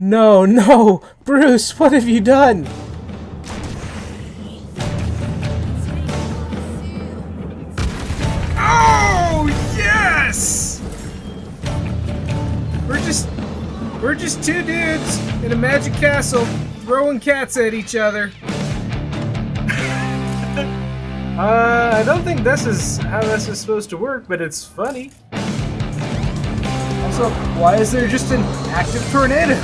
No, no! Bruce, what have you done? Oh, yes! We're just we're just two dudes in a magic castle throwing cats at each other. I don't think this is how this is supposed to work, but it's funny. Also, why is there just an active tornado?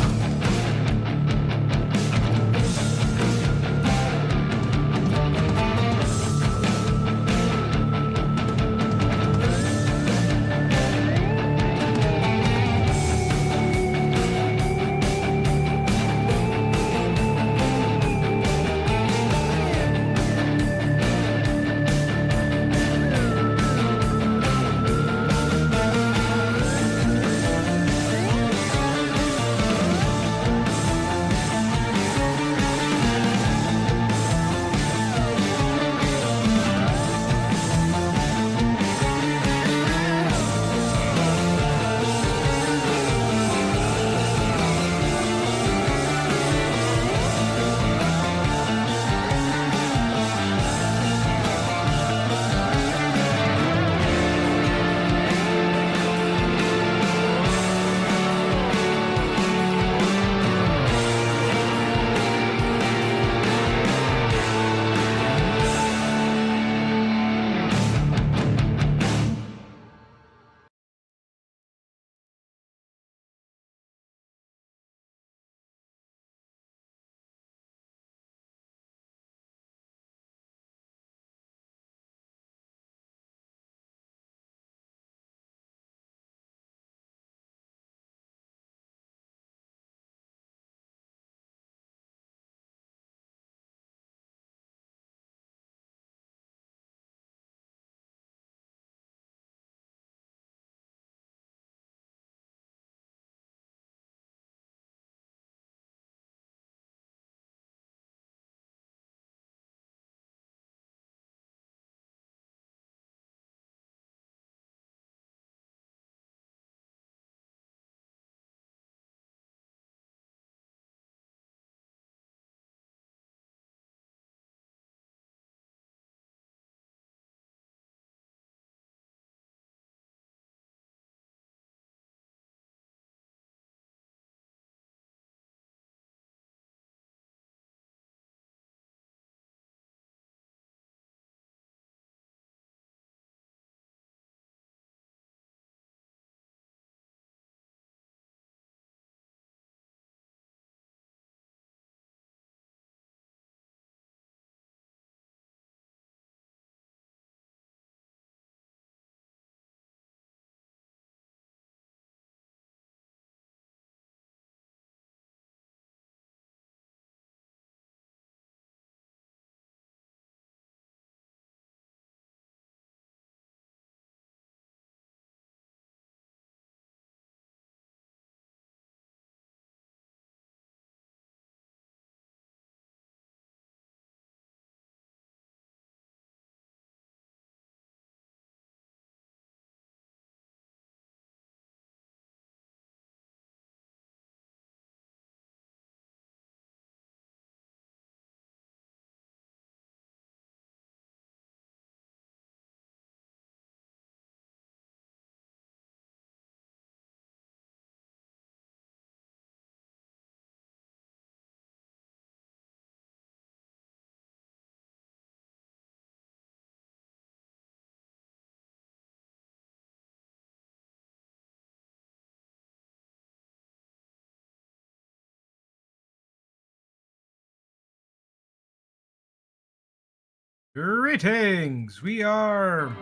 Greetings! We are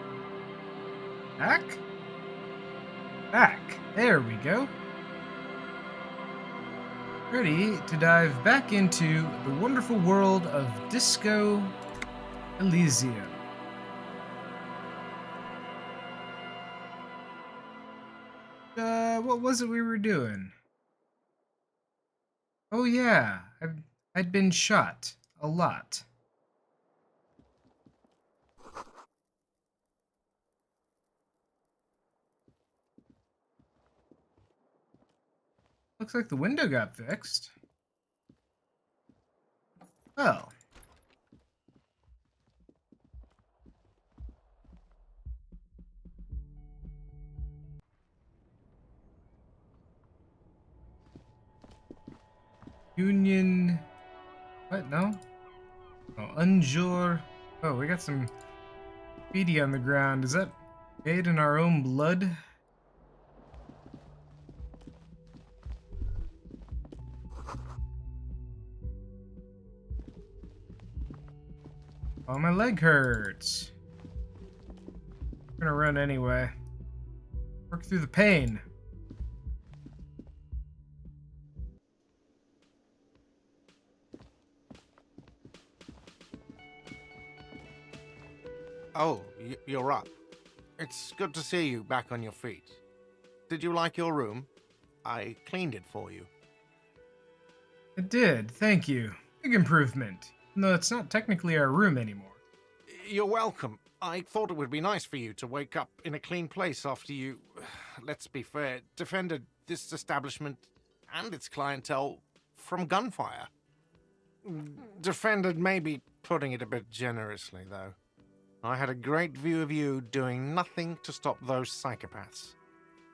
back? Back. There we go. Ready to dive back into the wonderful world of Disco Elysium. What was it we were doing? Oh yeah, I'd been shot a lot. Looks like the window got fixed. Well. Union. What? No? Oh, Unjure. Oh, we got some graffiti on the ground. Is that made in our own blood? Oh, my leg hurts. I'm gonna run anyway. Work through the pain. Oh, you're up. It's good to see you back on your feet. Did you like your room? I cleaned it for you. It did, thank you. Big improvement. No, it's not technically our room anymore. You're welcome. I thought it would be nice for you to wake up in a clean place after you, let's be fair, defended this establishment and its clientele from gunfire. Defended may be putting it a bit generously, though. I had a great view of you doing nothing to stop those psychopaths.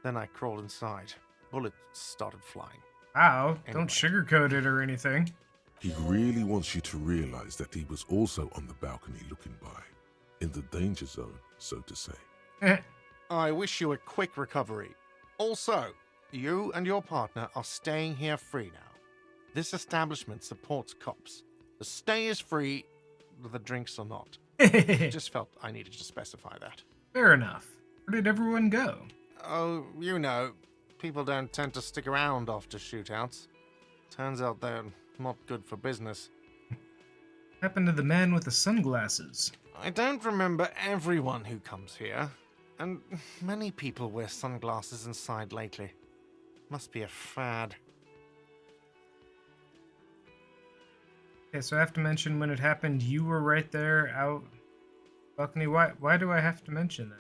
Then I crawled inside. Bullets started flying. Wow, Anyway. don't sugarcoat it or anything. He really wants you to realize that he was also on the balcony looking by, in the danger zone, so to say. I wish you a quick recovery. Also, you and your partner are staying here free now. This establishment supports cops. The stay is free, the drinks are not. Just felt I needed to specify that. Fair enough. Where did everyone go? Oh, you know, people don't tend to stick around after shootouts. Turns out they're not good for business. Happened to the man with the sunglasses? I don't remember everyone who comes here, and many people wear sunglasses inside lately. Must be a fad. Okay, so I have to mention when it happened, you were right there out balcony. Why do I have to mention that?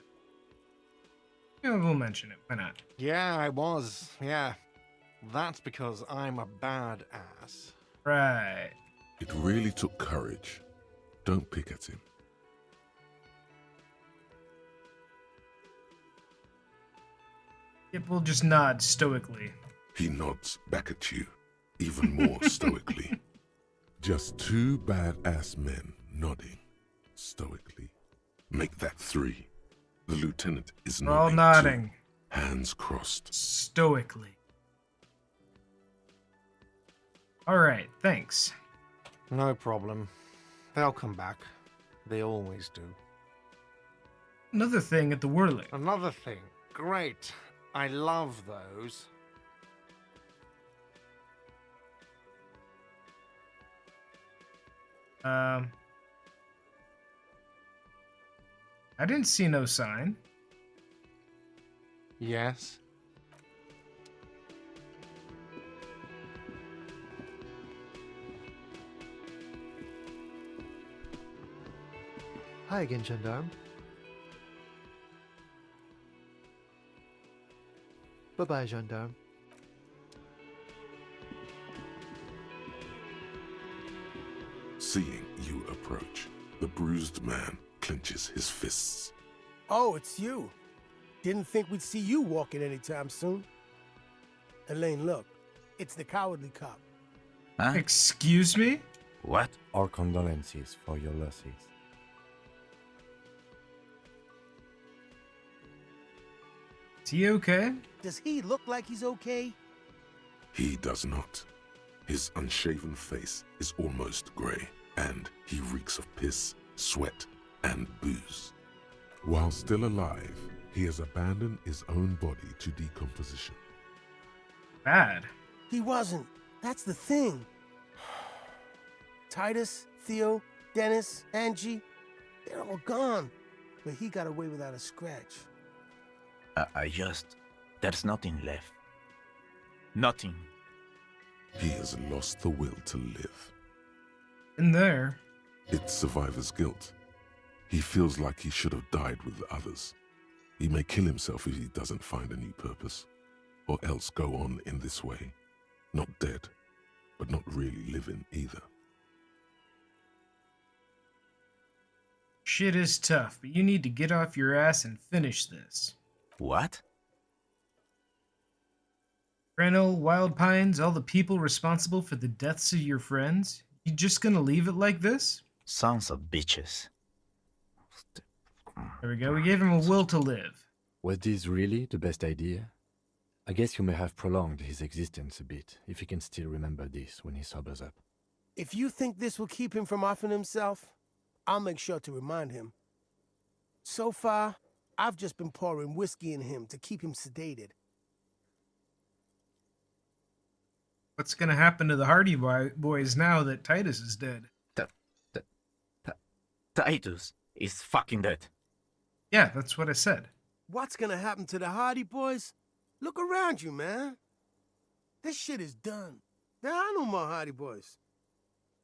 Yeah, we'll mention it. Why not? Yeah, I was. Yeah. That's because I'm a badass. Right. It really took courage. Don't pick at him. Yep, we'll just nod stoically. He nods back at you, even more stoically. Just two badass men nodding stoically. Make that three. The lieutenant is We're all nodding. nodding. Too. Hands crossed. Stoically. Alright, thanks. No problem. They'll come back. They always do. Another thing at the Whirling. Another thing. Great. I love those. I didn't see no sign. Yes. Hi again, gendarme. Bye-bye, gendarme. Seeing you approach, the bruised man clenches his fists. Oh, it's you. Didn't think we'd see you walking anytime soon. Elaine, look. It's the cowardly cop. Huh? Excuse me? What? Our condolences for your losses. Is he okay? Does he look like he's okay? He does not. His unshaven face is almost grey, and he reeks of piss, sweat, and booze. While still alive, he has abandoned his own body to decomposition. Bad. He wasn't. That's the thing. Titus, Theo, Dennis, Angie, they're all gone. But he got away without a scratch. There's nothing left. Nothing. He has lost the will to live. In there. It's survivor's guilt. He feels like he should have died with the others. He may kill himself if he doesn't find a new purpose, or else go on in this way, Not dead, but not really living either. Shit is tough, but you need to get off your ass and finish this. What? Reno, Wild Pines, all the people responsible for the deaths of your friends? You just gonna leave it like this? Sons of bitches. There we go, we gave him a will to live. Was this really the best idea? I guess you may have prolonged his existence a bit, if he can still remember this when he sobers up. If you think this will keep him from offing himself, I'll make sure to remind him. So far, I've just been pouring whiskey in him to keep him sedated. What's gonna happen to the Hardy Boys now that Titus is dead? Titus is fucking dead. Yeah, that's what I said. What's gonna happen to the Hardy Boys? Look around you, man. This shit is done. There are no more Hardy Boys.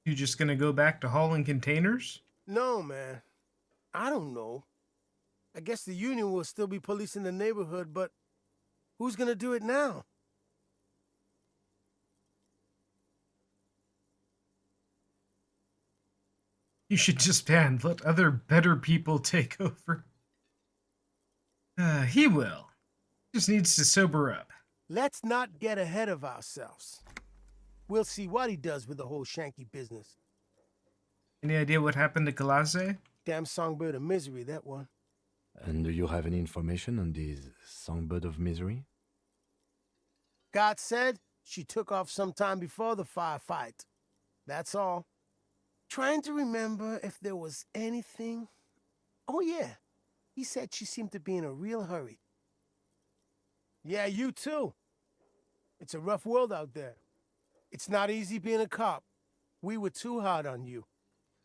You just gonna go back to hauling containers? No, man. I don't know. I guess the Union will still be policing the neighborhood, but who's gonna do it now? You should just ban, let other better people take over. He will. Just needs to sober up. Let's not get ahead of ourselves. We'll see what he does with the whole Shanky business. Any idea what happened to Kalase? Damn songbird of misery, that one. And do you have any information on this songbird of misery? God said she took off sometime before the firefight. That's all. Trying to remember if there was anything. Oh, yeah. He said she seemed to be in a real hurry. Yeah, you too. It's a rough world out there. It's not easy being a cop. We were too hard on you.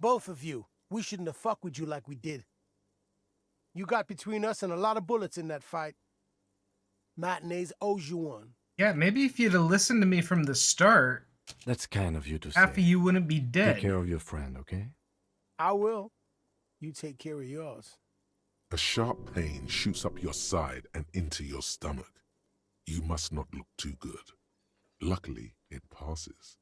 Both of you. We shouldn't have fucked with you like we did. You got between us and a lot of bullets in that fight. Matinees owes you one. Yeah, maybe if you'd have listened to me from the start, That's kind of you to half of say. you wouldn't be dead. Take care of your friend, okay? I will. You take care of yours. A sharp pain shoots up your side and into your stomach. You must not look too good. Luckily, it passes.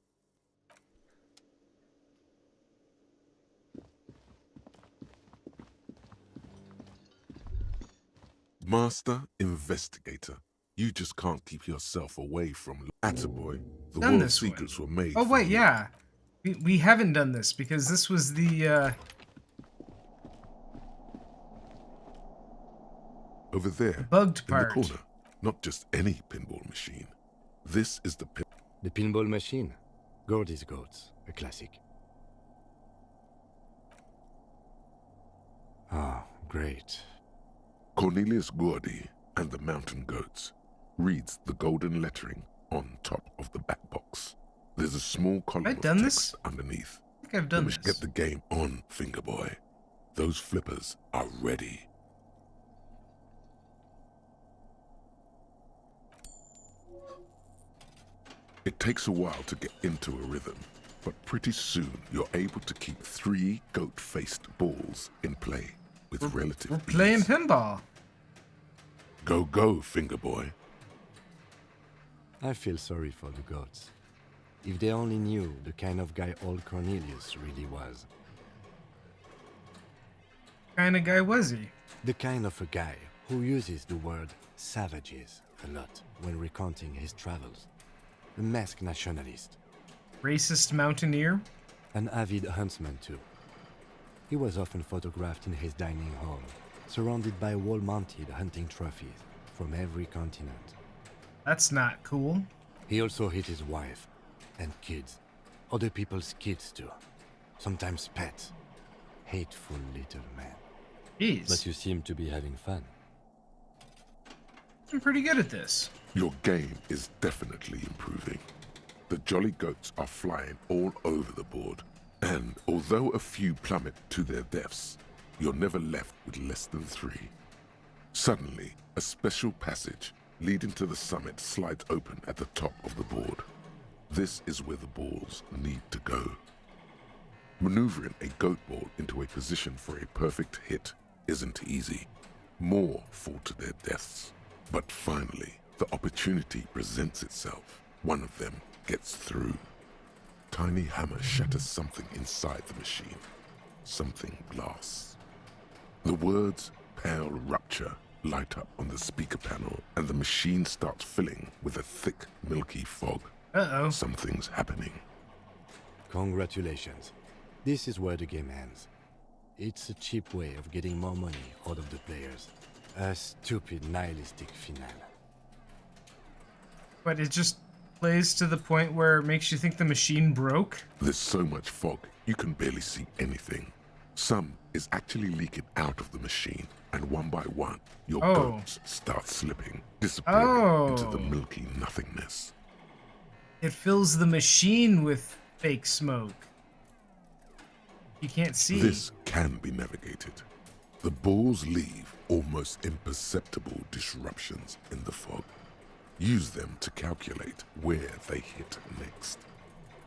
Master Investigator, you just can't keep yourself away from Attaboy. The Done world's this one. secrets were made. Oh, for wait, you. yeah. We haven't done this because this was the, Over there, bugged in part. the corner. Not just any pinball machine. This is the The pinball machine. Gordy's Goats, a classic. Ah, great. Cornelius Gordy and the Mountain Goats reads the golden lettering on top of the back box. There's a small column I of done text this? underneath. I think I've You done must this. get the game on, Fingerboy. Those flippers are ready. It takes a while to get into a rhythm, but pretty soon you're able to keep 3 goat-faced balls in play with relative We're playing ease. pinball. Go, go, Fingerboy. I feel sorry for the goats. If they only knew the kind of guy old Cornelius really was. What kind of guy was he? The kind of a guy who uses the word savages a lot when recounting his travels. A masked nationalist. Racist mountaineer? An avid huntsman too. He was often photographed in his dining hall, surrounded by wall-mounted hunting trophies from every continent. That's not cool. He also hit his wife and kids. Other people's kids too. Sometimes pets. Hateful little man. Jeez. But you seem to be having fun. I'm pretty good at this. Your game is definitely improving. The Jolly Goats are flying all over the board, and although a few plummet to their deaths, you're never left with less than 3. Suddenly, a special passage leading to the summit slides open at the top of the board. This is where the balls need to go. Maneuvering a goat ball into a position for a perfect hit isn't easy. More fall to their deaths. But finally, the opportunity presents itself. One of them gets through. Tiny hammer shatters something inside the machine. Something glass. The words "pale rupture" light up on the speaker panel, and the machine starts filling with a thick, milky fog. Uh-oh. Something's happening. Congratulations. This is where the game ends. It's a cheap way of getting more money out of the players. A stupid nihilistic finale. But it just plays to the point where it makes you think the machine broke? There's so much fog, you can barely see anything. Some is actually leaking out of the machine, and one by one, your bones start slipping, disappearing into the milky nothingness. It fills the machine with fake smoke. You can't see. This can be navigated. The balls leave almost imperceptible disruptions in the fog. Use them to calculate where they hit next.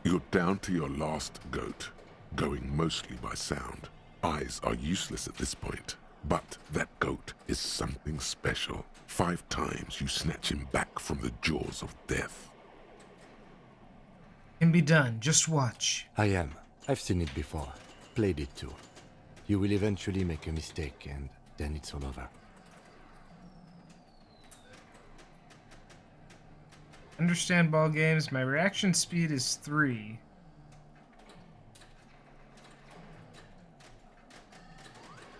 You're down to your last goat, going mostly by sound. Eyes are useless at this point, but that goat is something special. 5 times you snatch him back from the jaws of death. Can be done, just watch. I am. I've seen it before. Played it too. You will eventually make a mistake, and then it's all over. Understand ball games. My reaction speed is 3.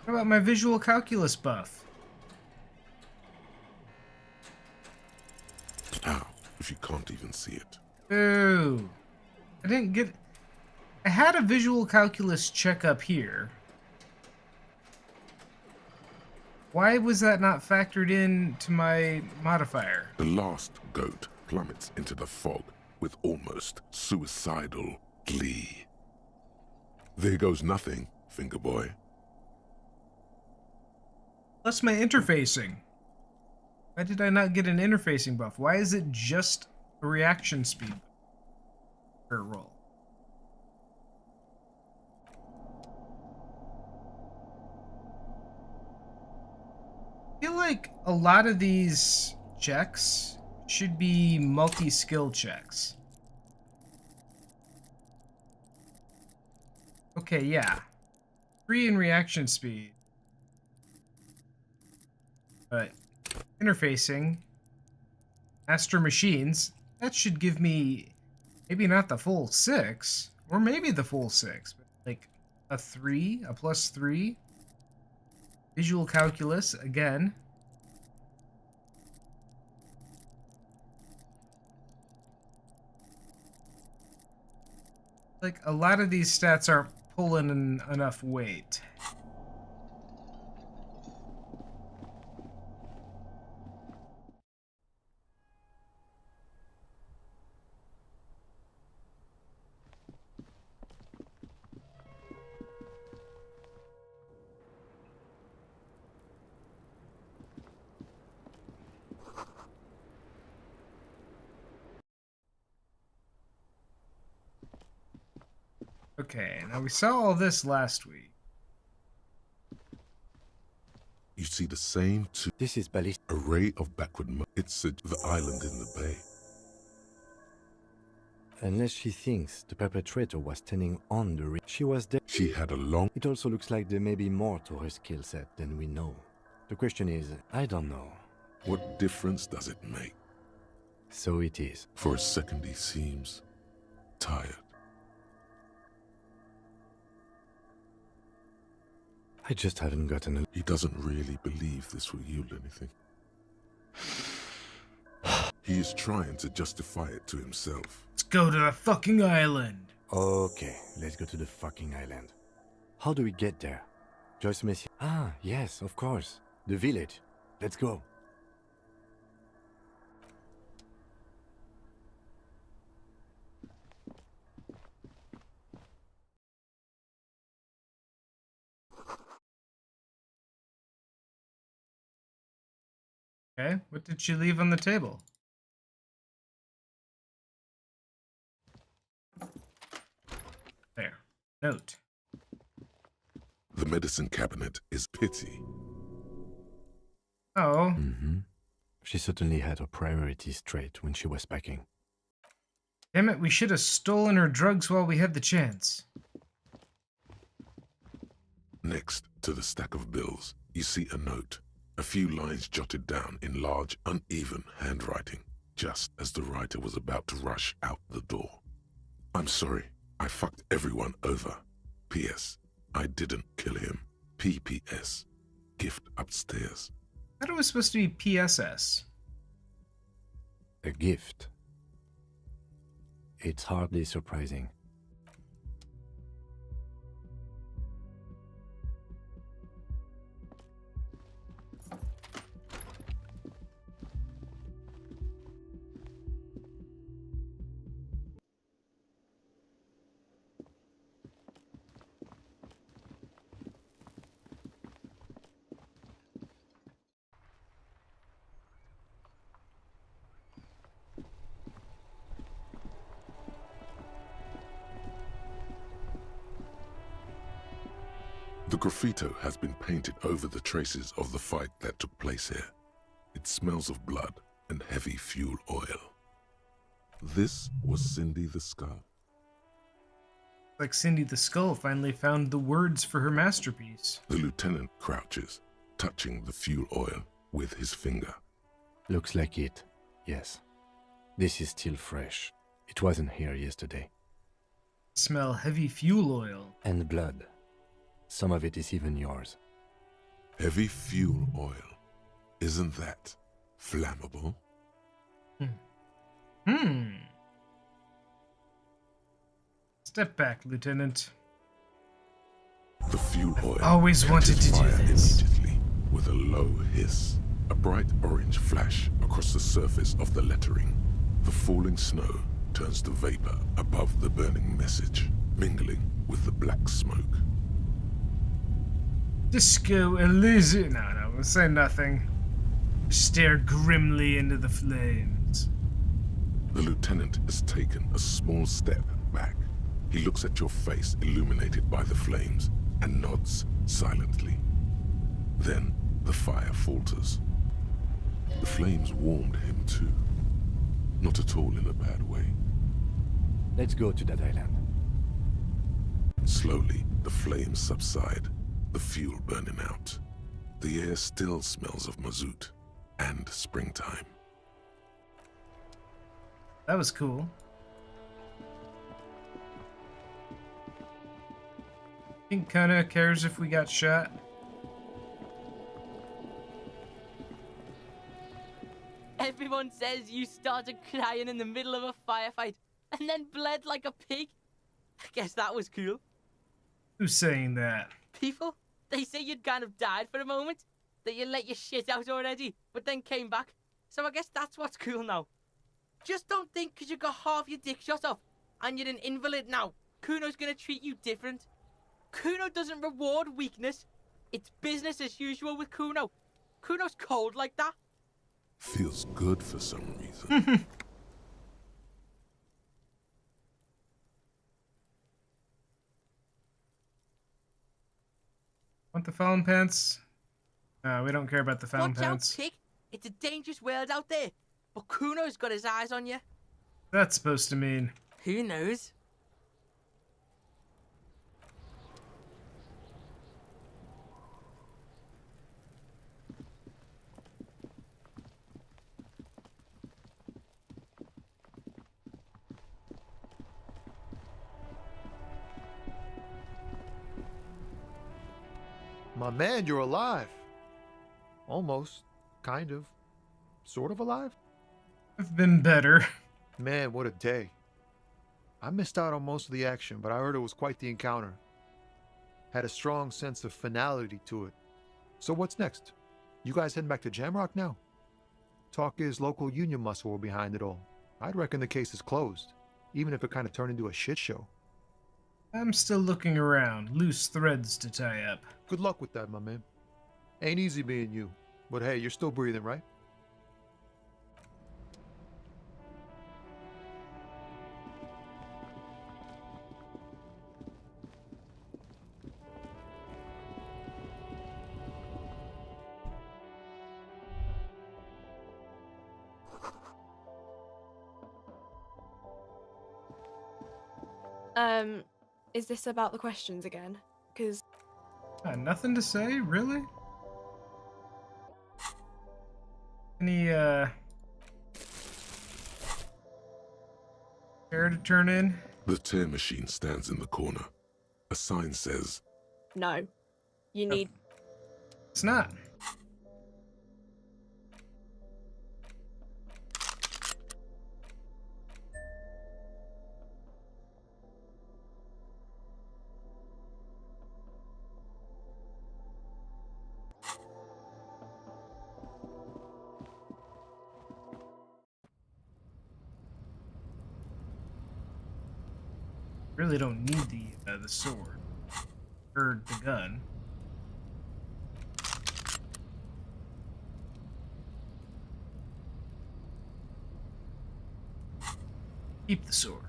What about my visual calculus buff? How, if you can't even see it? Ooh. I didn't get... I had a visual calculus check up here. Why was that not factored in to my modifier? The last goat plummets into the fog with almost suicidal glee. There goes nothing, finger boy. Plus my interfacing. Why did I not get an interfacing buff? Why is it just a reaction speed per roll? I feel like a lot of these checks should be multi-skill checks. Okay, yeah. 3 in reaction speed. But interfacing, master machines, that should give me maybe not the full 6, or maybe the full 6, but like a 3, a +3. Visual calculus, again. Like, a lot of these stats aren't pulling in enough weight. Okay, now we saw all this last week. You see the same This is ballistic. array of backward it's the island in the bay. Unless she thinks the perpetrator was standing on the she was dead. She had a long... It also looks like there may be more to her skill set than we know. The question is, I don't know. What difference does it make? So it is. For a second he seems tired. I just haven't gotten a... He doesn't really believe this will yield anything. He is trying to justify it to himself. Let's go to the fucking island. Okay, let's go to the fucking island. How do we get there? Joyce Messi... Ah, yes, of course. The village. Let's go. Okay, what did she leave on the table? There. Note. The medicine cabinet is pity. Oh. She certainly had her priorities straight when she was packing. Damn it, we should have stolen her drugs while we had the chance. Next to the stack of bills, you see a note, a few lines jotted down in large, uneven handwriting, just as the writer was about to rush out the door. I'm sorry, I fucked everyone over. P.S. I didn't kill him. P.P.S. Gift upstairs. I thought it was supposed to be PSS. A gift. It's hardly surprising. The graffito has been painted over the traces of the fight that took place here. It smells of blood and heavy fuel oil. This was Cindy the Skull. Like Cindy the Skull finally found the words for her masterpiece. The lieutenant crouches, touching the fuel oil with his finger. Looks like it, yes. This is still fresh. It wasn't here yesterday. Smell heavy fuel oil. And blood. Some of it is even yours. Heavy fuel oil. Isn't that flammable? Step back, Lieutenant. The fuel oil Always wanted to do fire this. immediately with a low hiss. A bright orange flash across the surface of the lettering. The falling snow turns to vapor above the burning message, mingling with the black smoke. Disco Elysium. No, we'll say nothing. Stare grimly into the flames. The lieutenant has taken a small step back. He looks at your face illuminated by the flames and nods silently. Then the fire falters. The flames warmed him too. Not at all in a bad way. Let's go to that island. Slowly, the flames subside, the fuel burning out. The air still smells of mazout and springtime. That was cool. Think kinda cares if we got shot. Everyone says you started crying in the middle of a firefight and then bled like a pig. I guess that was cool. Who's saying that? People, they say you'd kind of died for a moment, that you let your shit out already, but then came back. So I guess that's what's cool now. Just don't think because you got half your dick shot off and you're an invalid now, Kuno's gonna treat you different. Kuno doesn't reward weakness. It's business as usual with Kuno. Kuno's cold like that. Feels good for some reason. Want the fountain pants? No, we don't care about the fountain Watch out, pants. pig. It's a dangerous world out there. But Kuno's got his eyes on you. That's supposed to mean. Who knows? My man, you're alive. Almost. Kind of. Sort of alive? I've been better. Man, what a day. I missed out on most of the action, but I heard it was quite the encounter. Had a strong sense of finality to it. So what's next? You guys heading back to Jamrock now? Talk is local union muscle were behind it all. I'd reckon the case is closed, even if it kind of turned into a shit show. I'm still looking around. Loose threads to tie up. Good luck with that, my man. Ain't easy being you, but hey, you're still breathing, right? Is this about the questions again? Because Nothing to say, really? Any, hair to turn in? The tear machine stands in the corner. A sign says, no, you need. It's not. Really don't need the sword or the gun. Keep the sword.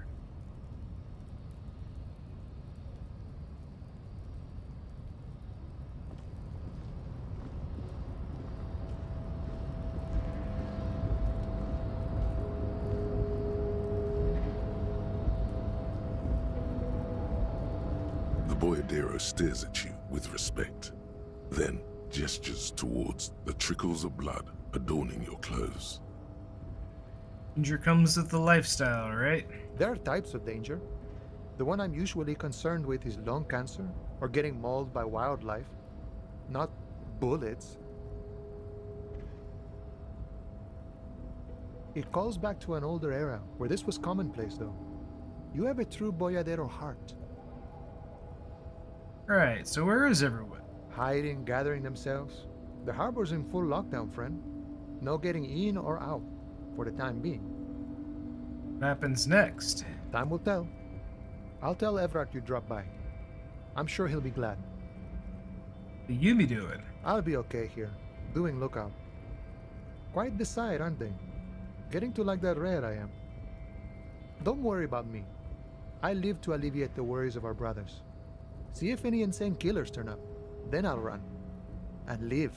the boyardero stares at you with respect, then gestures towards the trickles of blood adorning your clothes. Danger comes with the lifestyle, right? There are types of danger. The one I'm usually concerned with is lung cancer or getting mauled by wildlife, not bullets. It calls back to an older era where this was commonplace, though. You have a true boyadero heart. Alright, so where is everyone? Hiding, gathering themselves. The harbor's in full lockdown, friend. No getting in or out, for the time being. What happens next? Time will tell. I'll tell Everard you dropped by. I'm sure he'll be glad. What you be doing? I'll be okay here, doing lookout. Quite the sight, aren't they? Getting to like that red I am. Don't worry about me. I live to alleviate the worries of our brothers. See if any insane killers turn up. Then I'll run. And live.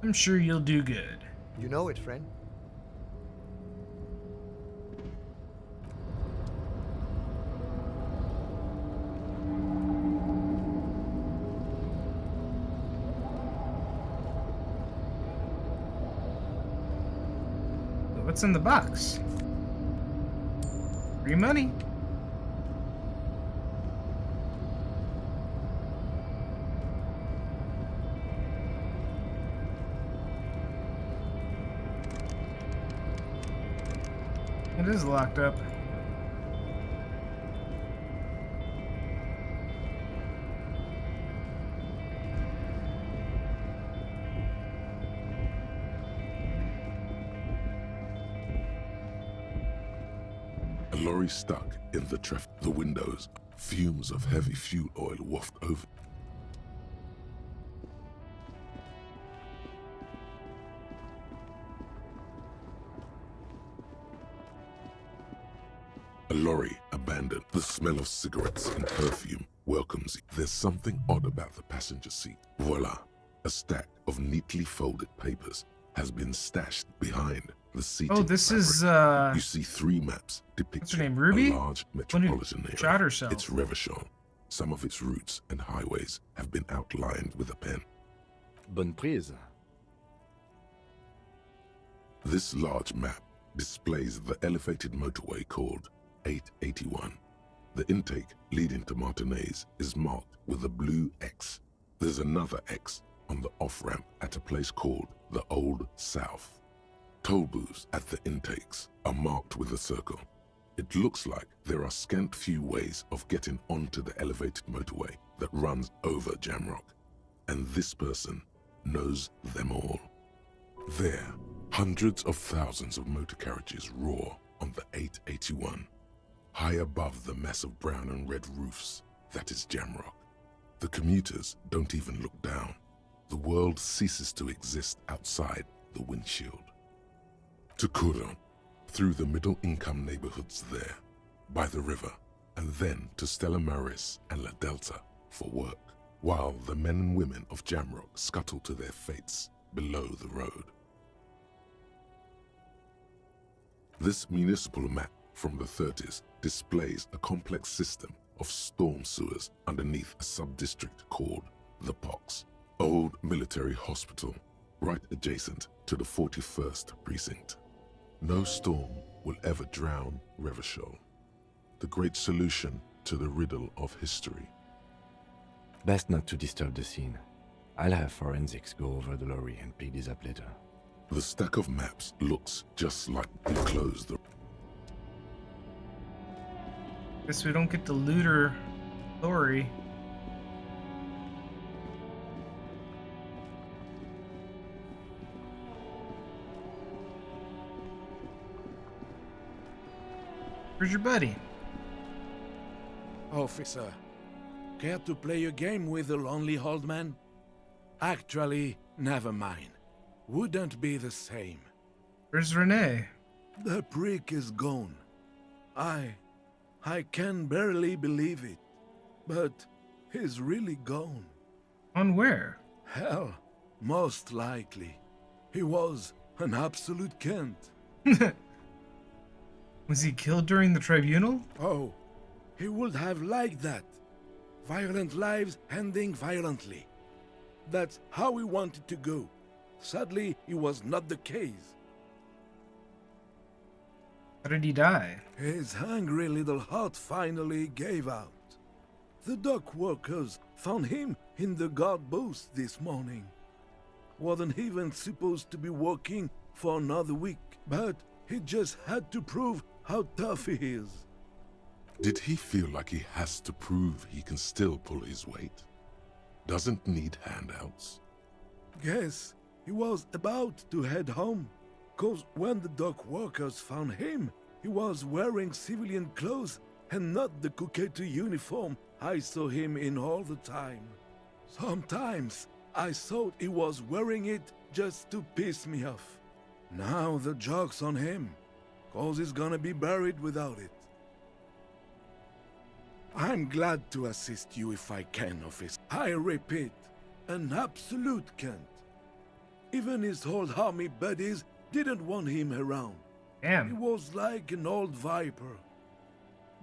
I'm sure you'll do good. You know it, friend. What's in the box? Free money. It is locked up. A lorry stuck in the windows. Fumes of heavy fuel oil waft over. A lorry abandoned. The smell of cigarettes and perfume welcomes you. There's something odd about the passenger seat. Voila! A stack of neatly folded papers has been stashed behind the seat. Oh, this is You see 3 maps depicting what's her name, Ruby? a large One who metropolitan area. shot herself. It's Revachol. Some of its routes and highways have been outlined with a pen. Bonne prise. This large map displays the elevated motorway called 881. The intake leading to Martinez is marked with a blue X. There's another X on the off-ramp at a place called the Old South. Toll booths at the intakes are marked with a circle. It looks like there are scant few ways of getting onto the elevated motorway that runs over Jamrock, and this person knows them all. There, hundreds of thousands of motor carriages roar on the 881, high above the massive brown and red roofs that is Jamrock. The commuters don't even look down. The world ceases to exist outside the windshield. To Couron, through the middle-income neighborhoods there, by the river, and then to Stella Maris and La Delta for work, while the men and women of Jamrock scuttle to their fates below the road. This municipal map from the 30s displays a complex system of storm sewers underneath a sub-district called the Pox, old military hospital, right adjacent to the 41st precinct. No storm will ever drown Revachol, the great solution to the riddle of history. Best not to disturb the scene. I'll have forensics go over the lorry and pick this up later. The stack of maps looks just like they closed the... Guess we don't get the looter lorry. Where's your buddy? Officer, care to play a game with the lonely old man? Actually, never mind. Wouldn't be the same. Where's Renee? The prick is gone. I can barely believe it. But he's really gone. On where? Hell, most likely. He was an absolute Kent. Was he killed during the tribunal? Oh, he would have liked that. Violent lives ending violently. That's how he wanted to go. Sadly, it was not the case. How did he die? His hungry little heart finally gave out. The dock workers found him in the guard booth this morning. Wasn't even supposed to be working for another week, but he just had to prove how tough he is. Did he feel like he has to prove he can still pull his weight? Doesn't need handouts? Guess he was about to head home, 'cause when the dock workers found him, he was wearing civilian clothes and not the Kuketu uniform I saw him in all the time. Sometimes I thought he was wearing it just to piss me off. Now the joke's on him, 'cause he's gonna be buried without it. I'm glad to assist you if I can, officer. I repeat, an absolute can't. Even his old army buddies didn't want him around. Damn. He was like an old viper.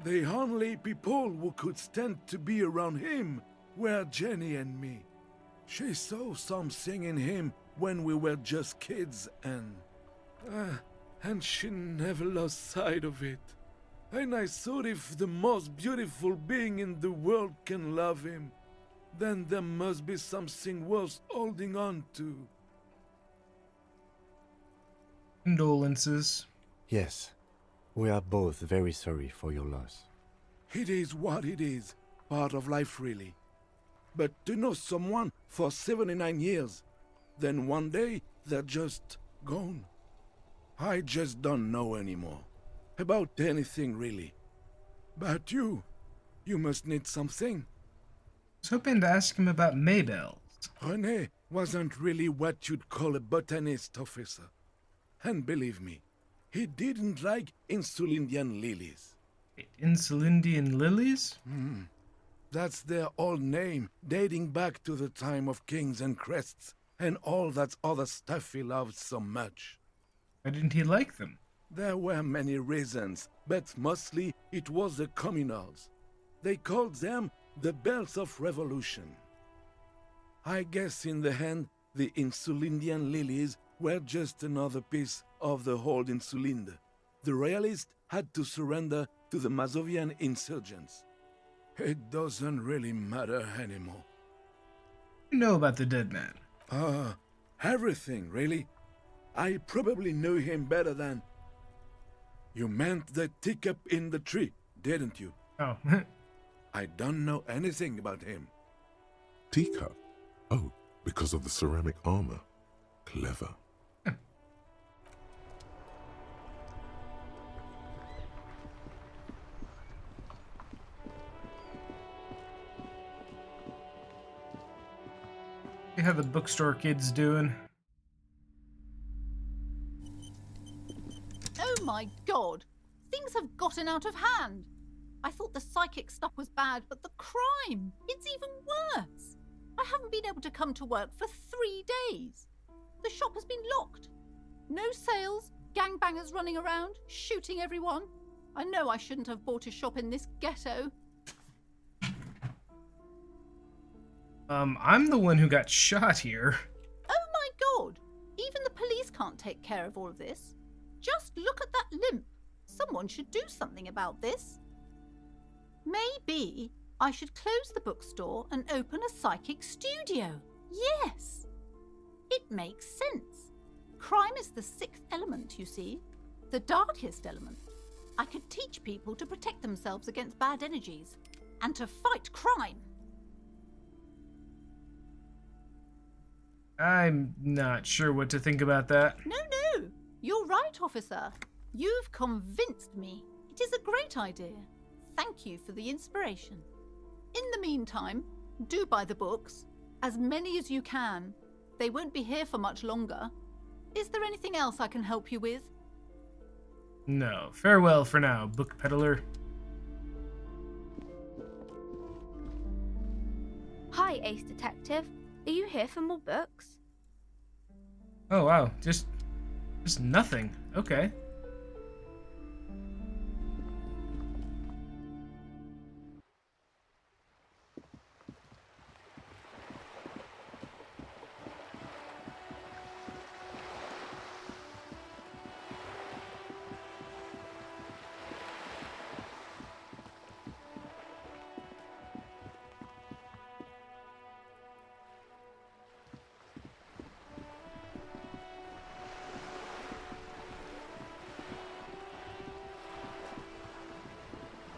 The only people who could stand to be around him were Jenny and me. She saw something in him when we were just kids and she never lost sight of it. And I thought if the most beautiful being in the world can love him, then there must be something worth holding on to. Condolences. Yes, we are both very sorry for your loss. It is what it is, part of life really. But to know someone for 79 years, then one day they're just gone. I just don't know anymore. About anything really. But you must need something. I was hoping to ask him about Maybells. René wasn't really what you'd call a botanist, officer. And believe me, he didn't like Insulindian lilies. Insulindian lilies? That's their old name, dating back to the time of kings and crests, and all that other stuff he loved so much. Why didn't he like them? There were many reasons, but mostly it was the communals. They called them the Bells of Revolution. I guess in the end, the Insulindian lilies were just another piece of the whole Insulinde. The royalists had to surrender to the Mazovian insurgents. It doesn't really matter anymore. You know about the dead man? Everything, really. I probably knew him better than... You meant the teacup in the tree, didn't you? Oh. I don't know anything about him. Teacup? Oh, because of the ceramic armor. Clever. See how the bookstore kid's doing. Oh my god! Things have gotten out of hand! I thought the psychic stuff was bad, but the crime! It's even worse! I haven't been able to come to work for 3 days. The shop has been locked. No sales, gangbangers running around, shooting everyone. I know I shouldn't have bought a shop in this ghetto. I'm the one who got shot here. Oh my god! Even the police can't take care of all of this. Just look at that limp. Someone should do something about this. Maybe I should close the bookstore and open a psychic studio. Yes! It makes sense. Crime is the sixth element, you see. The darkest element. I could teach people to protect themselves against bad energies and to fight crime. I'm not sure what to think about that. No, no. You're right, officer. You've convinced me. It is a great idea. Thank you for the inspiration. In the meantime, do buy the books. As many as you can. They won't be here for much longer. Is there anything else I can help you with? No. Farewell for now, book peddler. Hi, Ace Detective. Are you here for more books? Oh wow, just nothing. Okay.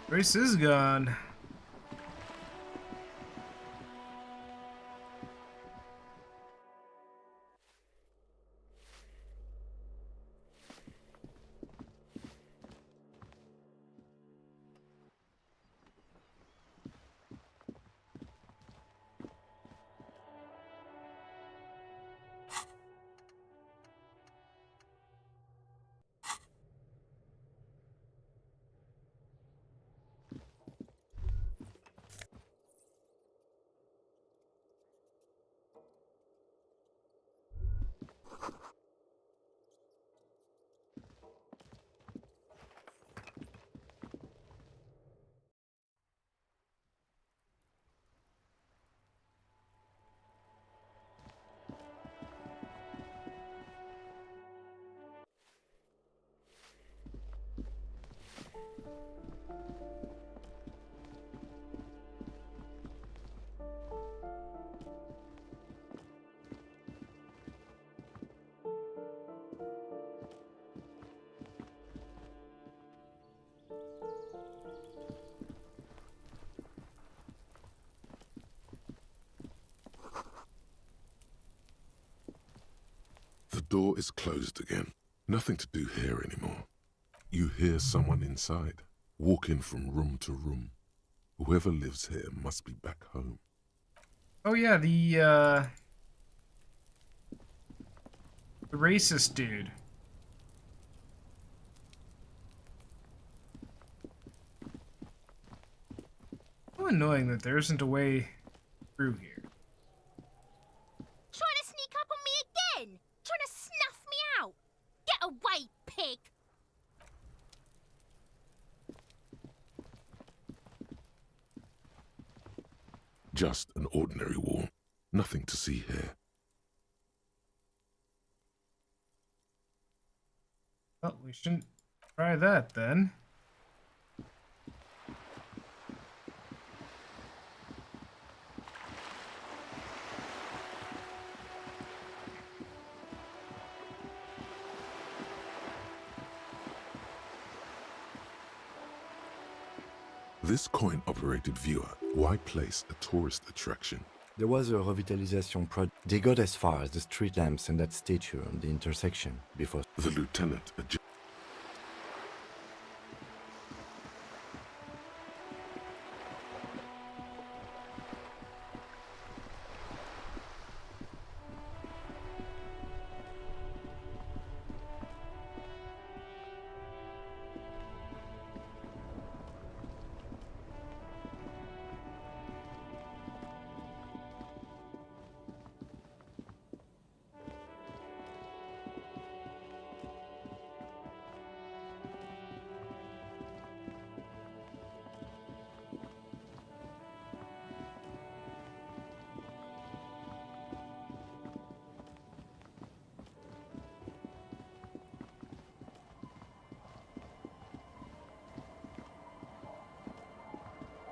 Grace is gone. The door is closed again. Nothing to do here anymore. You hear someone inside, walking from room to room. Whoever lives here must be back home. Oh yeah, the racist dude. So annoying that there isn't a way through here. Trying to sneak up on me again? Trying to snuff me out? Get away, pig! Just an ordinary wall. Nothing to see here. Well, we shouldn't try that then. This coin-operated viewer, why place a tourist attraction? There was a revitalization project. They got as far as the street lamps and that statue on the intersection before. The lieutenant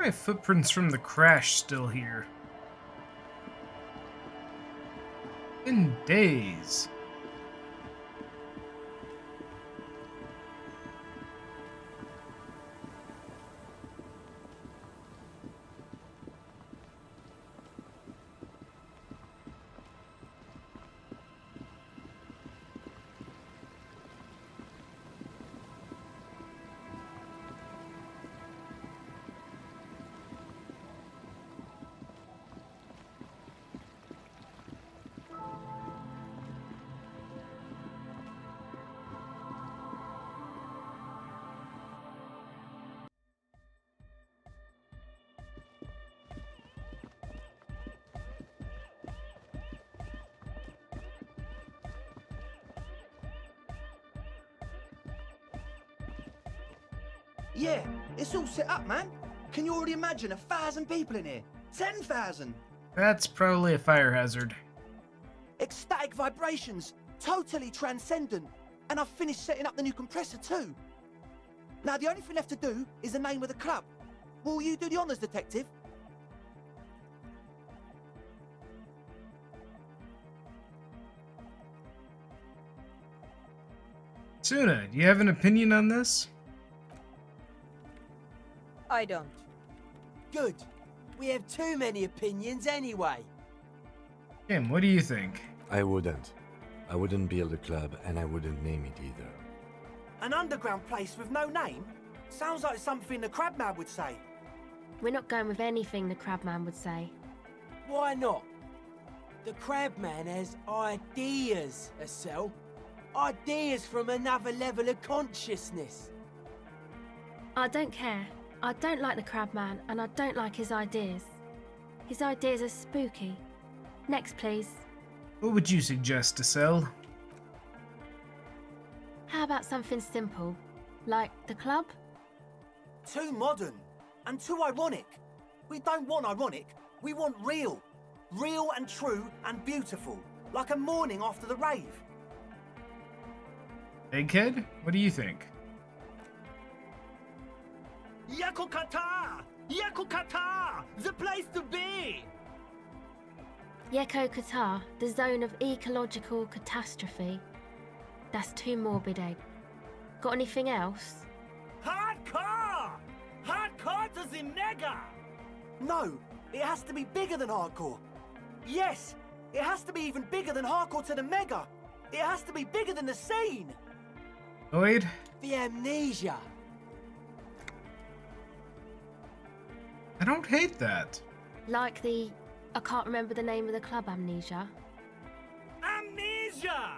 My footprints from the crash still here. In days. Yeah, it's all set up, man. Can you already imagine 1,000 people in here? 10,000! That's probably a fire hazard. Ecstatic vibrations, totally transcendent. And I've finished setting up the new compressor too. Now the only thing left to do is the name of the club. Will you do the honors, detective? Suna, do you have an opinion on this? I don't. Good. We have too many opinions anyway. Kim, what do you think? I wouldn't. I wouldn't build a club, and I wouldn't name it either. An underground place with no name? Sounds like something the Crabman would say. We're not going with anything the Crabman would say. Why not? The Crabman has ideas, Estelle. Ideas from another level of consciousness. I don't care. I don't like the Crabman, and I don't like his ideas. His ideas are spooky. Next, please. What would you suggest to sell? How about something simple? Like the club? Too modern and too ironic. We don't want ironic. We want real. Real and true and beautiful. Like a morning after the rave. Egghead, what do you think? Yakokata! Yakokata! The place to be! Yeko Qatar, the zone of ecological catastrophe. That's too morbid, Egg. Got anything else? Hardcore! Hardcore to the mega! No, it has to be bigger than hardcore. Yes, it has to be even bigger than hardcore to the mega. It has to be bigger than the scene. Lloyd? The amnesia. I don't hate that. Like the... I can't remember the name of the club, Amnesia. Amnesia!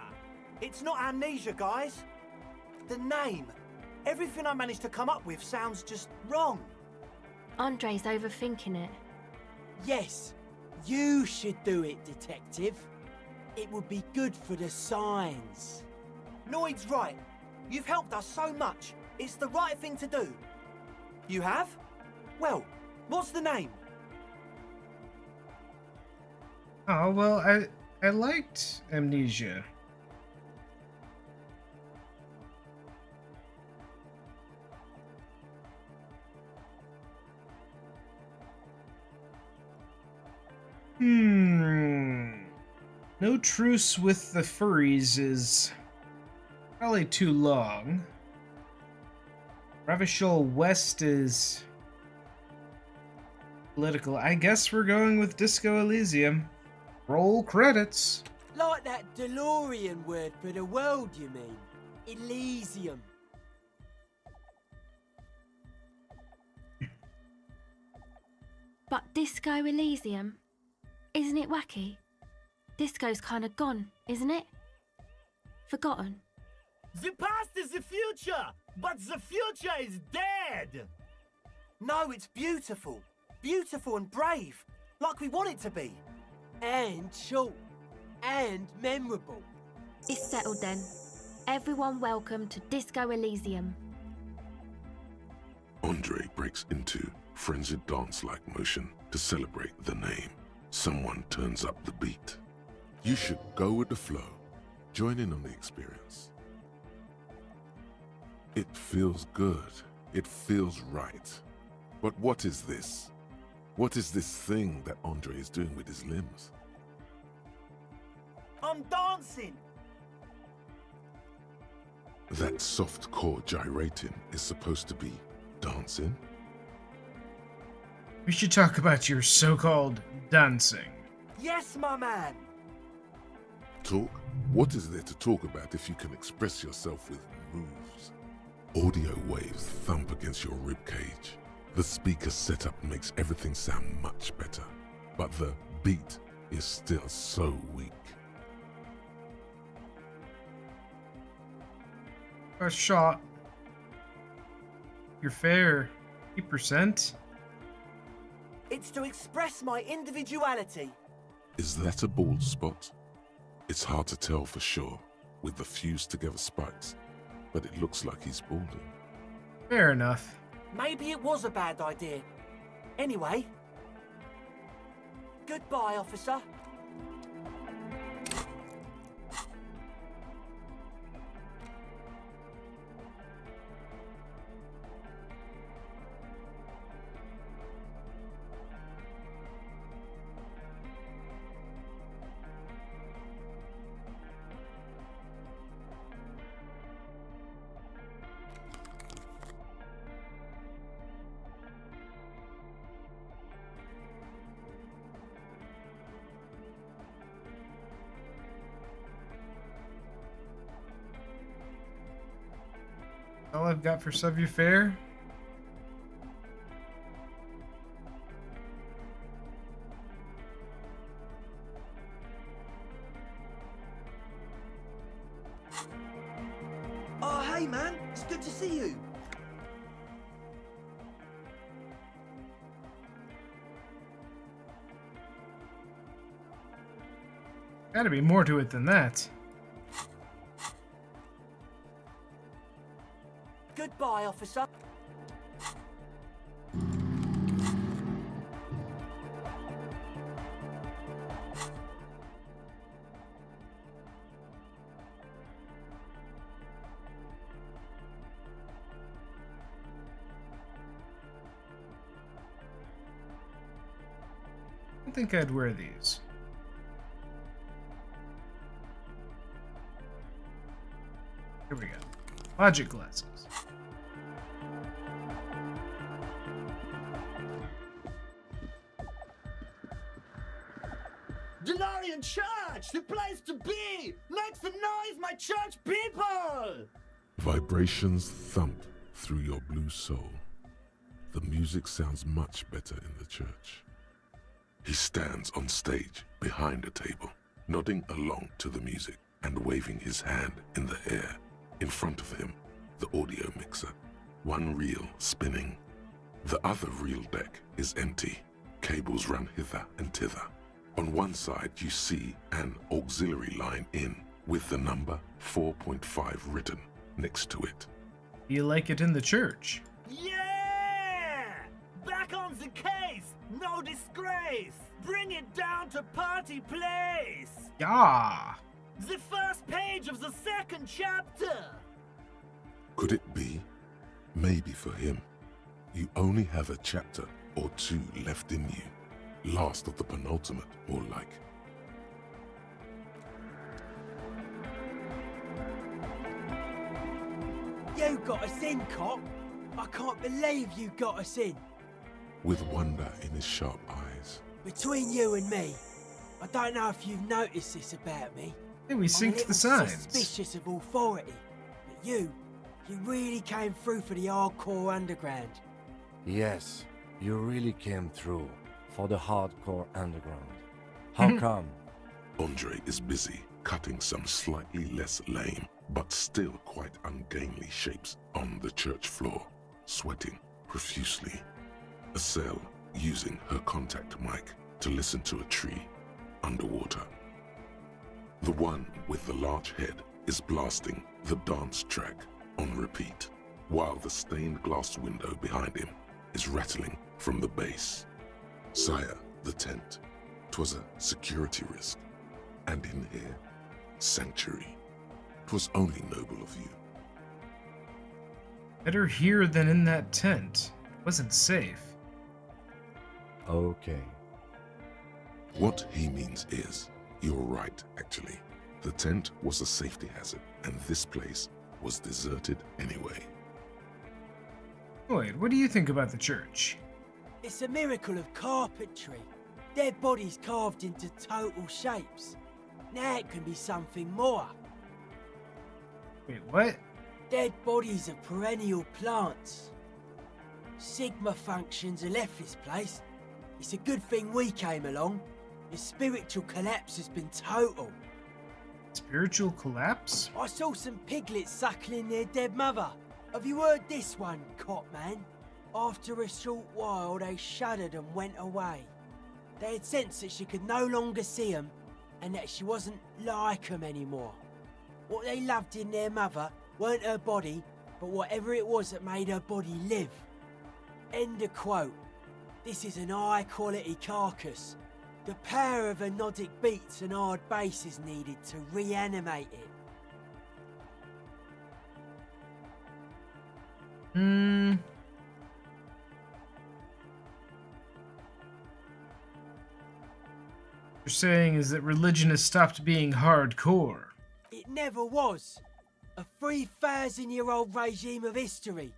It's not amnesia, guys. The name. Everything I managed to come up with sounds just wrong. Andre's overthinking it. Yes, you should do it, detective. It would be good for the signs. Noid's right. You've helped us so much. It's the right thing to do. You have? Well, what's the name? Oh, well, I liked Amnesia. No Truce with the Furries is probably too long. Ravishal West is political. I guess we're going with Disco Elysium. Roll credits. Like that DeLorean word for the world, you mean? Elysium. But Disco Elysium? Isn't it wacky? Disco's kind of gone, isn't it? Forgotten. The past is the future, but the future is dead. No, it's beautiful. Beautiful and brave, like we want it to be. And short. And memorable. It's settled then. Everyone welcome to Disco Elysium. Andre breaks into frenzied dance-like motion to celebrate the name. Someone turns up the beat. You should go with the flow. Join in on the experience. It feels good. It feels right. But what is this? What is this thing that Andre is doing with his limbs? I'm dancing. That soft core gyrating is supposed to be dancing? We should talk about your so-called dancing. Yes, my man. Talk? What is there to talk about if you can express yourself with moves? Audio waves thump against your ribcage. The speaker setup makes everything sound much better, but the beat is still so weak. A shot. Your fare, 8%? It's to express my individuality. Is that a bald spot? It's hard to tell for sure with the fused together spikes, but it looks like he's balding. Fair enough. Maybe it was a bad idea. Anyway, goodbye, officer. All I've got for Sub Fare. Oh, hey, man. It's good to see you. Gotta be more to it than that. Goodbye, officer. I don't think I'd wear these. Here we go. Logic glasses. Delorian Church, the place to be! Make some noise, my church people! Vibrations thump through your blue soul. The music sounds much better in the church. He stands on stage behind a table, nodding along to the music and waving his hand in the air. In front of him, the audio mixer, one reel spinning. The other reel deck is empty. Cables run hither and thither. On one side, you see an auxiliary line in with the number 4.5 written next to it. You like it in the church? Yeah! Back on the case! No disgrace! Bring it down to party place! Yeah! The first page of the second chapter! Could it be? Maybe for him, you only have a chapter or two left in you. Last of the penultimate, more like. You got us in, cop. I can't believe you got us in. With wonder in his sharp eyes. Between you and me, I don't know if you've noticed this about me. Hey, we synced the signs. Suspicious of authority, but you really came through for the hardcore underground. Yes, you really came through for the hardcore underground. How come? Andre is busy cutting some slightly less lame, but still quite ungainly shapes on the church floor, sweating profusely. Estelle using her contact mic to listen to a tree underwater. The one with the large head is blasting the dance track on repeat, while the stained glass window behind him is rattling from the bass. Sire, the tent. 'Twas a security risk. And in here, sanctuary. 'Twas only noble of you. Better here than in that tent. It wasn't safe. Okay. What he means is, you're right, actually. The tent was a safety hazard, and this place was deserted anyway. Lloyd, what do you think about the church? It's a miracle of carpentry. Dead bodies carved into total shapes. Now it can be something more. Wait, what? Dead bodies of perennial plants. Sigma functions have left this place. It's a good thing we came along. The spiritual collapse has been total. Spiritual collapse? I saw some piglets suckling their dead mother. Have you heard this one, Copman? After a short while, they shuddered and went away. They had sensed that she could no longer see them, and that she wasn't like them anymore. What they loved in their mother weren't her body, but whatever it was that made her body live. End of quote. This is an high-quality carcass. The power of anodic beats and hard bass is needed to reanimate it. You're saying is that religion has stopped being hardcore. It never was. A 3,000-year-old regime of history,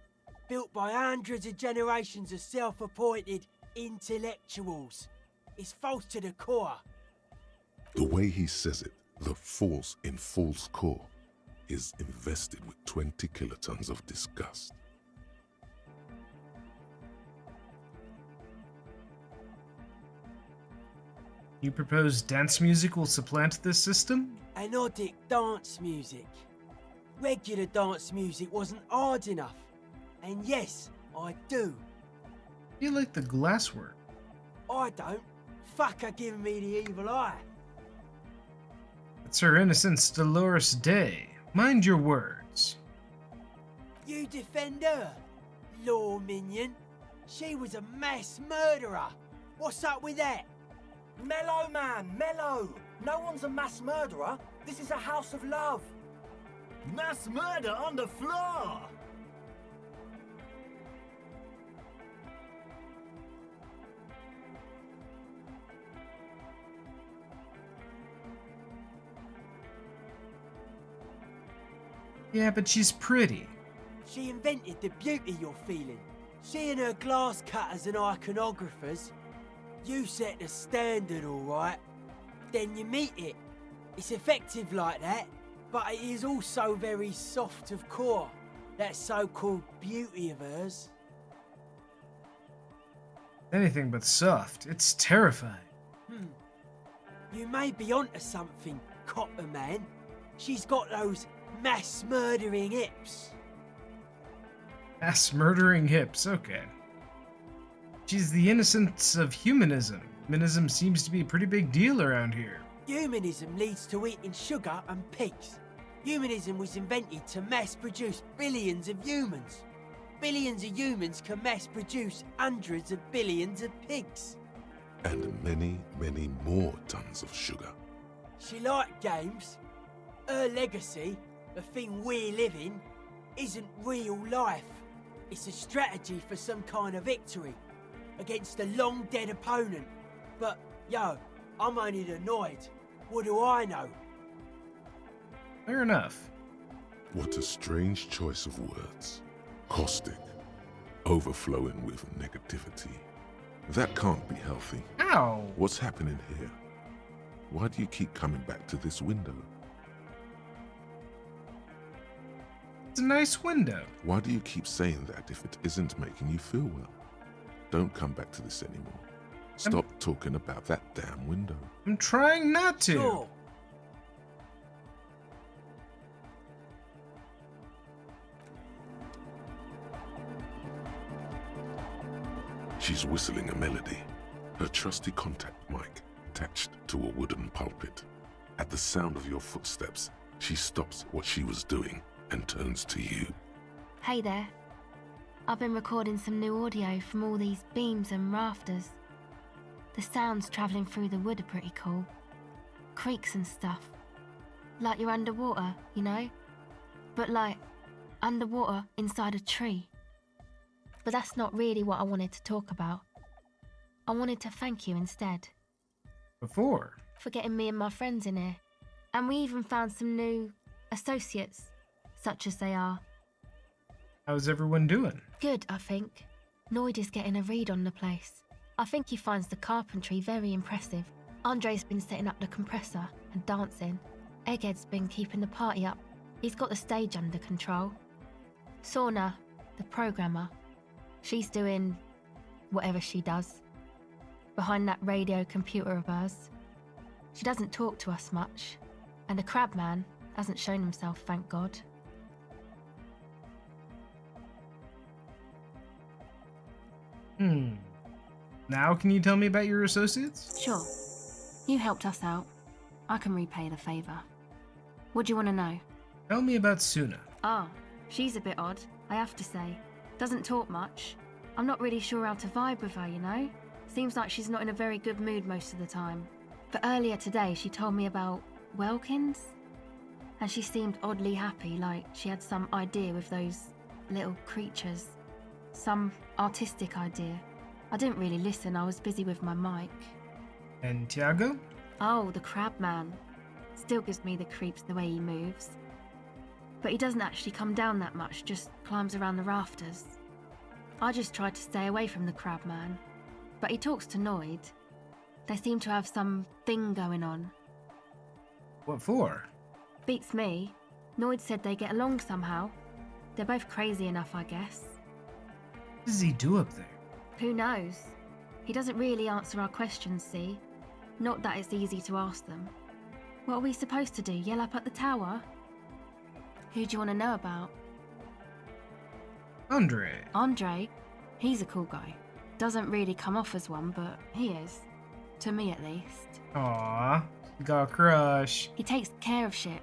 built by hundreds of generations of self-appointed intellectuals. It's false to the core. The way he says it, the force in false core, is invested with 20 kilotons of disgust. You propose dance music will supplant this system? Anodic dance music. Regular dance music wasn't hard enough. And yes, I do. You like the glasswork? I don't. Fuck her giving me the evil eye. It's her innocence, Dolores Day. Mind your words. You defend her, law minion. She was a mass murderer. What's up with that? Mellow, man, mellow. No one's a mass murderer. This is a house of love. Mass murder on the floor. Yeah, but she's pretty. She invented the beauty you're feeling. She and her glass cutters and iconographers. You set the standard, alright. Then you meet it. It's effective like that, but it is also very soft of core. That so-called beauty of hers. Anything but soft. It's terrifying. You may be onto something, Copper Man. She's got those mass murdering hips. Mass murdering hips, okay. She's the innocence of humanism. Humanism seems to be a pretty big deal around here. Humanism leads to eating sugar and pigs. Humanism was invented to mass-produce billions of humans. Billions of humans can mass-produce hundreds of billions of pigs. And many, many more tons of sugar. She liked games. Her legacy, the thing we live in, isn't real life. It's a strategy for some kind of victory against a long-dead opponent. But, yo, I'm only annoyed. What do I know? Fair enough. What a strange choice of words. Caustic. Overflowing with negativity. That can't be healthy. Ow! What's happening here? Why do you keep coming back to this window? It's a nice window. Why do you keep saying that if it isn't making you feel well? Don't come back to this anymore. Stop talking about that damn window. I'm trying not to. Sure. She's whistling a melody, her trusty contact mic attached to a wooden pulpit. At the sound of your footsteps, she stops what she was doing and turns to you. Hey there. I've been recording some new audio from all these beams and rafters. The sounds travelling through the wood are pretty cool. Creaks and stuff. Like you're underwater, you know? But like, underwater inside a tree. But that's not really what I wanted to talk about. I wanted to thank you instead. Before? For getting me and my friends in here. And we even found some new associates, such as they are. How's everyone doing? Good, I think. Noid is getting a read on the place. I think he finds the carpentry very impressive. Andre's been setting up the compressor and dancing. Egghead's been keeping the party up. He's got the stage under control. Sauna, the programmer, she's doing whatever she does. Behind that radio computer of hers. She doesn't talk to us much. And the crabman hasn't shown himself, thank God. Now can you tell me about your associates? Sure. You helped us out. I can repay the favour. What do you want to know? Tell me about Suna. Ah, she's a bit odd, I have to say. Doesn't talk much. I'm not really sure how to vibe with her, you know? Seems like she's not in a very good mood most of the time. But earlier today she told me about Welkins. And she seemed oddly happy, like she had some idea with those little creatures. Some artistic idea. I didn't really listen, I was busy with my mic. And Tiago? Oh, the crab man. Still gives me the creeps the way he moves. But he doesn't actually come down that much, just climbs around the rafters. I just tried to stay away from the crab man. But he talks to Noid. They seem to have some thing going on. What for? Beats me. Noid said they get along somehow. They're both crazy enough, I guess. What does he do up there? Who knows? He doesn't really answer our questions, see? Not that it's easy to ask them. What are we supposed to do, yell up at the tower? Who do you want to know about? Andre. Andre? He's a cool guy. Doesn't really come off as one, but he is. To me, at least. Aww, you got a crush. He takes care of shit.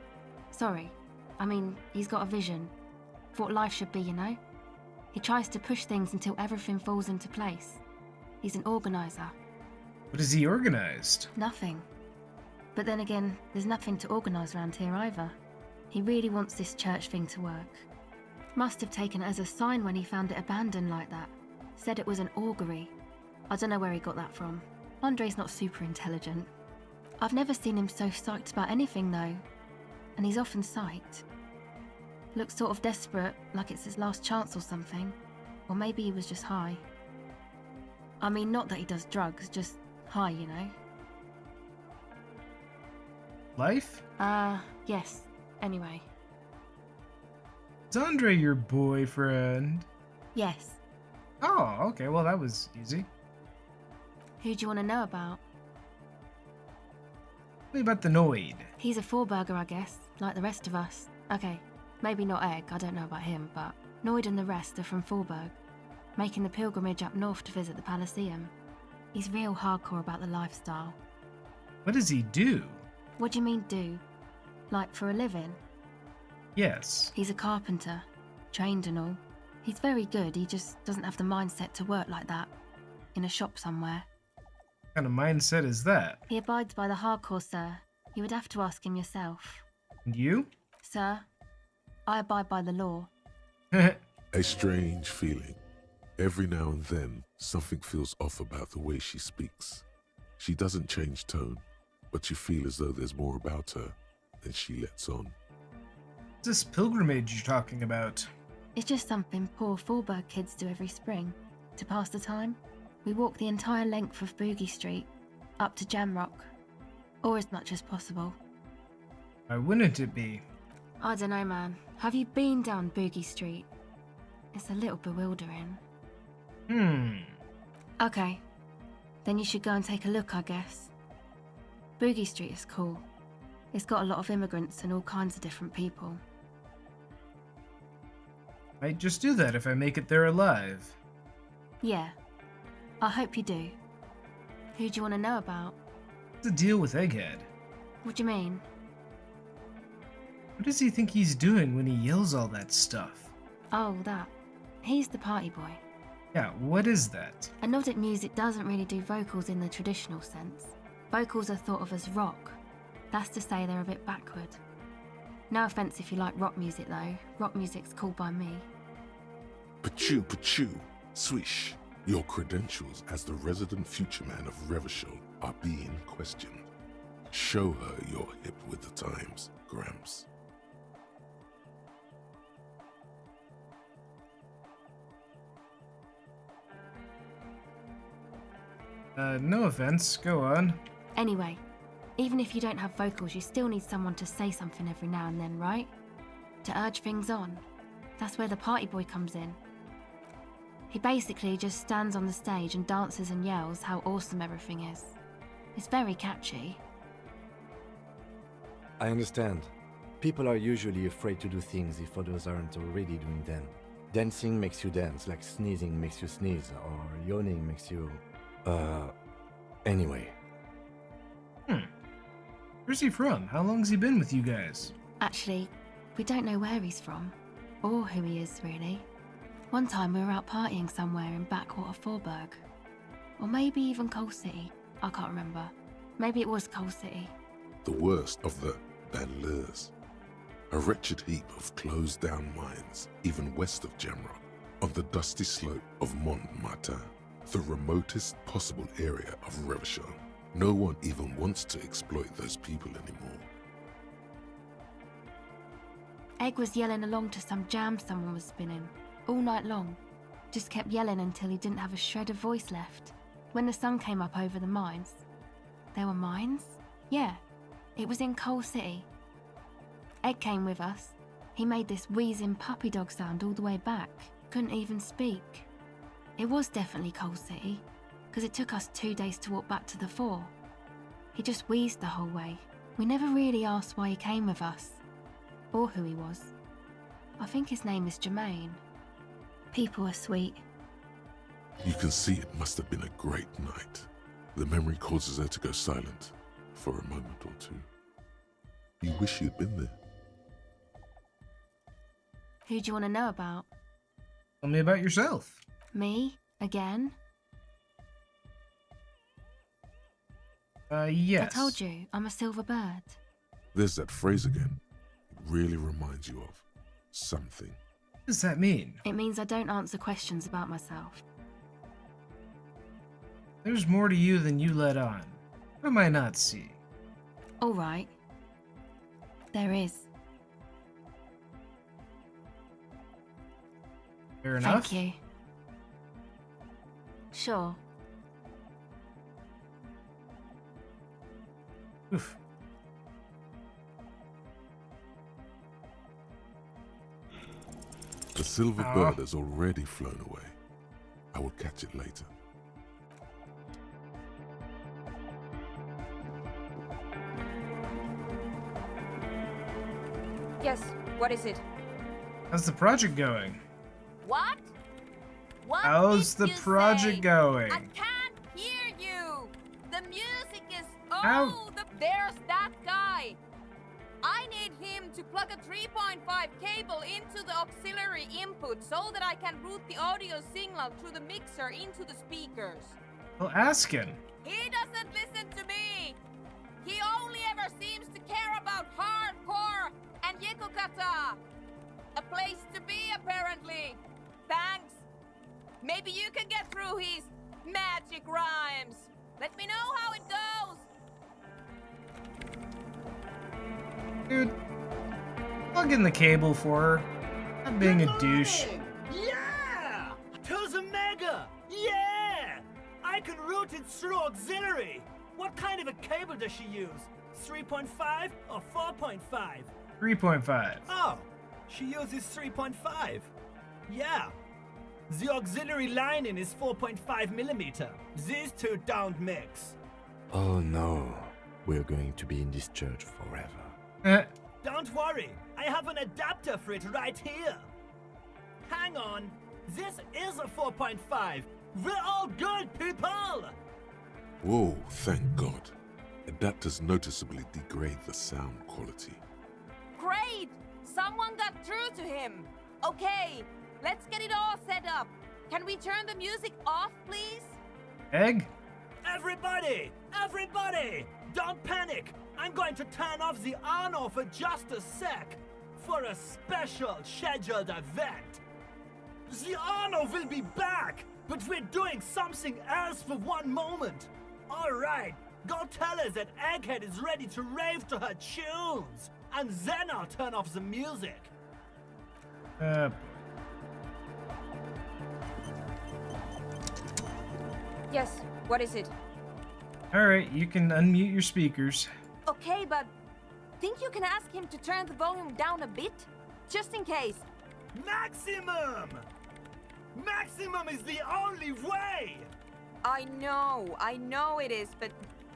Sorry. I mean, he's got a vision. For what life should be, you know? He tries to push things until everything falls into place. He's an organizer. What has he organized? Nothing. But then again, there's nothing to organise around here either. He really wants this church thing to work. Must have taken it as a sign when he found it abandoned like that. Said it was an augury. I don't know where he got that from. Andre's not super intelligent. I've never seen him so psyched about anything though. And he's often psyched. Looks sort of desperate, like it's his last chance or something. Or maybe he was just high. I mean, not that he does drugs, just high, you know. Life? Yes. Anyway. Is Andre your boyfriend? Yes. Oh, okay, well that was easy. Who do you want to know about? Tell me about the Noid. He's a four-burger, I guess, like the rest of us. Okay, maybe not Egg, I don't know about him, but Noid and the rest are from Forburg, making the pilgrimage up north to visit the Elysium. He's real hardcore about the lifestyle. What does he do? What do you mean do? Like for a living? Yes. He's a carpenter, trained and all. He's very good, he just doesn't have the mindset to work like that, in a shop somewhere. What kind of mindset is that? He abides by the hardcore, sir. You would have to ask him yourself. And you? Sir, I abide by the law. A strange feeling. Every now and then, something feels off about the way she speaks. She doesn't change tone, but you feel as though there's more about her than she lets on. What's this pilgrimage you're talking about? It's just something poor Forburg kids do every spring. To pass the time, we walk the entire length of Boogie Street, up to Jamrock, or as much as possible. Why wouldn't it be? I don't know, man. Have you been down Boogie Street? It's a little bewildering. Okay. Then you should go and take a look, I guess. Boogie Street is cool. It's got a lot of immigrants and all kinds of different people. Might just do that if I make it there alive. Yeah. I hope you do. Who do you want to know about? What's the deal with Egghead? What do you mean? What does he think he's doing when he yells all that stuff? Oh, that. He's the party boy. Yeah, what is that? And Nordic music doesn't really do vocals in the traditional sense. Vocals are thought of as rock. That's to say they're a bit backward. No offence if you like rock music though. Rock music's cool by me. Pachoo, pachoo, swish. Your credentials as the resident future man of Revachol are being questioned. Show her you're hip with the times, Gramps. No offense. Go on. Anyway, even if you don't have vocals, you still need someone to say something every now and then, right? To urge things on. That's where the party boy comes in. He basically just stands on the stage and dances and yells how awesome everything is. It's very catchy. I understand. People are usually afraid to do things if others aren't already doing them. Dancing makes you dance, like sneezing makes you sneeze, or yawning makes you... Anyway. Where's he from? How long's he been with you guys? Actually, we don't know where he's from, or who he is, really. One time we were out partying somewhere in backwater Forburg. Or maybe even Coal City. I can't remember. Maybe it was Coal City. The worst of the banlieues. A wretched heap of closed-down mines, even west of Jamrock, on the dusty slope of Montmartin, the remotest possible area of Revachol. No one even wants to exploit those people anymore. Egg was yelling along to some jam someone was spinning, all night long. Just kept yelling until he didn't have a shred of voice left. When the sun came up over the mines. There were mines? Yeah, it was in Coal City. Egg came with us. He made this wheezing puppy dog sound all the way back. Couldn't even speak. It was definitely Coal City, because it took us 2 days to walk back to the fort. He just wheezed the whole way. We never really asked why he came with us, or who he was. I think his name is Jermaine. People are sweet. You can see it must have been a great night. The memory causes her to go silent for a moment or two. You wish you'd been there. Who do you want to know about? Tell me about yourself. Me? Again? Yes. I told you, I'm a silver bird. There's that phrase again. It really reminds you of something. What does that mean? It means I don't answer questions about myself. There's more to you than you let on. What am I not see? All right. There is. Fair enough. Thank you. Sure. Oof. The silver bird has already flown away. I will catch it later. Yes, what is it? How's the project going? What? What How's the did you project say? going? I can't hear you. The music is... How- There's that guy. I need him to plug a 3.5 cable into the auxiliary input so that I can route the audio signal through the mixer into the speakers. Well, ask him. He doesn't listen to me. He only ever seems to care about hardcore and Yekokata. A place to be, apparently. Thanks. Maybe you can get through his magic rhymes. Let me know how it goes. Dude, plug in the cable for her. I'm being a douche. Yeah! To the Mega! Yeah! I can route it through auxiliary. What kind of a cable does she use? 3.5 or 4.5? 3.5. Oh, she uses 3.5. Yeah. The auxiliary lining is 4.5 millimeter. These two don't mix. Oh no, we're going to be in this church forever. Don't worry, I have an adapter for it right here. Hang on, this is a 4.5. We're all good, people! Whoa, thank God. Adapters noticeably degrade the sound quality. Great! Someone got through to him. Okay, let's get it all set up. Can we turn the music off, please? Egg? Everybody! Everybody! Don't panic! I'm going to turn off the on for just a sec for a special scheduled event. The Arno will be back But we're doing something else for one moment. All right, go tell her that Egghead is ready to rave to her tunes, and then I'll turn off the music. Yes, what is it? Alright, you can unmute your speakers. Okay, but think you can ask him to turn the volume down a bit? Just in case. Maximum! Maximum is the only way! I know it is, but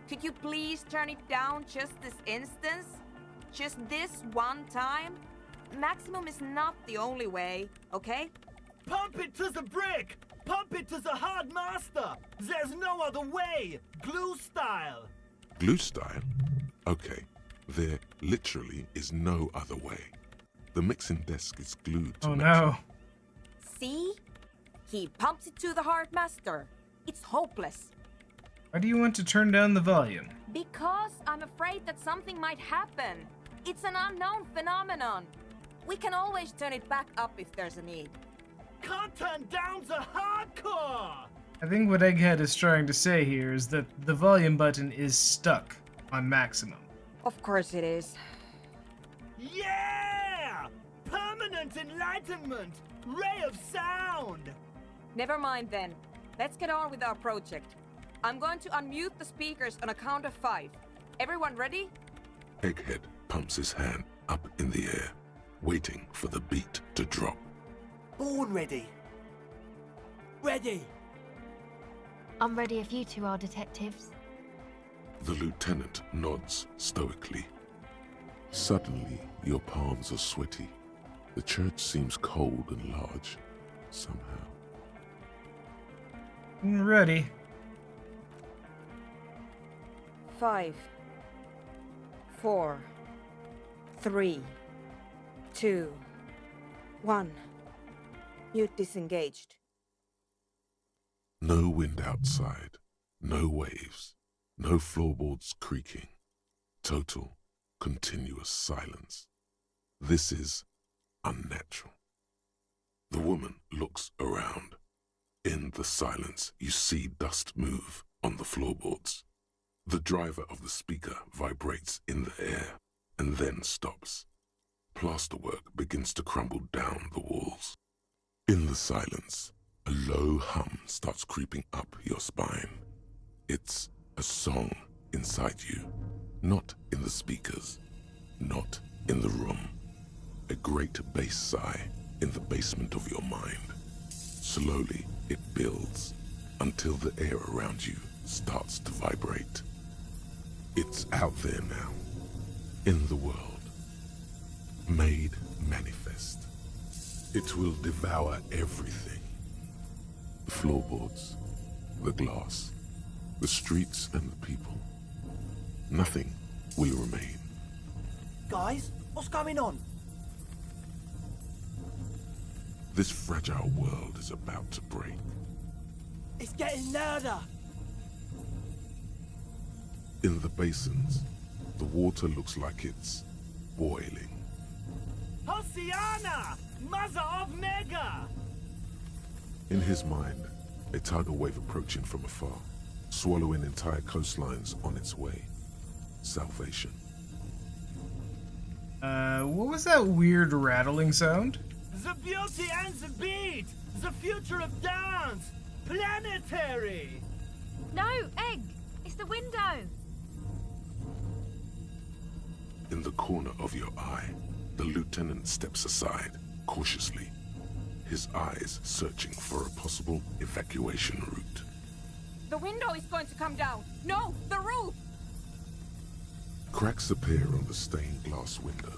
could you please turn it down just this instance? Just this one time? Maximum is not the only way, okay? Pump it to the brick! Pump it to the hard master! There's no other way! Glue style! Glue style? Okay, there literally is no other way. The mixing desk is glued to no. See? He pumps it to the hard master. It's hopeless. Why do you want to turn down the volume? Because I'm afraid that something might happen. It's an unknown phenomenon. We can always turn it back up if there's a need. Can't turn down the hardcore! I think what Egghead is trying to say here is that the volume button is stuck on maximum. Of course it is. Yeah! Permanent enlightenment! Ray of sound! Never mind then. Let's get on with our project. I'm going to unmute the speakers on a count of 5. Everyone ready? Egghead pumps his hand up in the air, waiting for the beat to drop. Born ready. Ready. I'm ready if you two are detectives. The lieutenant nods stoically. Suddenly, your palms are sweaty. The church seems cold and large, somehow. Ready. 5, 4, 3, 2, 1. Mute disengaged. No wind outside, no waves, no floorboards creaking. Total, continuous silence. This is unnatural. The woman looks around. In the silence, you see dust move on the floorboards. The driver of the speaker vibrates in the air and then stops. Plasterwork begins to crumble down the walls. In the silence, a low hum starts creeping up your spine. It's a song inside you, not in the speakers, not in the room. A great bass sigh in the basement of your mind. Slowly, it builds until the air around you starts to vibrate. It's out there now, in the world, made manifest. It will devour everything. The floorboards, the glass, the streets and the people. Nothing will remain. Guys, what's going on? This fragile world is about to break. It's getting louder. In the basins, the water looks like it's boiling. Hosiana! Mother of Mega! In his mind, a tidal wave approaching from afar, swallowing entire coastlines on its way. Salvation. What was that weird rattling sound? The beauty and the beat! The future of dance! Planetary! No, Egg! It's the window! In the corner of your eye, the lieutenant steps aside, cautiously, his eyes searching for a possible evacuation route. The window is going to come down. No, the roof! Cracks appear on the stained glass window.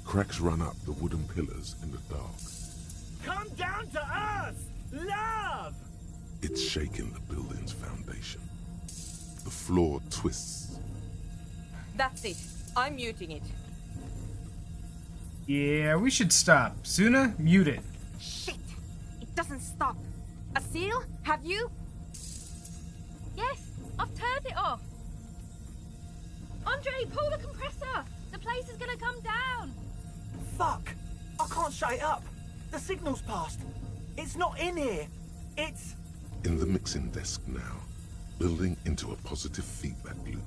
Cracks run up the wooden pillars in the dark. Come down to us! Love! It's shaking the building's foundation. The floor twists. That's it. I'm muting it. Yeah, we should stop. Suna, mute it. Shit! It doesn't stop. Asil, have you? Yes, I've turned it off. Andre, pull the compressor. The place is gonna come down. Fuck! I can't shut it up. The signal's passed. It's not in here. It's in the mixing desk now, building into a positive feedback loop.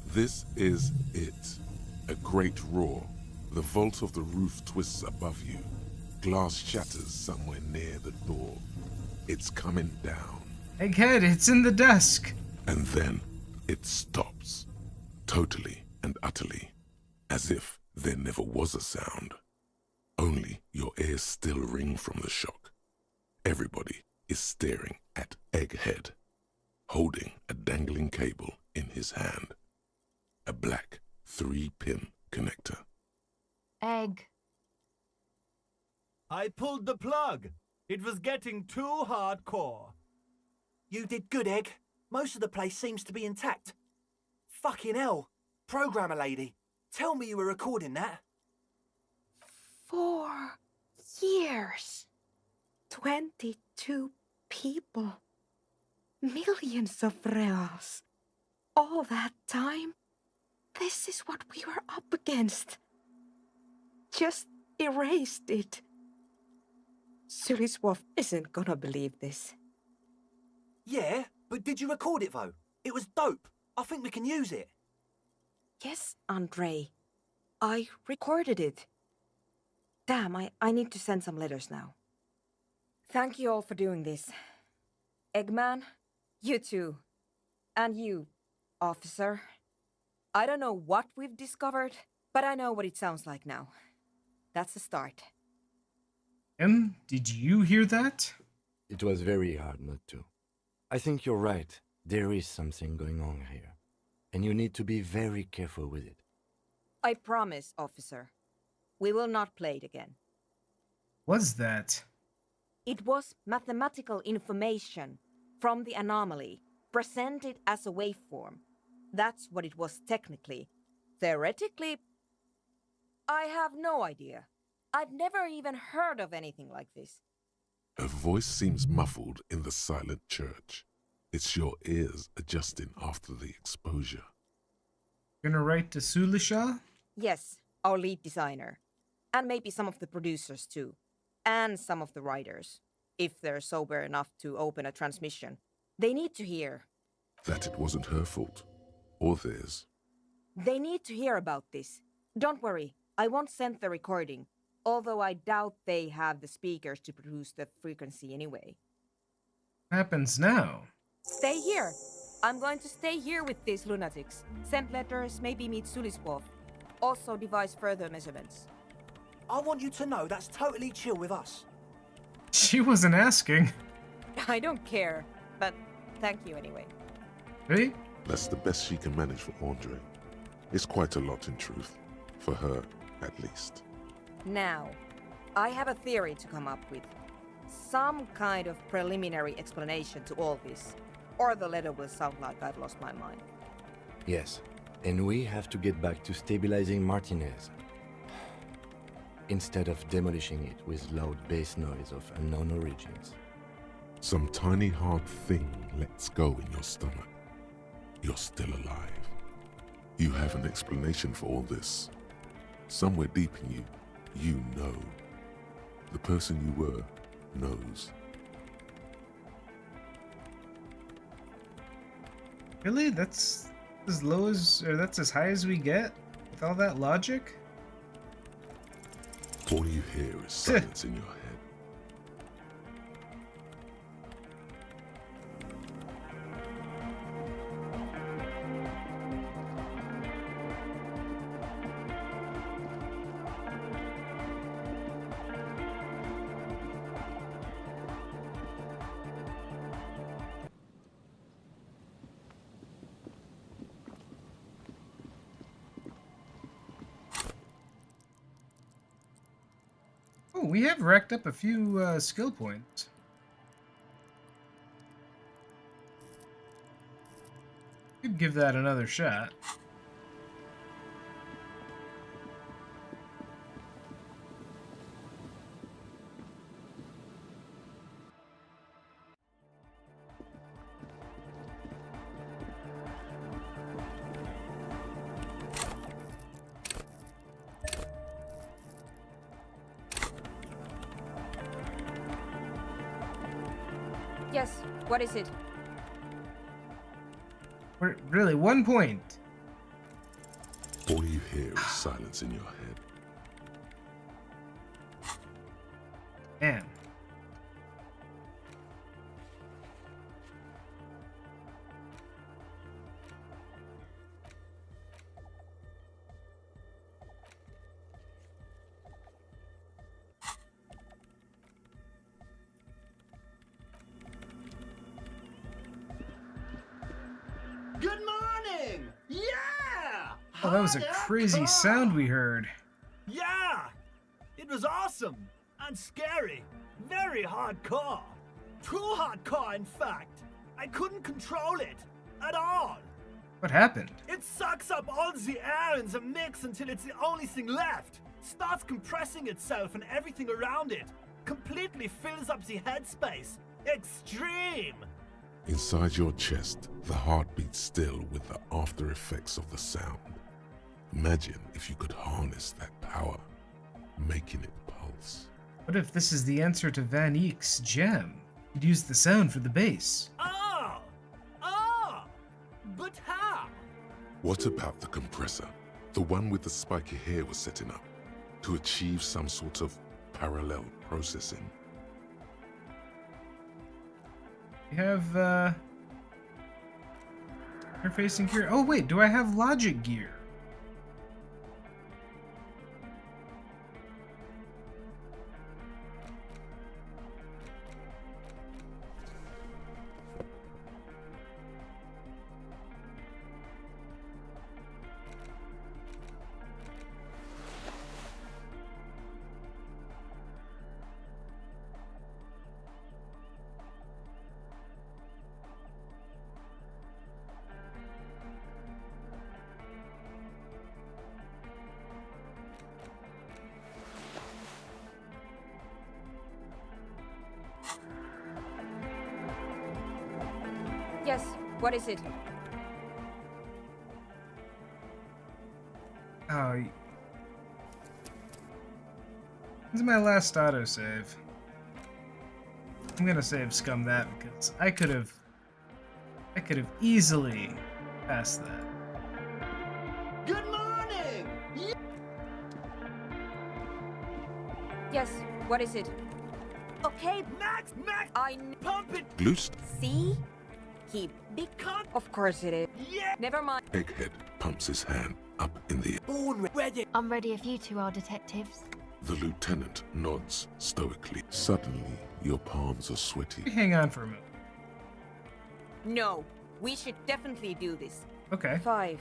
This is it. A great roar. The vault of the roof twists above you. Glass shatters somewhere near the door. It's coming down. Egghead, it's in the desk. And then it stops. Totally and utterly. As if there never was a sound. Only your ears still ring from the shock. Everybody is staring at Egghead, holding a dangling cable in his hand. A black 3-pin connector. Egg. I pulled the plug. It was getting too hardcore. You did good, Egg. Most of the place seems to be intact. Fucking hell. Programmer lady, tell me you were recording that. 4 years. 22 people. Millions of reals. All that time? This is what we were up against. Just erased it. Suliswolf isn't gonna believe this. Yeah, but did you record it though? It was dope. I think we can use it. Yes, Andre. I recorded it. Damn, I need to send some letters now. Thank you all for doing this. Eggman, you too. And you, officer. I don't know what we've discovered, but I know what it sounds like now. That's the start. Did you hear that? It was very hard not to. I think you're right. There is something going on here. And you need to be very careful with it. I promise, officer. We will not play it again. What's that? It was mathematical information from the anomaly, presented as a waveform. That's what it was technically. Theoretically, I have no idea. I've never even heard of anything like this. Her voice seems muffled in the silent church. It's your ears adjusting after the exposure. Gonna write to Sulisha? Yes, our lead designer. And maybe some of the producers too. And some of the writers. If they're sober enough to open a transmission. They need to hear. That it wasn't her fault. Or theirs. They need to hear about this. Don't worry, I won't send the recording. Although I doubt they have the speakers to produce the frequency anyway. Happens now. Stay here. I'm going to stay here with these lunatics. Send letters, maybe meet Suliswolf. Also devise further measurements. I want you to know that's totally chill with us. She wasn't asking. I don't care, but thank you anyway. Hey? That's the best she can manage for Andre. It's quite a lot in truth. For her, at least. Now, I have a theory to come up with. Some kind of preliminary explanation to all this. Or the letter will sound like I've lost my mind. Yes, and we have to get back to stabilizing Martinez. Instead of demolishing it with loud bass noise of unknown origins. Some tiny hard thing lets go in your stomach. You're still alive. You have an explanation for all this. Somewhere deep in you, you know. The person you were knows. Really? That's as low as, or that's as high as we get? With all that logic? All you hear is silence in your head. Oh, we have racked up a few skill points. Could give that another shot. Yes, what is it? Really, 1 point. All you hear is silence in your head. Man. Good morning! Yeah! Oh, that was a crazy sound we heard. Yeah! It was awesome and scary. Very hardcore. Too hardcore, in fact. I couldn't control it at all. What happened? It sucks up all the air in the mix until it's the only thing left. Starts compressing itself and everything around it. Completely fills up the headspace. Extreme! Inside your chest, the heart beats still with the after effects of the sound. Imagine if you could harness that power, making it pulse. What if this is the answer to Van Eyck's gem? You'd use the sound for the bass. Oh! Oh! But how? What about the compressor? The one with the spiky hair was setting up to achieve some sort of parallel processing. We have, interfacing gear. Oh, wait, do I have logic gear? Yes, what is it? Oh, this is my last autosave. I'm gonna save scum that because I could have easily passed that. Good morning! Yes, what is it? Okay, Max! I pump it! Gloosed, see? He big Cut! Of course it is. Yeah! Never mind. Egghead pumps his hand up in the air. Born ready! I'm ready if you two are detectives. The lieutenant nods stoically. Suddenly, your palms are sweaty. Hang on for a moment. No, we should definitely do this. Okay. 5,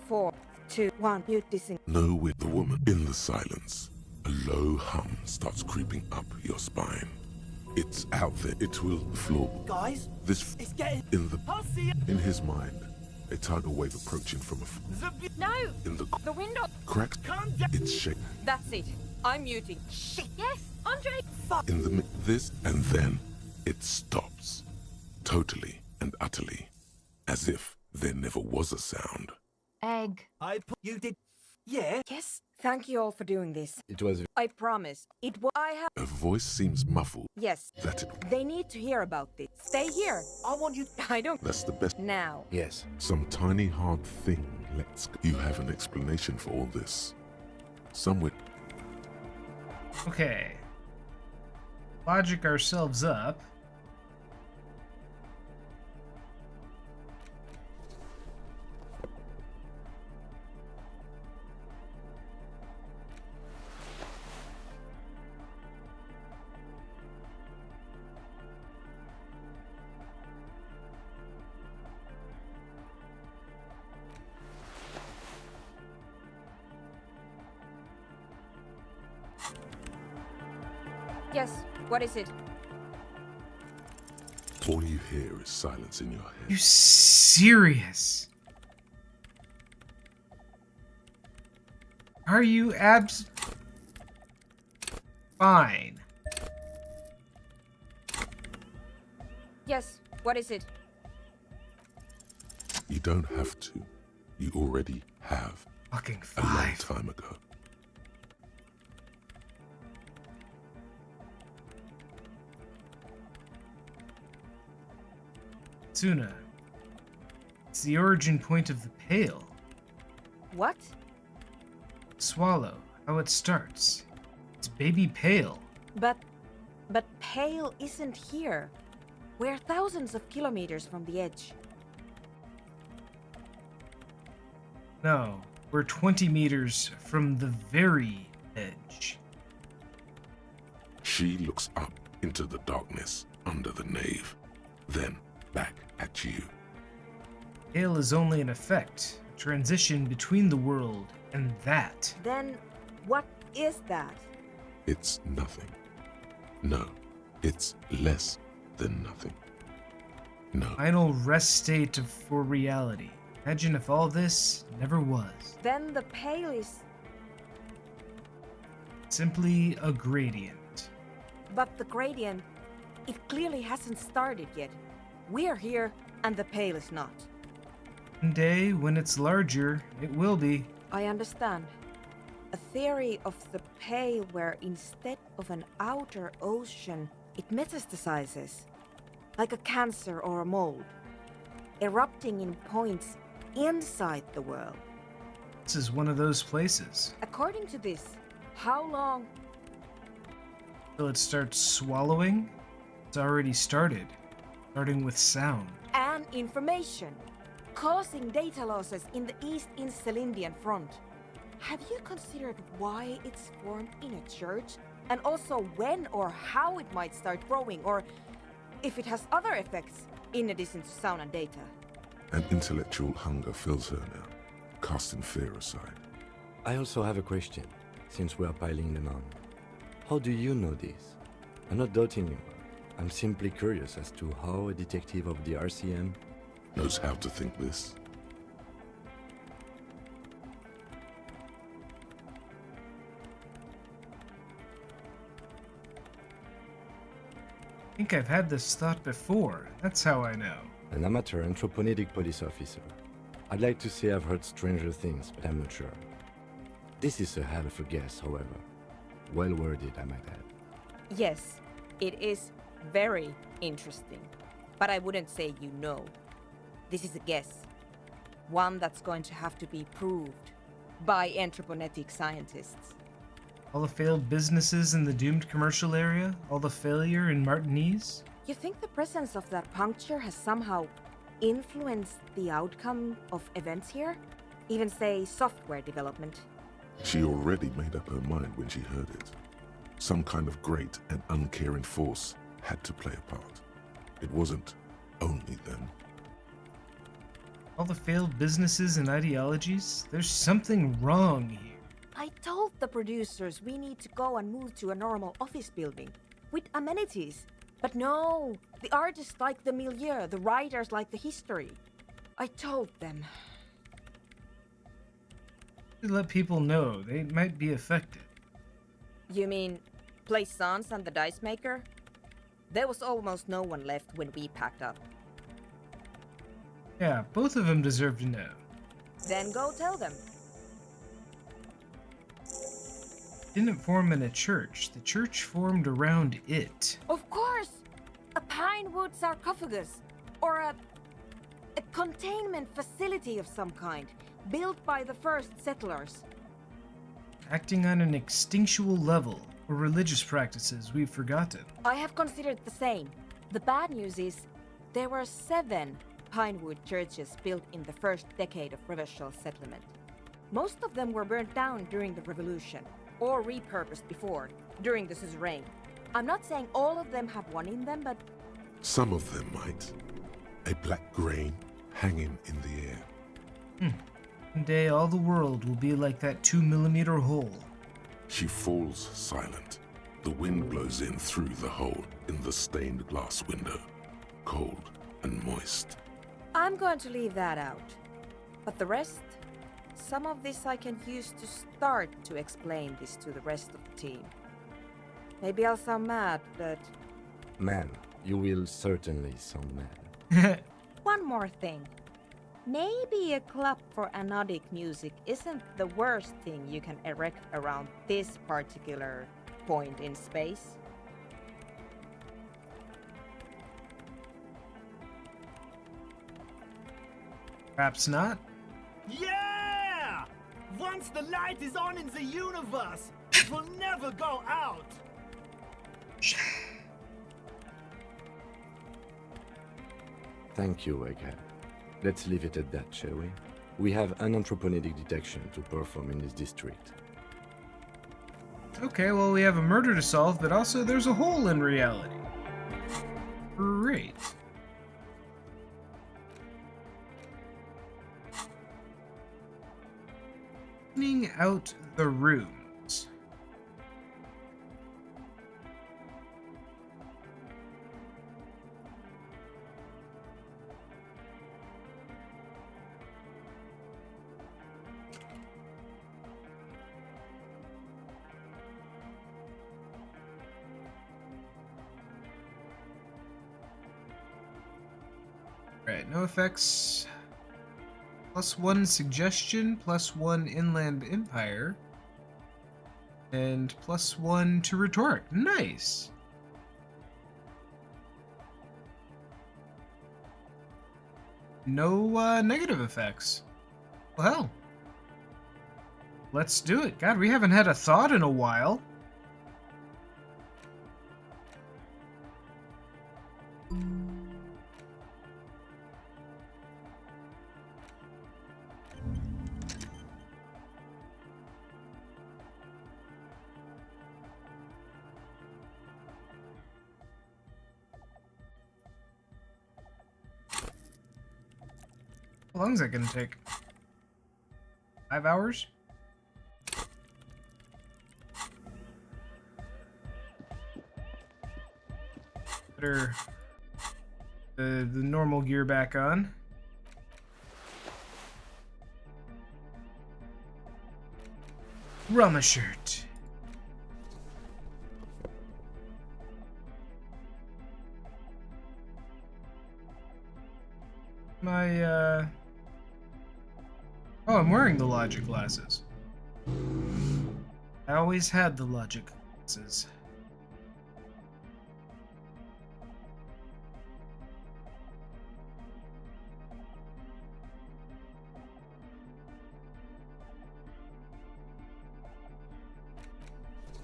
4, 2, 1. Mute this thing. Know with the woman in the silence. A low hum starts creeping up your spine. It's out there. It will floor. Guys, This it's getting... in the I'll see you. in his mind. A tidal wave approaching from a No! in the The window! cracks. Calm down! It's shaking That's it. I'm muting. Shit! Yes! Andre! Fuck! in the this, and then it stops, totally and utterly, as if there never was a sound. Egg. You did... Yeah? Yes? Thank you all for doing this. It was. I promise. It was... I have... A voice seems muffled. Yes. That it. They need to hear about this. Stay here. I want you... I don't... That's the best. Now. Yes. Some tiny hard thing. Let's. You have an explanation for all this. Somewhere. Okay. Logic ourselves up. Yes. What is it? All you hear is silence in your head. You serious? Are you fine? Yes. What is it? You don't have to. You already have. Fucking A long 5. time ago. Suna. It's the origin point of the Pale. What? Swallow, how it starts. It's baby Pale. But Pale isn't here. We're thousands of kilometers from the edge. No, we're 20 meters from the very edge. She looks up into the darkness under the nave, then back at you. Pale is only an effect, a transition between the world and that. Then what is that? It's nothing. No, it's less than nothing. No. Final rest state for reality. Imagine if all this never was. Then the Pale is... Simply a gradient. But the gradient, it clearly hasn't started yet. We're here, and the Pale is not. One day, when it's larger, it will be. I understand. A theory of the Pale where instead of an outer ocean, it metastasizes. Like a cancer or a mold. Erupting in points inside the world. This is one of those places. According to this, how long... Till it starts swallowing? It's already started. Starting with sound. And information. Causing data losses in the East Insulindian front. Have you considered why it's formed in a church? And also when or how it might start growing, or if it has other effects in addition to sound and data? An intellectual hunger fills her now, casting fear aside. I also have a question, since we are piling them on. How do you know this? I'm not doubting you. I'm simply curious as to how a detective of the RCM knows how to think this. I think I've had this thought before. That's how I know. An amateur anthropomedic police officer. I'd like to say I've heard stranger things, but I'm not sure. This is a hell of a guess, however. Well worded, I might add. Yes, it is very interesting. But I wouldn't say you know. This is a guess. One that's going to have to be proved by anthroponetic scientists. All the failed businesses in the doomed commercial area? All the failure in Martinez? You think the presence of that puncture has somehow influenced the outcome of events here? Even say software development? She already made up her mind when she heard it. Some kind of great and uncaring force had to play a part. It wasn't only them. All the failed businesses and ideologies? There's something wrong here. I told the producers we need to go and move to a normal office building with amenities. But no, the artists like the milieu, the writers like the history. I told them. To let people know they might be affected. You mean Plaisance and the Dice Maker? There was almost no one left when we packed up. Yeah, both of them deserve to know. Then go tell them. Didn't form in a church. The church formed around it. Of course! A pinewood sarcophagus. Or a containment facility of some kind. Built by the first settlers. Acting on an instinctual level, or religious practices we've forgotten. I have considered the same. The bad news is, there were 7 pinewood churches built in the first decade of provincial settlement. Most of them were burnt down during the revolution, or repurposed before, during the suzerain. I'm not saying all of them have one in them, but... Some of them might. A black grain hanging in the air. One day all the world will be like that 2-millimeter hole. She falls silent. The wind blows in through the hole in the stained glass window. Cold and moist. I'm going to leave that out. But the rest? Some of this I can use to start to explain this to the rest of the team. Maybe I'll sound mad, but... Man, you will certainly sound mad. One more thing. Maybe a club for anodic music isn't the worst thing you can erect around this particular point in space. Perhaps not. Yeah! Once the light is on in the universe, it will never go out. Thank you, Egghead. Let's leave it at that, shall we? We have an anthropogenic detection to perform in this district. Okay, well, we have a murder to solve, but also there's a hole in reality. Great. Cleaning out the rooms. Right, no effects. +1 suggestion, +1 inland empire, and +1 to rhetoric. Nice. No negative effects. Well, hell. Let's do it. God, we haven't had a thought in a while. How long is that gonna take? 5 hours? Better the normal gear back on. Rama shirt. My Oh, I'm wearing the logic glasses. I always had the logic glasses.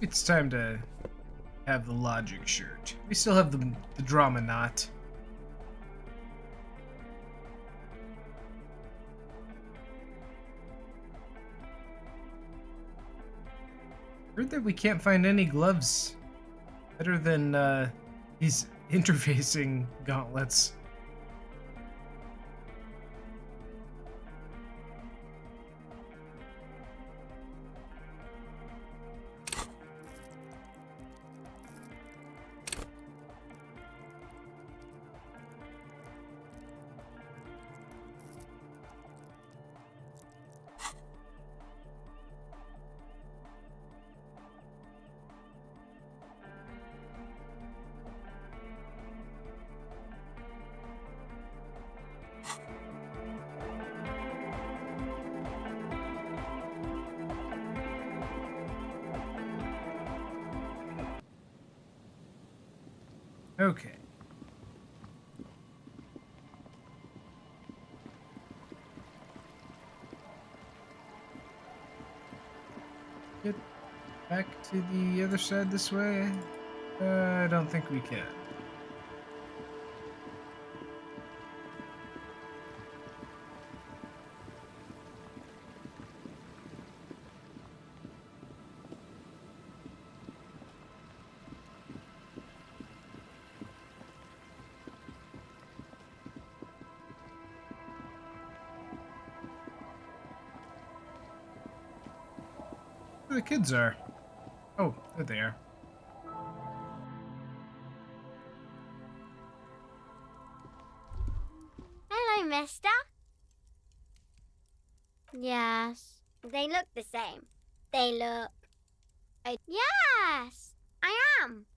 It's time to have the logic shirt. We still have the drama knot. Heard that we can't find any gloves better than these interfacing gauntlets. Okay. Get back to the other side this way? I don't think we can. Where the kids are? Oh, they're there. Hello, mister. Yes, they look the same. They look... Yes, I am.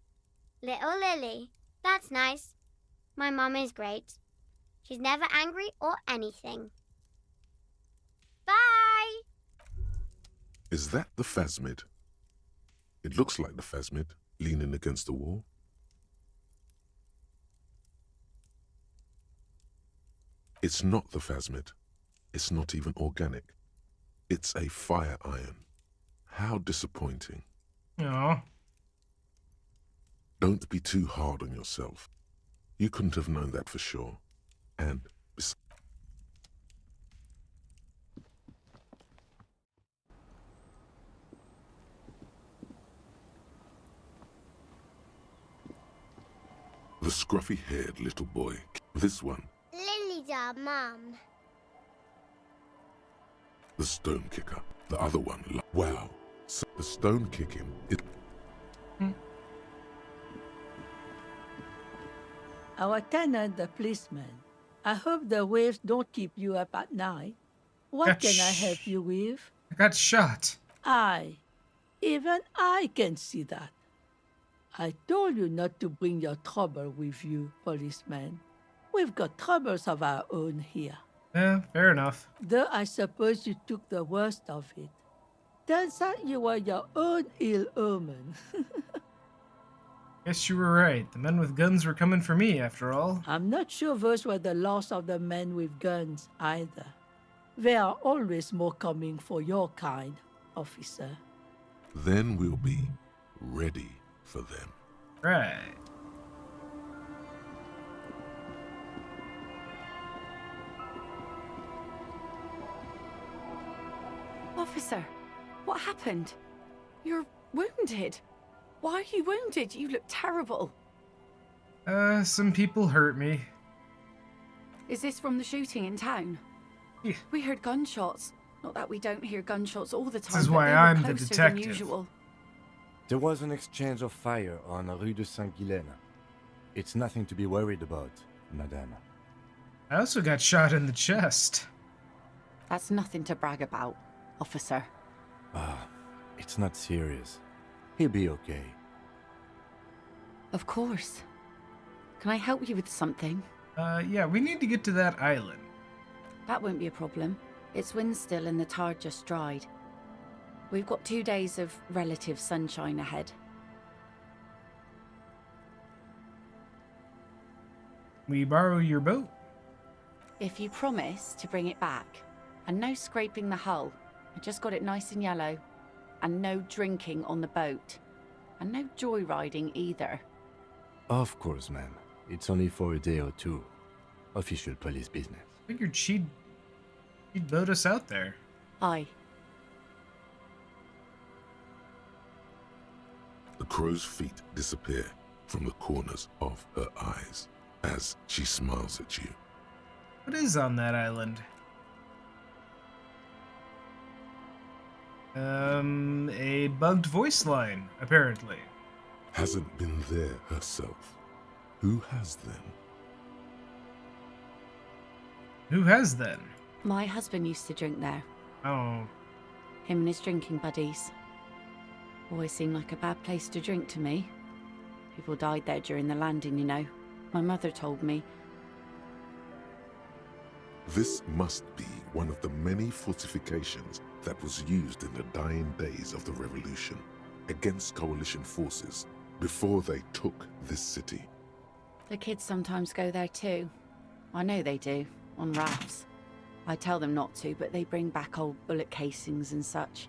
Little Lily. That's nice. My mum is great. She's never angry or anything. Bye! Is that the phasmid? It looks like the phasmid, leaning against the wall. It's not the phasmid. It's not even organic. It's a fire iron. How disappointing. Aw. Don't be too hard on yourself. You couldn't have known that for sure. And the scruffy-haired little boy. This one. Lily's our mum. The stone kicker. The other one. Wow. So the stone kicking. Our tenant, the policeman. I hope the waves don't keep you up at night. What can I help you with? I got shot. Even I can see that. I told you not to bring your trouble with you, policeman. We've got troubles of our own here. Yeah, fair enough. Though I suppose you took the worst of it. Turns out you were your own ill omen. Guess you were right. The men with guns were coming for me, after all. I'm not sure those were the last of the men with guns, either. There are always more coming for your kind, officer. Then we'll be ready for them. Right. Officer, what happened? You're wounded. Why are you wounded? You look terrible. Some people hurt me. Is this from the shooting in town? Yeah. We heard gunshots. Not that we don't hear gunshots all the time. This is but why they were I'm the closer detective. Than usual. There was an exchange of fire on Rue de Saint-Guylaine. It's nothing to be worried about, madame. I also got shot in the chest. That's nothing to brag about, officer. It's not serious. He'll be okay. Of course. Can I help you with something? Yeah, we need to get to that island. That won't be a problem. It's wind still and the tar just dried. We've got 2 days of relative sunshine ahead. We borrow your boat? If you promise to bring it back, and no scraping the hull, I just got it nice and yellow, and no drinking on the boat, and no joyriding either. Of course, ma'am. It's only for a day or two. Official police business. Figured she'd boat us out there. Aye. The crow's feet disappear from the corners of her eyes as she smiles at you. What is on that island? A bugged voice line, apparently. Hasn't been there herself. Who has then? Who has then? My husband used to drink there. Oh. Him and his drinking buddies. Always seemed like a bad place to drink to me. People died there during the landing, you know. My mother told me. This must be one of the many fortifications that was used in the dying days of the revolution against coalition forces before they took this city. The kids sometimes go there too. I know they do, on rafts. I tell them not to, but they bring back old bullet casings and such.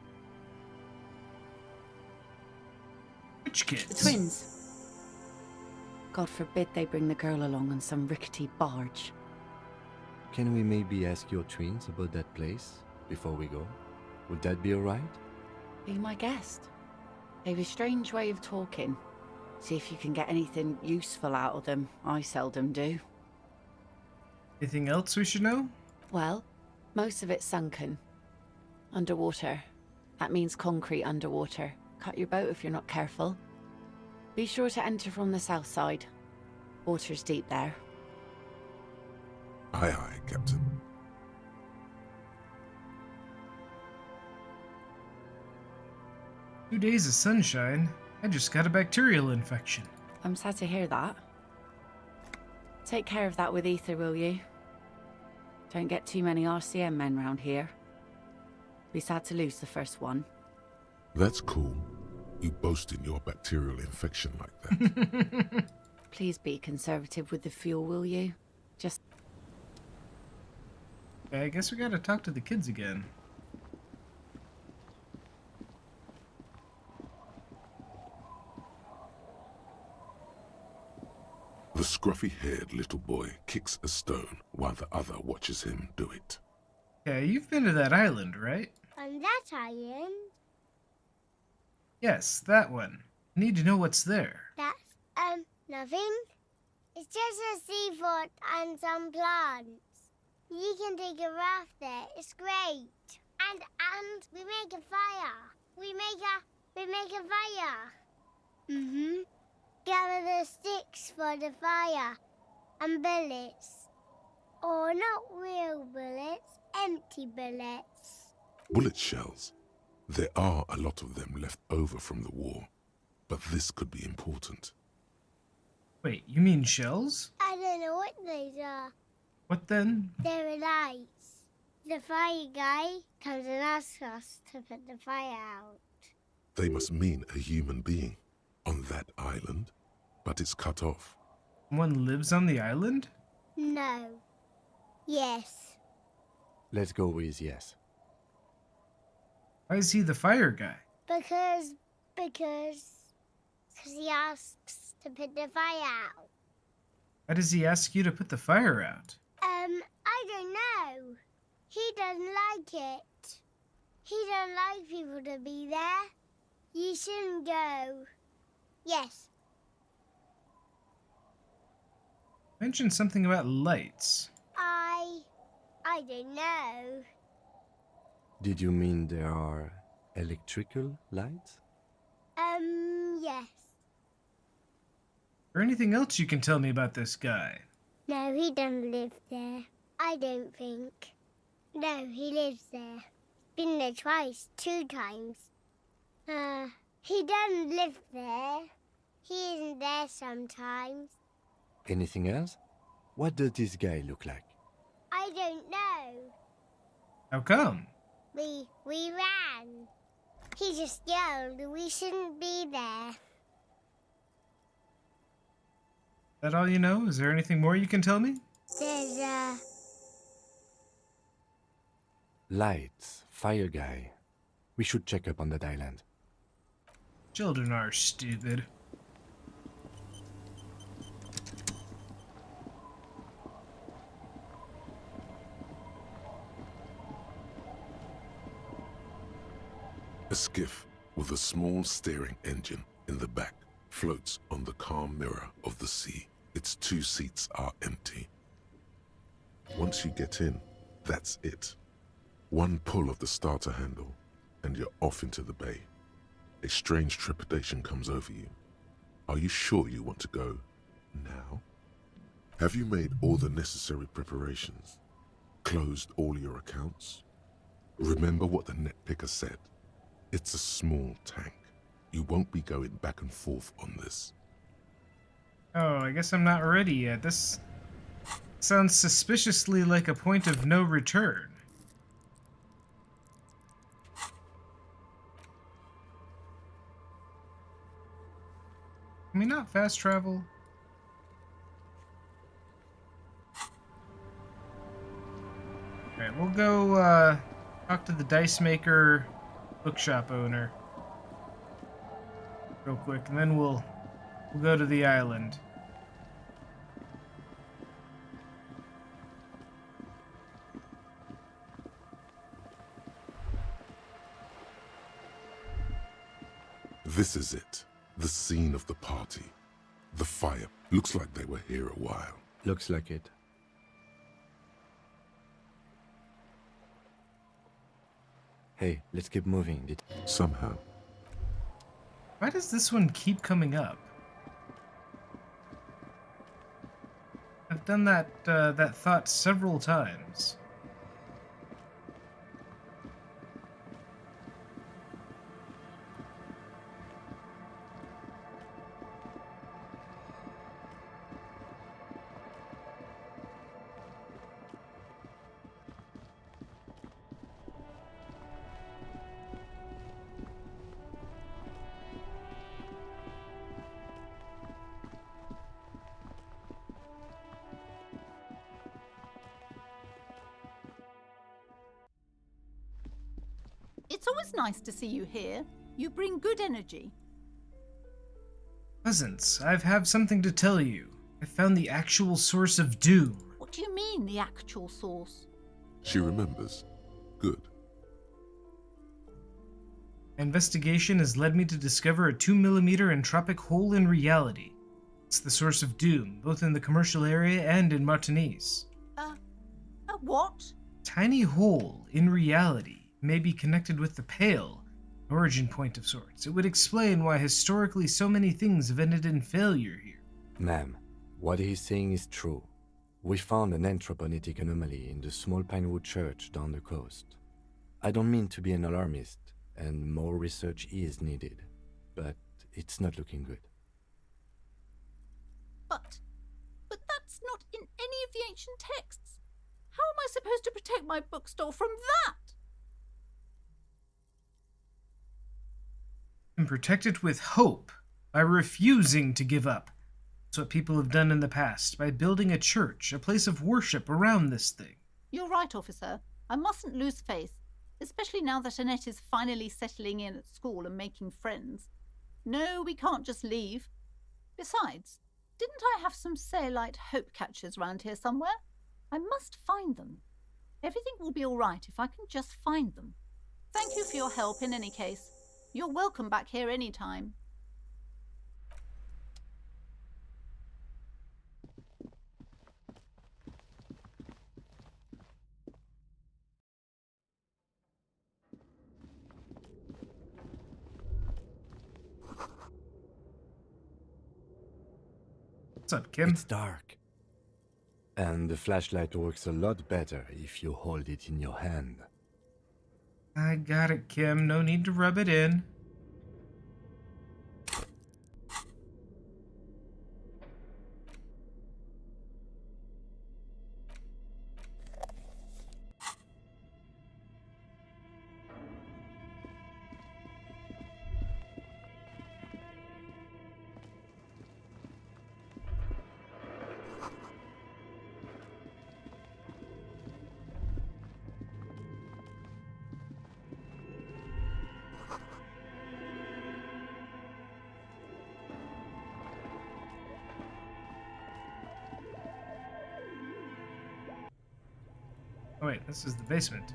Which kids? The twins. God forbid they bring the girl along on some rickety barge. Can we maybe ask your twins about that place before we go? Would that be alright? Be my guest. They've a strange way of talking. See if you can get anything useful out of them. I seldom do. Anything else we should know? Well, most of it's sunken. Underwater. That means concrete underwater. Cut your boat if you're not careful. Be sure to enter from the south side. Water's deep there. Aye, aye, Captain. "2 days of sunshine. I just got a bacterial infection." I'm sad to hear that. Take care of that with ether, will you? Don't get too many RCM men round here. Be sad to lose the first one. That's cool. You boasting your bacterial infection like that. Please be conservative with the fuel, will you? Just... Okay, I guess we gotta talk to the kids again. The scruffy-haired little boy kicks a stone while the other watches him do it. Okay, you've been to that island, right? On that island? Yes, that one. I need to know what's there. That's, nothing. It's just a seafort and some plants. You can take a raft there. It's great. And we make a fire. We make a fire. Mm-hmm. Gather the sticks for the fire. And bullets. Or not real bullets, empty bullets. Bullet shells. There are a lot of them left over from the war, but this could be important. Wait, you mean shells? I don't know what these are. What then? They're lights. The fire guy comes and asks us to put the fire out. They must mean a human being on that island, but it's cut off. Someone lives on the island? No. Yes. Let's go with yes. Why is he the fire guy? Because he asks to put the fire out. Why does he ask you to put the fire out? I don't know. He doesn't like it. He don't like people to be there. You shouldn't go. Yes. Mention something about lights. I don't know. Did you mean there are electrical lights? Yes. Or anything else you can tell me about this guy? No, he doesn't live there. I don't think. No, he lives there. Been there twice, 2 times. He doesn't live there. He isn't there sometimes. Anything else? What does this guy look like? I don't know. How come? We ran. He just yelled we shouldn't be there. Is that all you know? Is there anything more you can tell me? There's Lights, fire guy. We should check up on that island. Children are stupid. A skiff with a small steering engine in the back floats on the calm mirror of the sea. Its 2 seats are empty. Once you get in, that's it. One pull of the starter handle, and you're off into the bay. A strange trepidation comes over you. Are you sure you want to go now? Have you made all the necessary preparations? Closed all your accounts? Remember what the net picker said. It's a small tank. You won't be going back and forth on this. Oh, I guess I'm not ready yet. This sounds suspiciously like a point of no return. Can we not fast travel? Alright, we'll go talk to the dice maker bookshop owner real quick, and then we'll go to the island. This is it. The scene of the party. The fire. Looks like they were here a while. Looks like it. Hey, let's keep moving. Somehow. Why does this one keep coming up? I've done that thought several times. It's always nice to see you here. You bring good energy. Cousins, I have something to tell you. I found the actual source of doom. What do you mean, the actual source? She remembers. Good. Investigation has led me to discover a 2mm entropic hole in reality. It's the source of doom, both in the commercial area and in Martinez. A what? Tiny hole in reality may be connected with the Pale, an origin point of sorts. It would explain why historically so many things have ended in failure here. Ma'am, what he's saying is true. We found an anthroponetic anomaly in the small Pinewood church down the coast. I don't mean to be an alarmist, and more research is needed, but it's not looking good. But that's not in any of the ancient texts. How am I supposed to protect my bookstore from that? And protect it with hope, by refusing to give up. That's what people have done in the past, by building a church, a place of worship around this thing. You're right, officer. I mustn't lose faith, especially now that Annette is finally settling in at school and making friends. No, we can't just leave. Besides, didn't I have some Sailite hope catchers round here somewhere? I must find them. Everything will be all right if I can just find them. Thank you for your help in any case. You're welcome back here any time. What's up, Kim? It's dark. And the flashlight works a lot better if you hold it in your hand. I got it, Kim. No need to rub it in. Oh wait, this is the basement.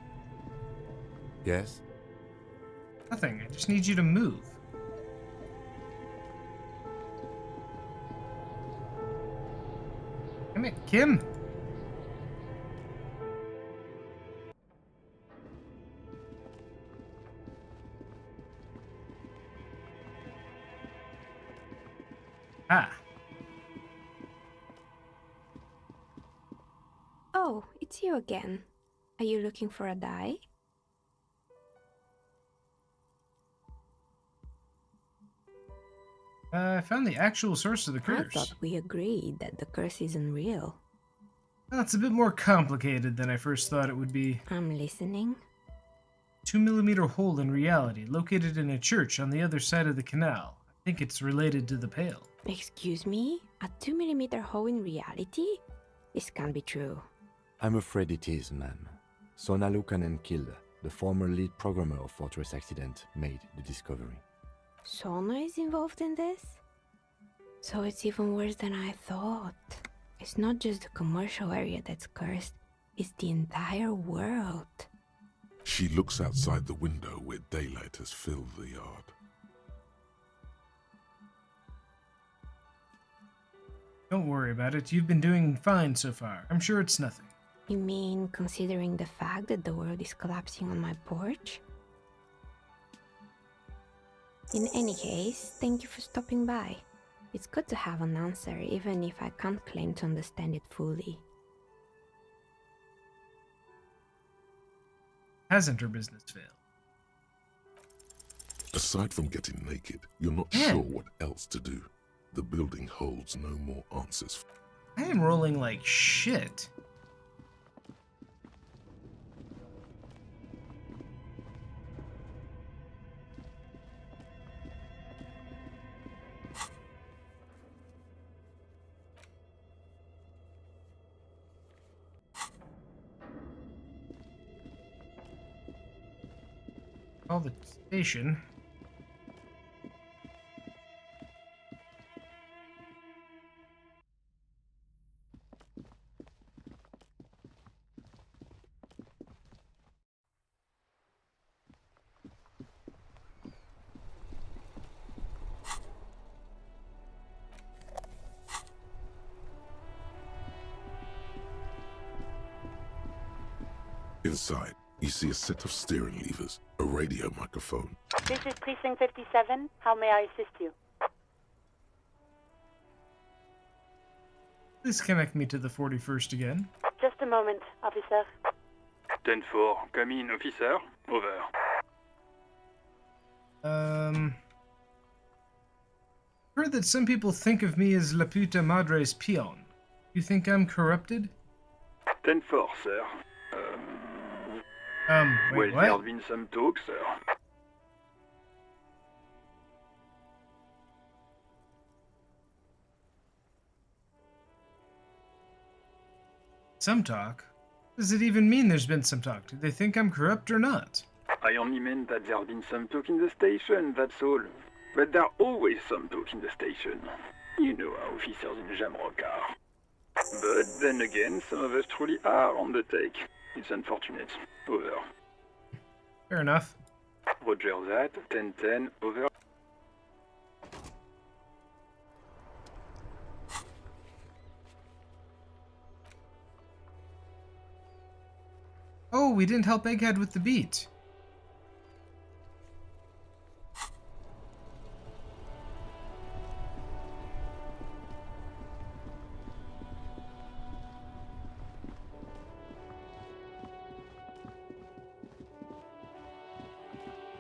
Yes? Nothing, I just need you to move. Damn it, Kim! Ah. Oh, it's you again. Are you looking for a die? I found the actual source of the curse. I thought we agreed that the curse isn't real. Well, it's a bit more complicated than I first thought it would be. I'm listening. 2mm hole in reality, located in a church on the other side of the canal. I think it's related to the Pale. Excuse me? A 2mm hole in reality? This can't be true. I'm afraid it is, ma'am. Sona Lukanen killed the former lead programmer of Fortress Accident, made the discovery. Sona is involved in this? So it's even worse than I thought. It's not just the commercial area that's cursed, it's the entire world. She looks outside the window where daylight has filled the yard. Don't worry about it. You've been doing fine so far. I'm sure it's nothing. You mean considering the fact that the world is collapsing on my porch? In any case, thank you for stopping by. It's good to have an answer, even if I can't claim to understand it fully. Hasn't her business failed? Aside from getting naked, you're not sure what else to do. The building holds no more answers. I am rolling like shit. Call the station. Inside, you see a set of steering levers, a radio microphone. This is Precinct 57. How may I assist you? Please connect me to the 41st again. Just a moment, officer. 10-4, come in, officer. Over. Heard that some people think of me as La Puta Madre's peon. You think I'm corrupted? 10-4, sir. Wait, Well, there what? have been some talk, sir. Some talk? Does it even mean there's been some talk? Do they think I'm corrupt or not? I only meant that there have been some talk in the station, that's all. But there are always some talk in the station. You know how officers in Jamrock are. But then again, some of us truly are on the take. It's unfortunate. Over. Fair enough. Roger that. 10-10. Over. Oh, we didn't help Egghead with the beat.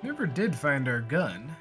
Never did find our gun.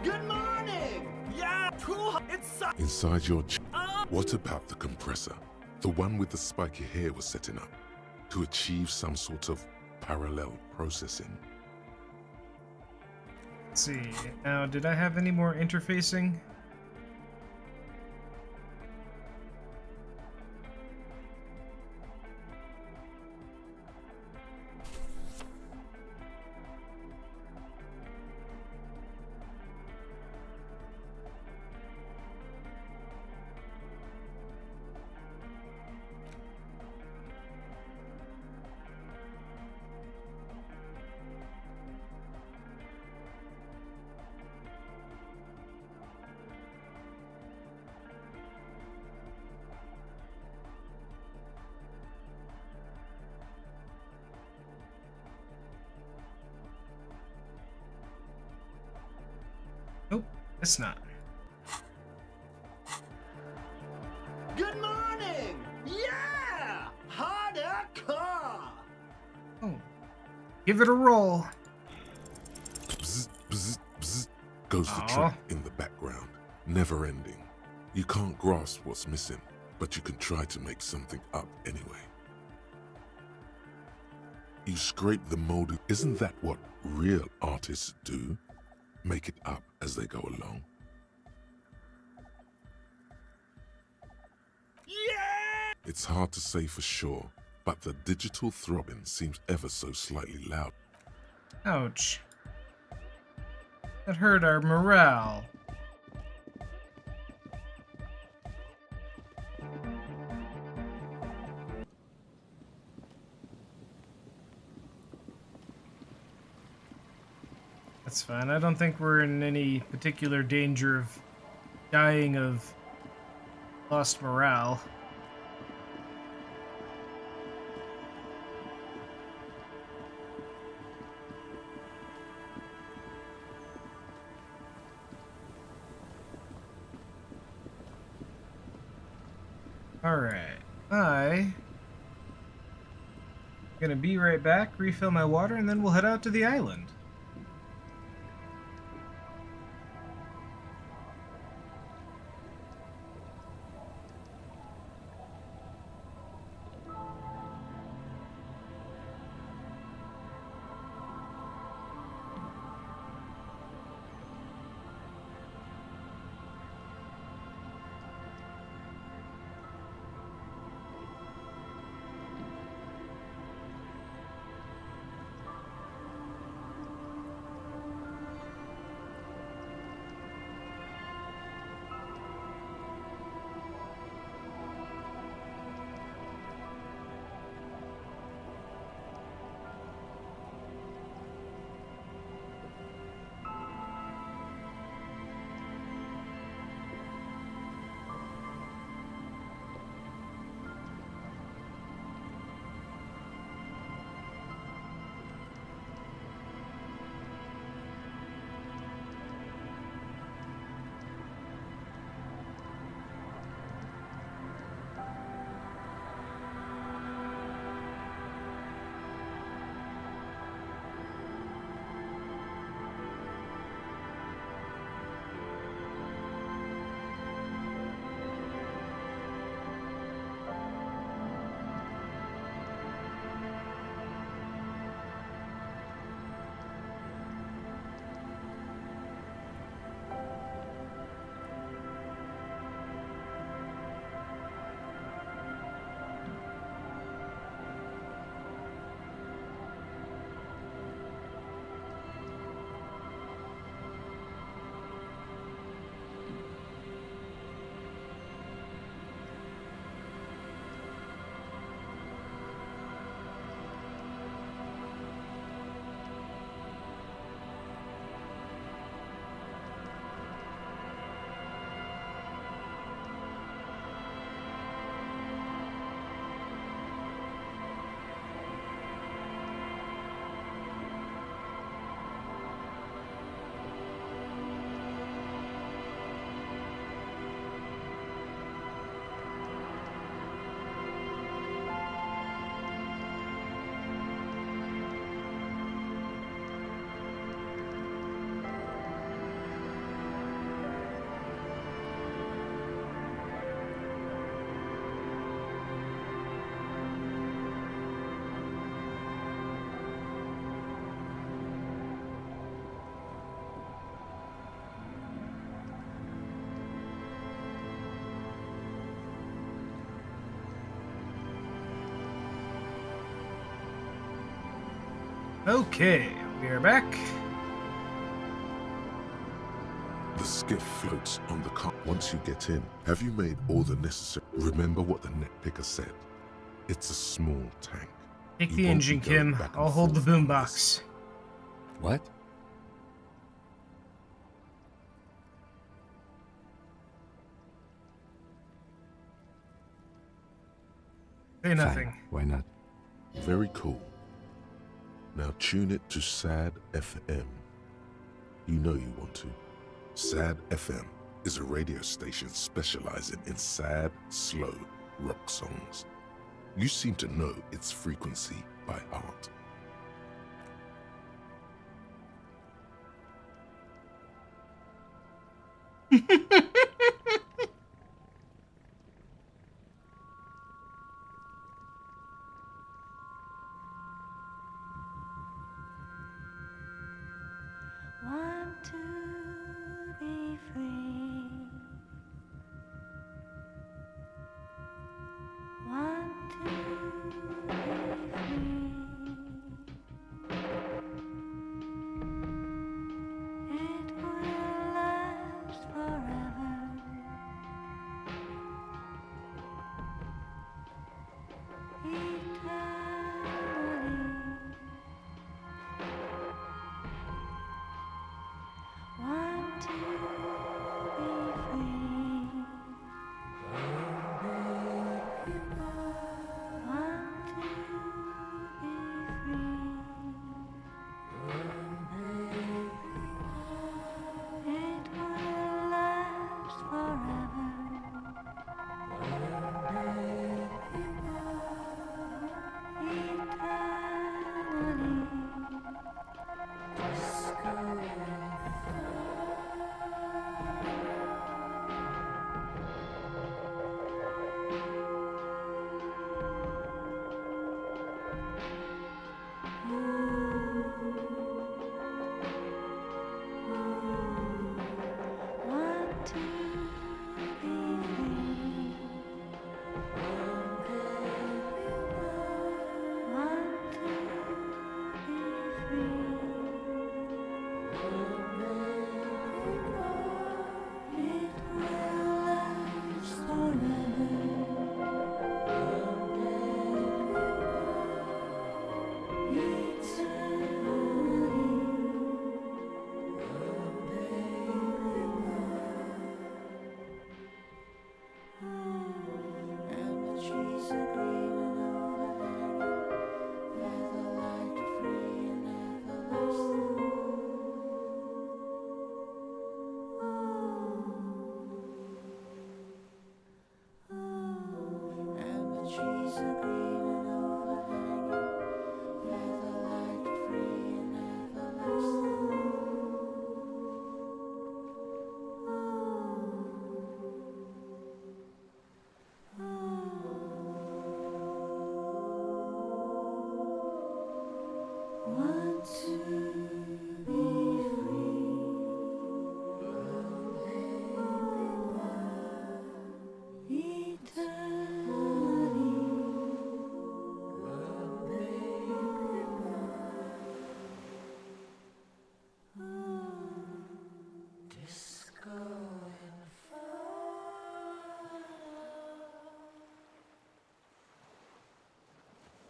Good morning! Yeah, cool. It's Inside your what about the compressor? The one with the spiky hair was setting up to achieve some sort of parallel processing. Let's see. Now, did I have any more interfacing? Nope, it's not. Good morning! Yeah! Harder car! Oh. Give it a roll. Bzz, bzz, bzz, goes the Aw. track in the background, never ending. You can't grasp what's missing, but you can try to make something up anyway. You scrape the mold. Isn't that what real artists do? Make it up as they go along. Yeah! It's hard to say for sure, but the digital throbbing seems ever so slightly loud. Ouch. That hurt our morale. That's fine. I don't think we're in any particular danger of dying of lost morale. Alright. I'm gonna be right back, refill my water, and then we'll head out to the island. Okay, we are back. The skiff floats on the car. Once you get in, have you made all the necessary? Remember what the net picker said. It's a small tank. Take You the won't engine, be going Kim. back and I'll hold the forth on boombox. What? Say nothing. Fine. Why not? Very cool. Now tune it to SAD FM. You know you want to. SAD FM is a radio station specializing in sad, slow rock songs. You seem to know its frequency by heart. Want to be free. Want to be free. It will last forever.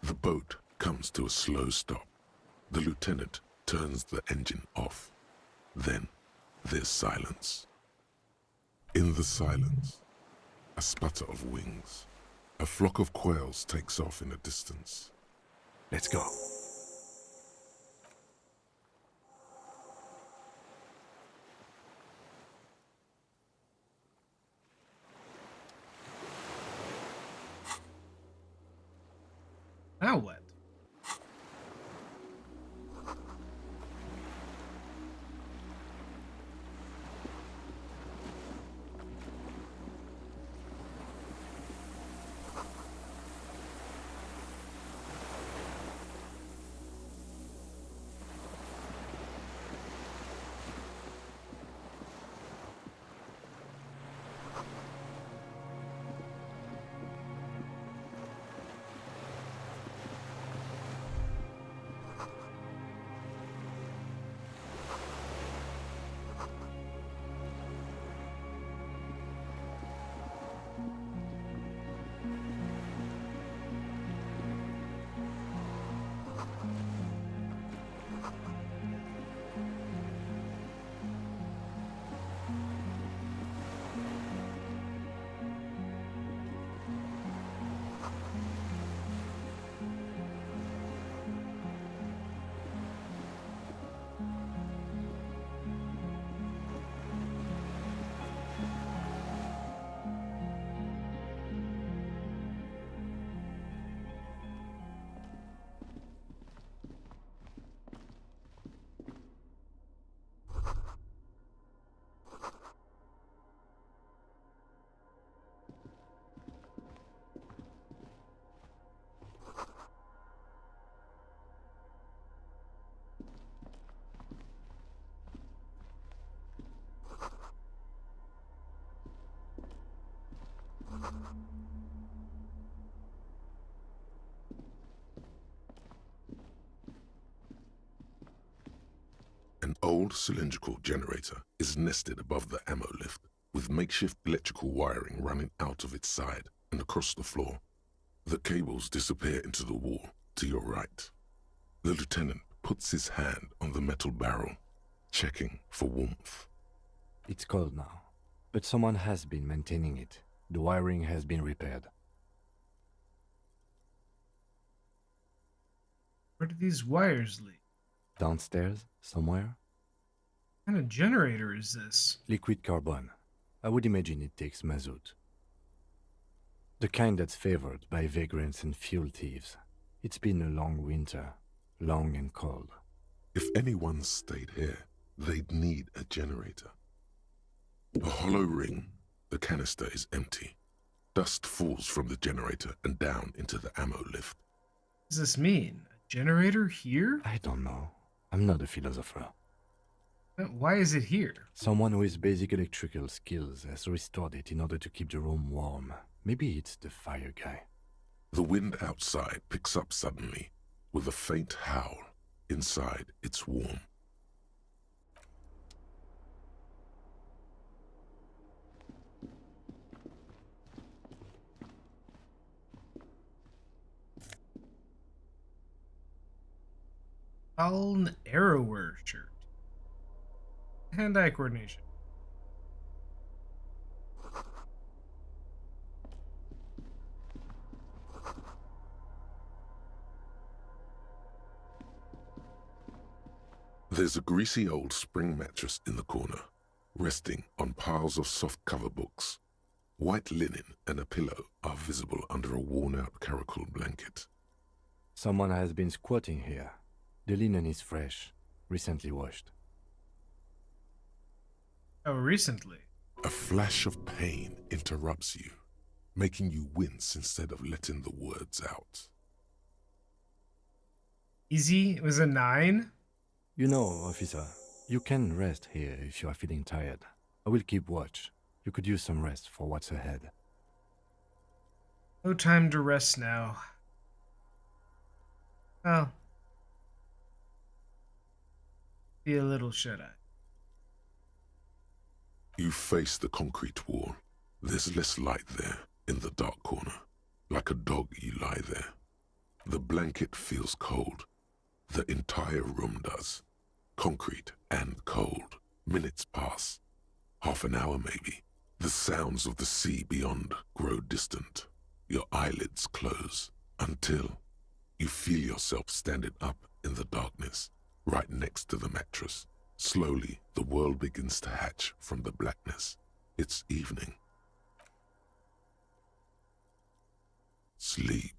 The boat comes to a slow stop. The lieutenant turns the engine off. Then there's silence. In the silence, a sputter of wings. A flock of quails takes off in the distance. Let's go. Now what? An old cylindrical generator is nested above the ammo lift, with makeshift electrical wiring running out of its side and across the floor. The cables disappear into the wall to your right. The lieutenant puts his hand on the metal barrel, checking for warmth. It's cold now, but someone has been maintaining it. The wiring has been repaired. Where do these wires lead? Downstairs, somewhere? What kind of generator is this? Liquid carbon. I would imagine it takes mazout. The kind that's favored by vagrants and fuel thieves. It's been a long winter, long and cold. If anyone stayed here, they'd need a generator. A hollow ring, the canister is empty. Dust falls from the generator and down into the ammo lift. What does this mean? A generator here? I don't know. I'm not a philosopher. Why is it here? Someone with basic electrical skills has restored it in order to keep the room warm. Maybe it's the fire guy. The wind outside picks up suddenly, with a faint howl. Inside, it's warm. An Arrower shirt. Hand-eye coordination. There's a greasy old spring mattress in the corner, resting on piles of soft cover books. White linen and a pillow are visible under a worn-out caracal blanket. Someone has been squatting here. The linen is fresh, recently washed. Oh, recently. A flash of pain interrupts you, making you wince instead of letting the words out. Easy? It was a 9? You know, officer, you can rest here if you are feeling tired. I will keep watch. You could use some rest for what's ahead. No time to rest now. Well, be a little shut-eye. You face the concrete wall. There's less light there, in the dark corner. Like a dog, you lie there. The blanket feels cold. The entire room does. Concrete and cold. Minutes pass. Half an hour, maybe. The sounds of the sea beyond grow distant. Your eyelids close until you feel yourself standing up in the darkness, right next to the mattress. Slowly, the world begins to hatch from the blackness. It's evening. Sleep.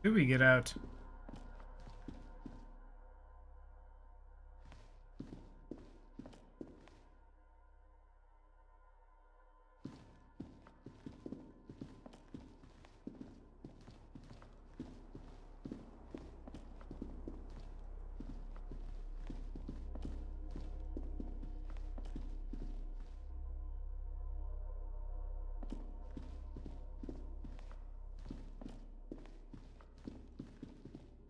Do we get out?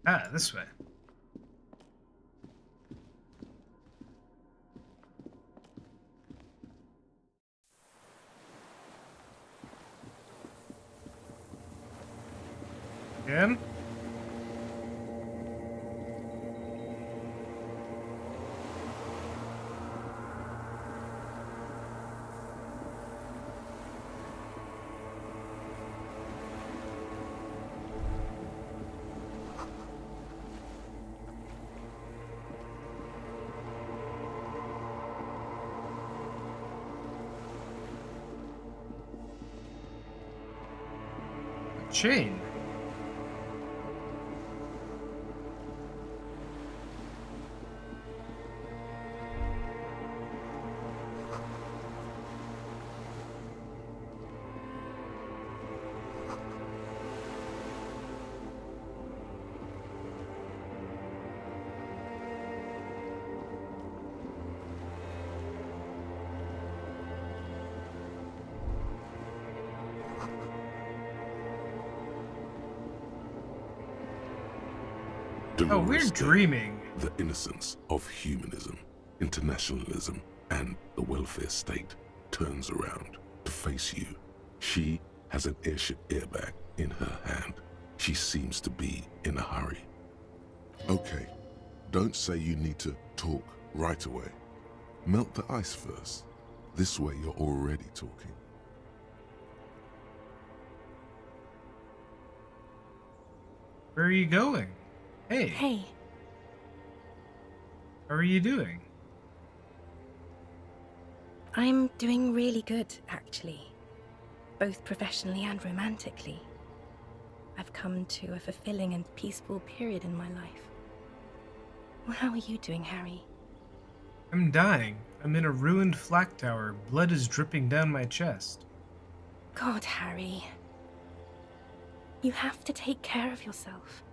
Ah, this way. Again? Chain. Oh, we're dreaming. The innocence of humanism, internationalism, and the welfare state turns around to face you. She has an airship airbag in her hand. She seems to be in a hurry. Okay, don't say you need to talk right away. Melt the ice first. This way you're already talking. Where are you going? Hey. Hey. How are you doing? I'm doing really good, actually. Both professionally and romantically. I've come to a fulfilling and peaceful period in my life. Well, how are you doing, Harry? I'm dying. I'm in a ruined flak tower. Blood is dripping down my chest. God, Harry. You have to take care of yourself.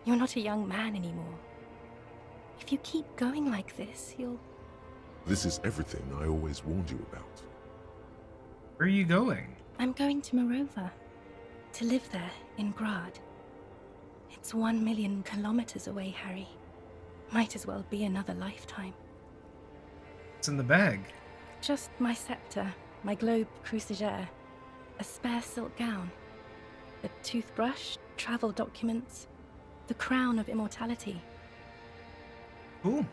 You're not a young man anymore. If you keep going like this, you'll... This is everything I always warned you about. Where are you going? I'm going to Morova. To live there, in Grad. It's 1 million kilometers away, Harry. Might as well be another lifetime. What's in the bag? Just my scepter, my globe cruciger, a spare silk gown, a toothbrush, travel documents, the crown of immortality. Cool.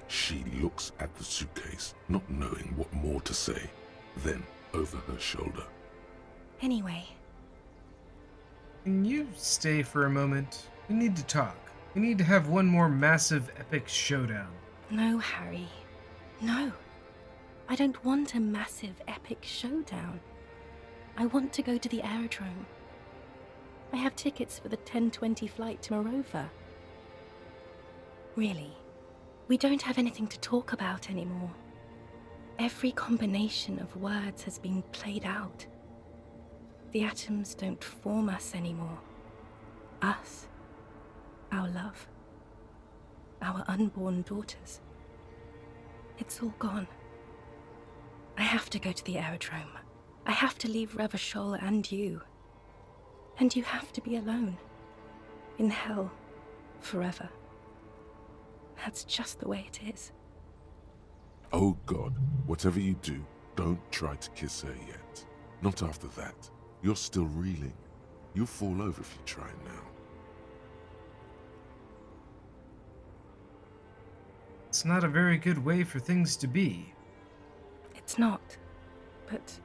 She looks at the suitcase, not knowing what more to say. Then, over her shoulder. Anyway. Can you stay for a moment? We need to talk. We need to have one more massive epic showdown. No, Harry. No. I don't want a massive epic showdown. I want to go to the aerodrome. I have tickets for the 10:20 flight to Morova. Really, we don't have anything to talk about anymore. Every combination of words has been played out. The atoms don't form us anymore. Us. Our love. Our unborn daughters. It's all gone. I have to go to the aerodrome. I have to leave Revachol and you. And you have to be alone. In hell. Forever. That's just the way it is. Oh God, whatever you do, don't try to kiss her yet. Not after that. You're still reeling. You'll fall over if you try now. It's not a very good way for things to be. It's not. But...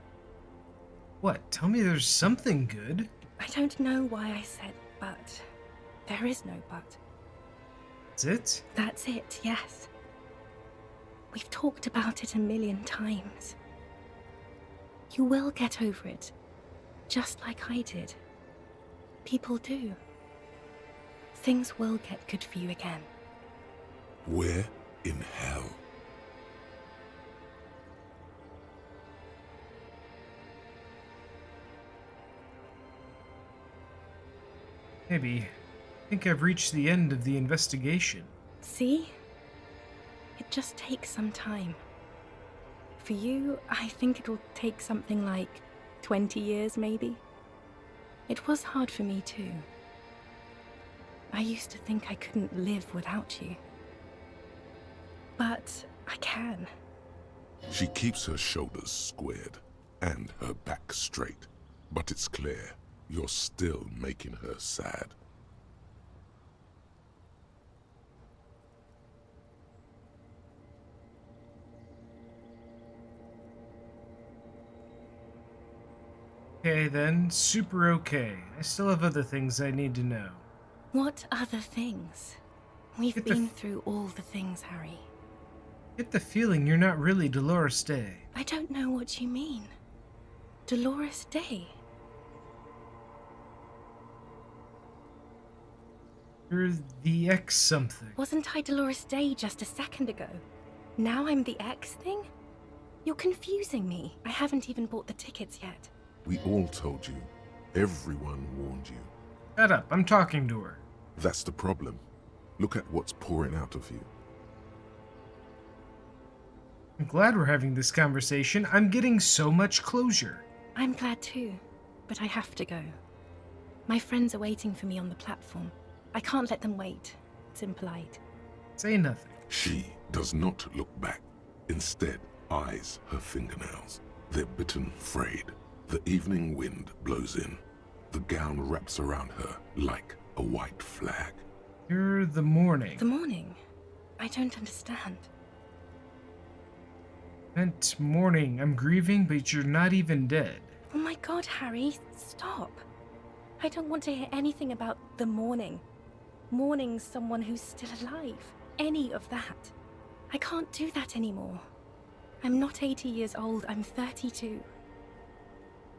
What? Tell me there's something good. I don't know why I said but. There is no but. That's it? That's it, yes. We've talked about it 1,000,000 times. You will get over it. Just like I did. People do. Things will get good for you again. Where in hell? Maybe. I think I've reached the end of the investigation. See? It just takes some time. For you, I think it'll take something like 20 years, maybe. It was hard for me, too. I used to think I couldn't live without you. But I can. She keeps her shoulders squared and her back straight, but it's clear you're still making her sad. Okay then, super okay. I still have other things I need to know. What other things? We've been through all the things, Harry. Get the feeling you're not really Dolores Day. I don't know what you mean. Dolores Day? You're the X something. Wasn't I Dolores Day just a second ago? Now I'm the X thing? You're confusing me. I haven't even bought the tickets yet. We all told you. Everyone warned you. Shut up, I'm talking to her. That's the problem. Look at what's pouring out of you. I'm glad we're having this conversation. I'm getting so much closure. I'm glad too, but I have to go. My friends are waiting for me on the platform. I can't let them wait. It's impolite. Say nothing. She does not look back. Instead, eyes her fingernails. They're bitten frayed. The evening wind blows in. The gown wraps around her like a white flag. You're the morning. The morning? I don't understand. Meant morning. I'm grieving, but you're not even dead. Oh my God, Harry, stop. I don't want to hear anything about the morning. Mourning someone who's still alive. Any of that. I can't do that anymore. I'm not 80 years old, I'm 32.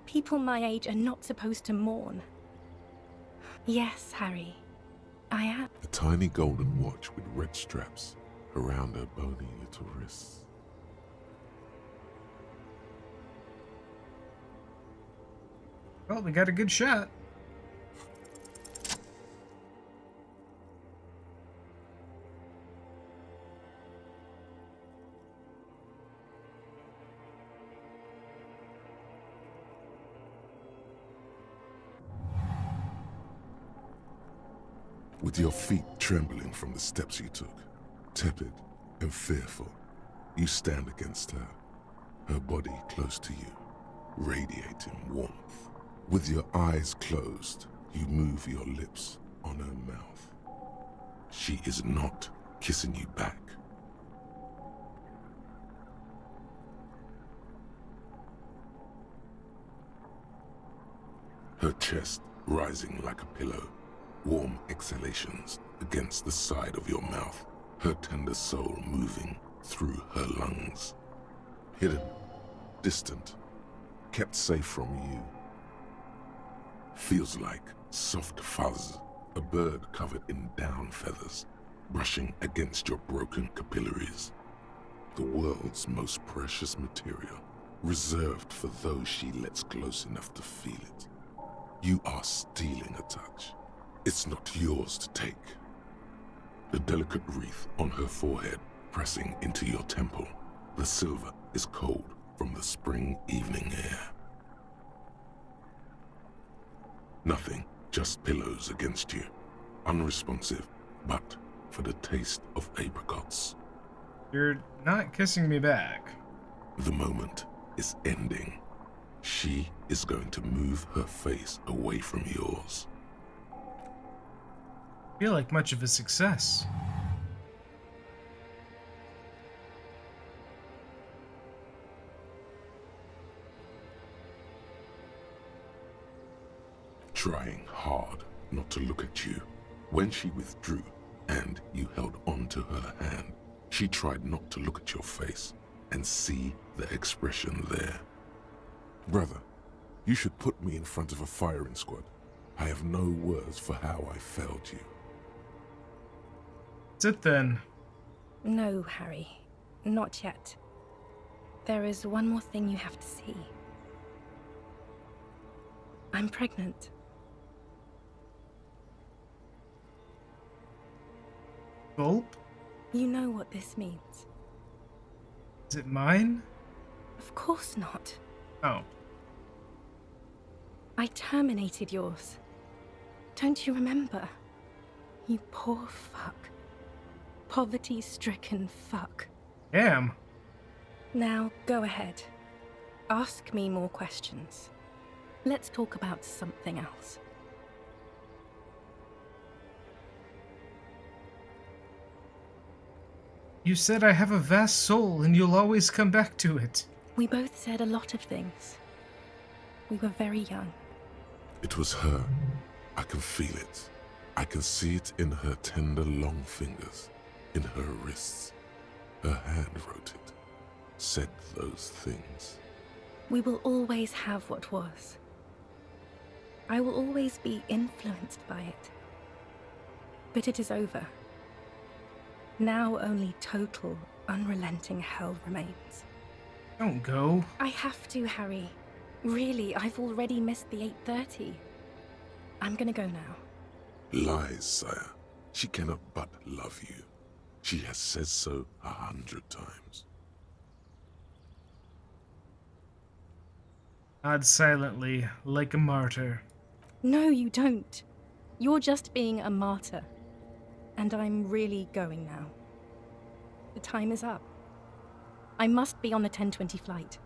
People my age are not supposed to mourn. Yes, Harry, I am. A tiny golden watch with red straps around her bony little wrists. Well, we got a good shot. With your feet trembling from the steps you took, tepid and fearful, you stand against her body close to you, radiating warmth. With your eyes closed, you move your lips on her mouth. She is not kissing you back. Her chest rising like a pillow, warm exhalations against the side of your mouth, her tender soul moving through her lungs. Hidden, distant, kept safe from you. Feels like soft fuzz, a bird covered in down feathers, brushing against your broken capillaries. The world's most precious material, reserved for those she lets close enough to feel it. You are stealing a touch. It's not yours to take. The delicate wreath on her forehead pressing into your temple. The silver is cold from the spring evening air. Nothing, just pillows against you. Unresponsive, but for the taste of apricots. You're not kissing me back. The moment is ending. She is going to move her face away from yours. Feel like much of a success. Trying hard not to look at you. When she withdrew and you held on to her hand, she tried not to look at your face and see the expression there. Brother, you should put me in front of a firing squad. I have no words for how I failed you. Sit then. No, Harry. Not yet. There is one more thing you have to see. I'm pregnant. Gulp? You know what this means. Is it mine? Of course not. Oh. I terminated yours. Don't you remember? You poor fuck. Poverty-stricken fuck. Damn. Now, go ahead. Ask me more questions. Let's talk about something else. You said I have a vast soul and you'll always come back to it. We both said a lot of things. We were very young. It was her. I can feel it. I can see it in her tender long fingers, in her wrists. Her hand wrote it, said those things. We will always have what was. I will always be influenced by it. But it is over. Now only total, unrelenting hell remains. Don't go. I have to, Harry. Really, I've already missed the 8:30. I'm gonna go now. Lies, sire. She cannot but love you. She has said so 100 times. Nod silently, like a martyr. No, you don't. You're just being a martyr. And I'm really going now. The time is up. I must be on the 10:20 flight.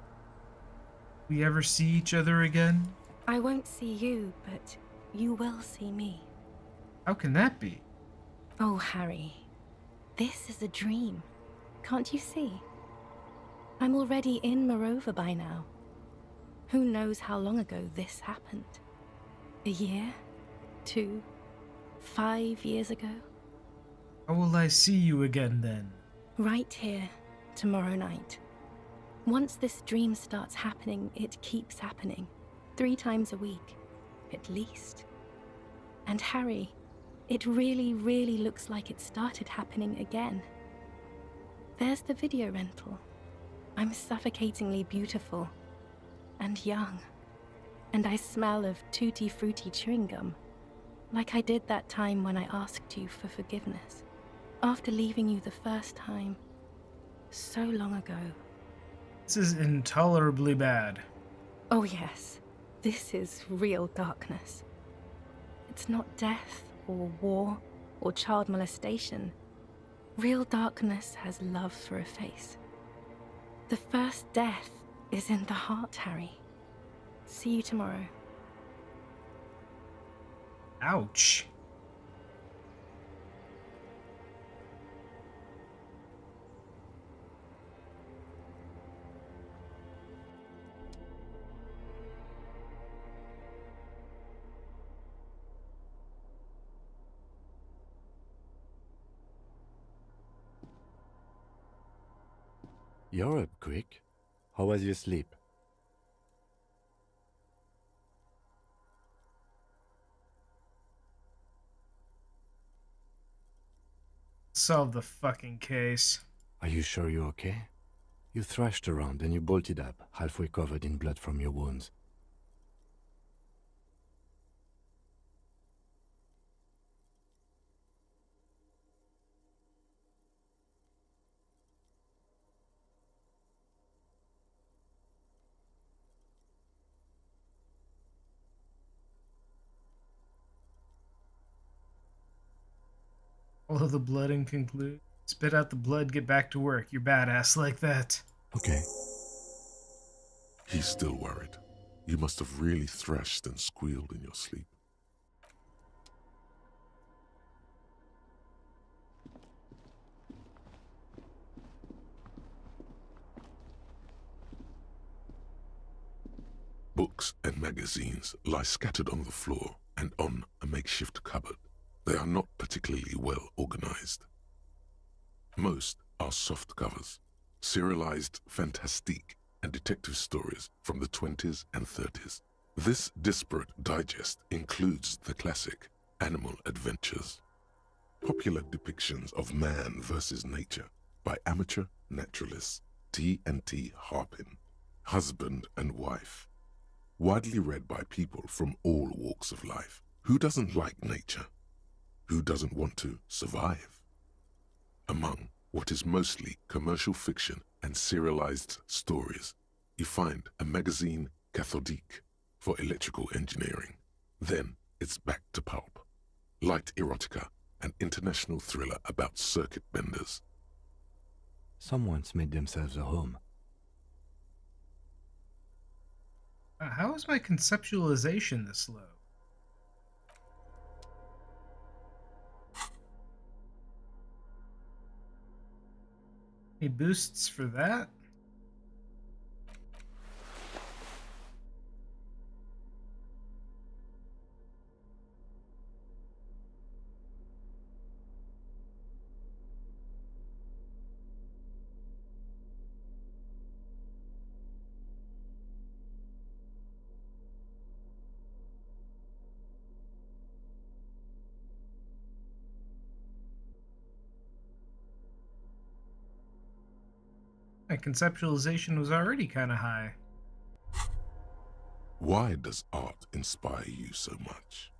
We ever see each other again? I won't see you, but you will see me. How can that be? Oh, Harry. This is a dream. Can't you see? I'm already in Morova by now. Who knows how long ago this happened? A year? 2? 5 years ago? How will I see you again then? Right here, tomorrow night. Once this dream starts happening, it keeps happening. 3 times a week, at least. And Harry, it really, really looks like it started happening again. There's the video rental. I'm suffocatingly beautiful. And young. and I smell of tutti frutti chewing gum, like I did that time when I asked you for forgiveness, after leaving you the first time, so long ago. This is intolerably bad. Oh yes, this is real darkness. It's not death or war or child molestation. Real darkness has love for a face. The first death is in the heart, Harry. See you tomorrow. Ouch. You're up quick. How was your sleep? Solve the fucking case. Are you sure you're okay? You thrashed around and you bolted up, halfway covered in blood from your wounds. Follow the blood and conclude. Spit out the blood, get back to work. You're badass like that. Okay. He's still worried. You must have really thrashed and squealed in your sleep. Books and magazines lie scattered on the floor and on a makeshift cupboard. They are not particularly well organized. Most are soft covers, serialized fantastique and detective stories from the 20s and 30s. This disparate digest includes the classic Animal Adventures, popular depictions of man versus nature by amateur naturalists T&T Harpin, husband and wife, widely read by people from all walks of life. Who doesn't like nature? Who doesn't want to survive? Among what is mostly commercial fiction and serialized stories, you find a magazine cathodique for electrical engineering. Then it's back to pulp, light erotica, an international thriller about circuit benders. Someone's made themselves a home. How is my conceptualization this low? Any boosts for that? My conceptualization was already kind of high. Why does art inspire you so much?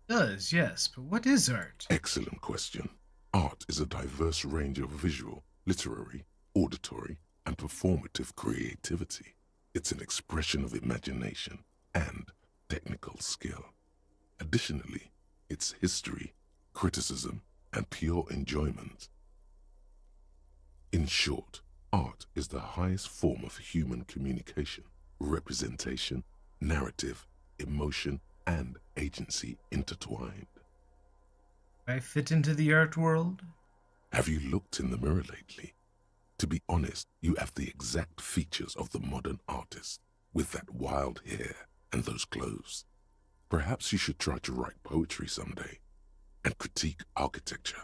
It does, yes, but what is art? Excellent question. Art is a diverse range of visual, literary, auditory, and performative creativity. It's an expression of imagination and technical skill. Additionally, it's history, criticism, and pure enjoyment. In short, art is the highest form of human communication, representation, narrative, emotion, and agency intertwined. I fit into the art world? Have you looked in the mirror lately? To be honest, you have the exact features of the modern artist, with that wild hair and those clothes. Perhaps you should try to write poetry someday and critique architecture.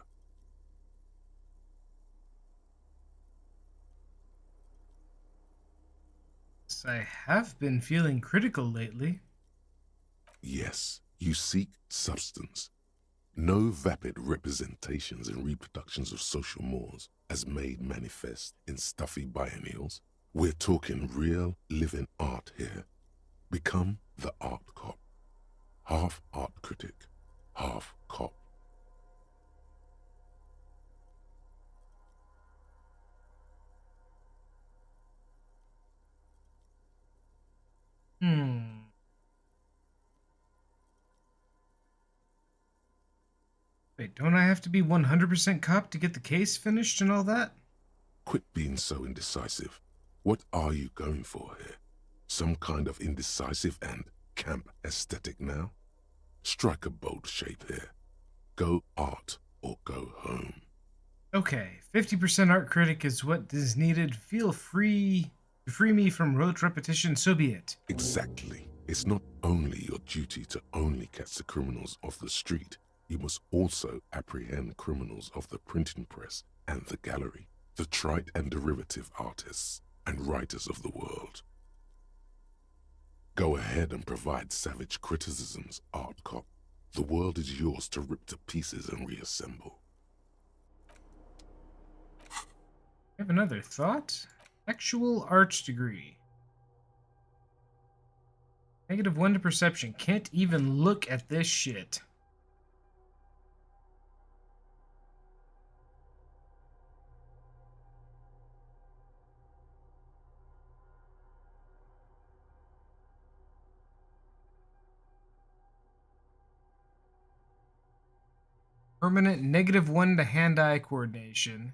I have been feeling critical lately. Yes, you seek substance. No vapid representations and reproductions of social mores as made manifest in stuffy biennials We're talking real, living art here. Become the art cop. Half art critic, half cop. Wait, don't I have to be 100% cop to get the case finished and all that? Quit being so indecisive. What are you going for here? Some kind of indecisive and camp aesthetic now? Strike a bold shape here. Go art or go home. Okay, 50% art critic is what is needed. Feel free to free me from rote repetition, so be it. Exactly. It's not only your duty to only catch the criminals off the street, you must also apprehend criminals of the printing press and the gallery, the trite and derivative artists and writers of the world. Go ahead and provide savage criticisms, art cop. The world is yours to rip to pieces and reassemble. I have another thought. Actual art degree. -1 to perception. Can't even look at this shit. Permanent -1 to hand-eye coordination.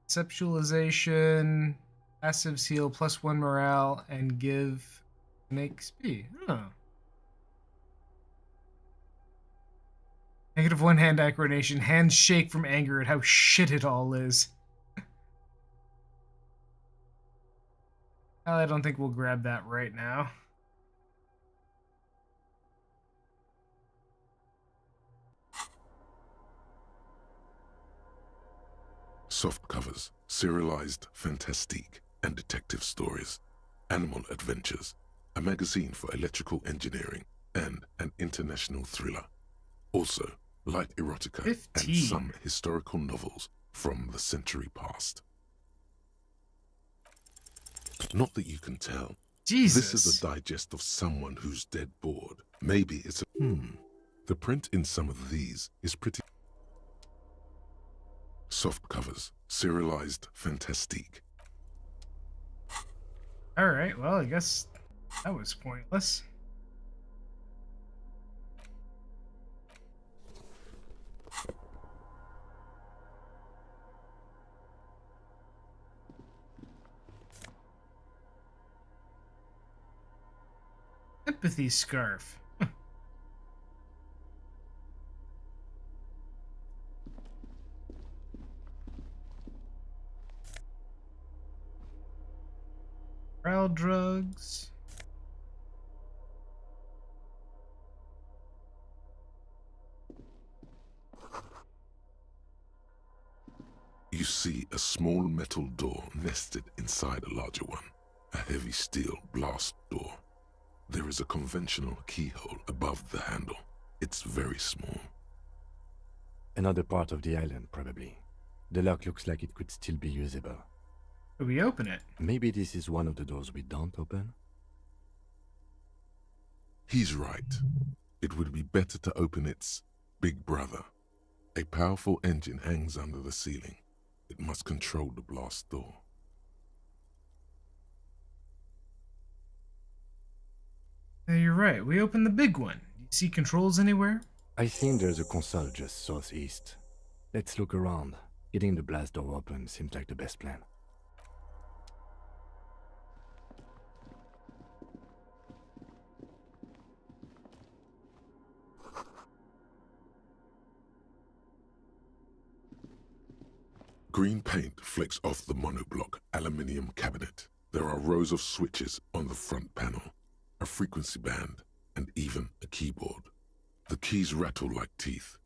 Conceptualization, passive seal, +1 morale, and give an XP. Oh. -1 hand-eye coordination. Hands shake from anger at how shit it all is. I don't think we'll grab that right now. Soft covers, serialized fantastique and detective stories, animal adventures, a magazine for electrical engineering, and an international thriller. Also, light erotica 15. and some historical novels from the century past. Not that you can tell. Jesus. This is a digest of someone who's dead bored. Maybe it's a... The print in some of these is pretty... Soft covers, serialized fantastique. Alright, well, I guess that was pointless. Empathy scarf. Morale drugs. You see a small metal door nested inside a larger one, a heavy steel blast door. There is a conventional keyhole above the handle. It's very small. Another part of the island, probably. The lock looks like it could still be usable. Could we open it? Maybe this is one of the doors we don't open? He's right. It would be better to open its big brother. A powerful engine hangs under the ceiling. It must control the blast door. You're right. We opened the big one. Do you see controls anywhere? I think there's a console just southeast. Let's look around. Getting the blast door open seems like the best plan. Green paint flecks off the monoblock aluminium cabinet. There are rows of switches on the front panel, a frequency band, and even a keyboard. The keys rattle like teeth.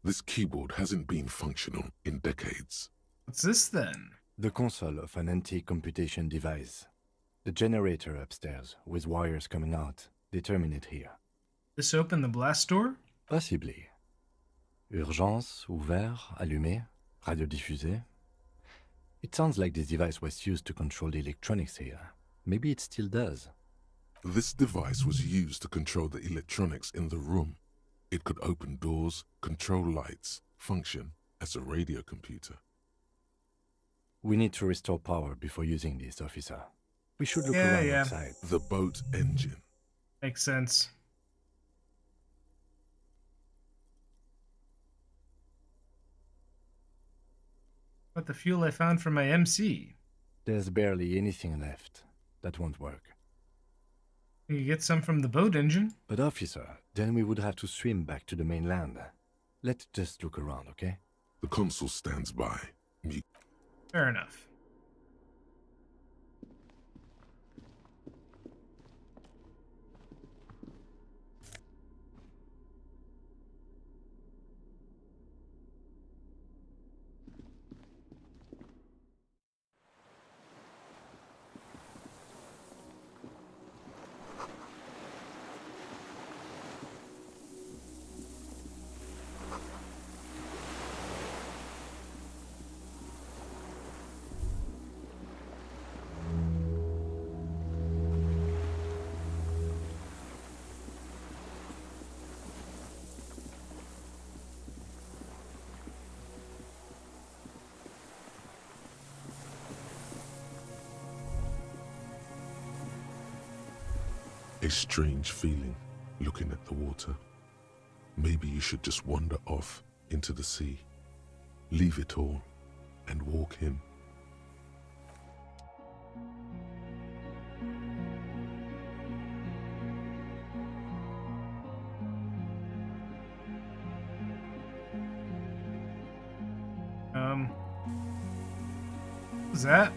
This keyboard hasn't been functional in decades. What's this then? The console of an antique computation device. The generator upstairs, with wires coming out, they terminate here. This open the blast door? Possibly. Urgence, ouvert, allumé, radiodiffusé. It sounds like this device was used to control the electronics here. Maybe it still does. This device was used to control the electronics in the room. It could open doors, control lights, function as a radio computer. We need to restore power before using this, officer. We should look around outside. The boat engine. Makes sense. But the fuel I found from my MC. There's barely anything left. That won't work. You could get some from the boat engine. But officer, then we would have to swim back to the mainland. Let's just look around, okay? The consul stands by. Fair enough. A strange feeling looking at the water. Maybe you should just wander off into the sea, leave it all, and walk in. What's that?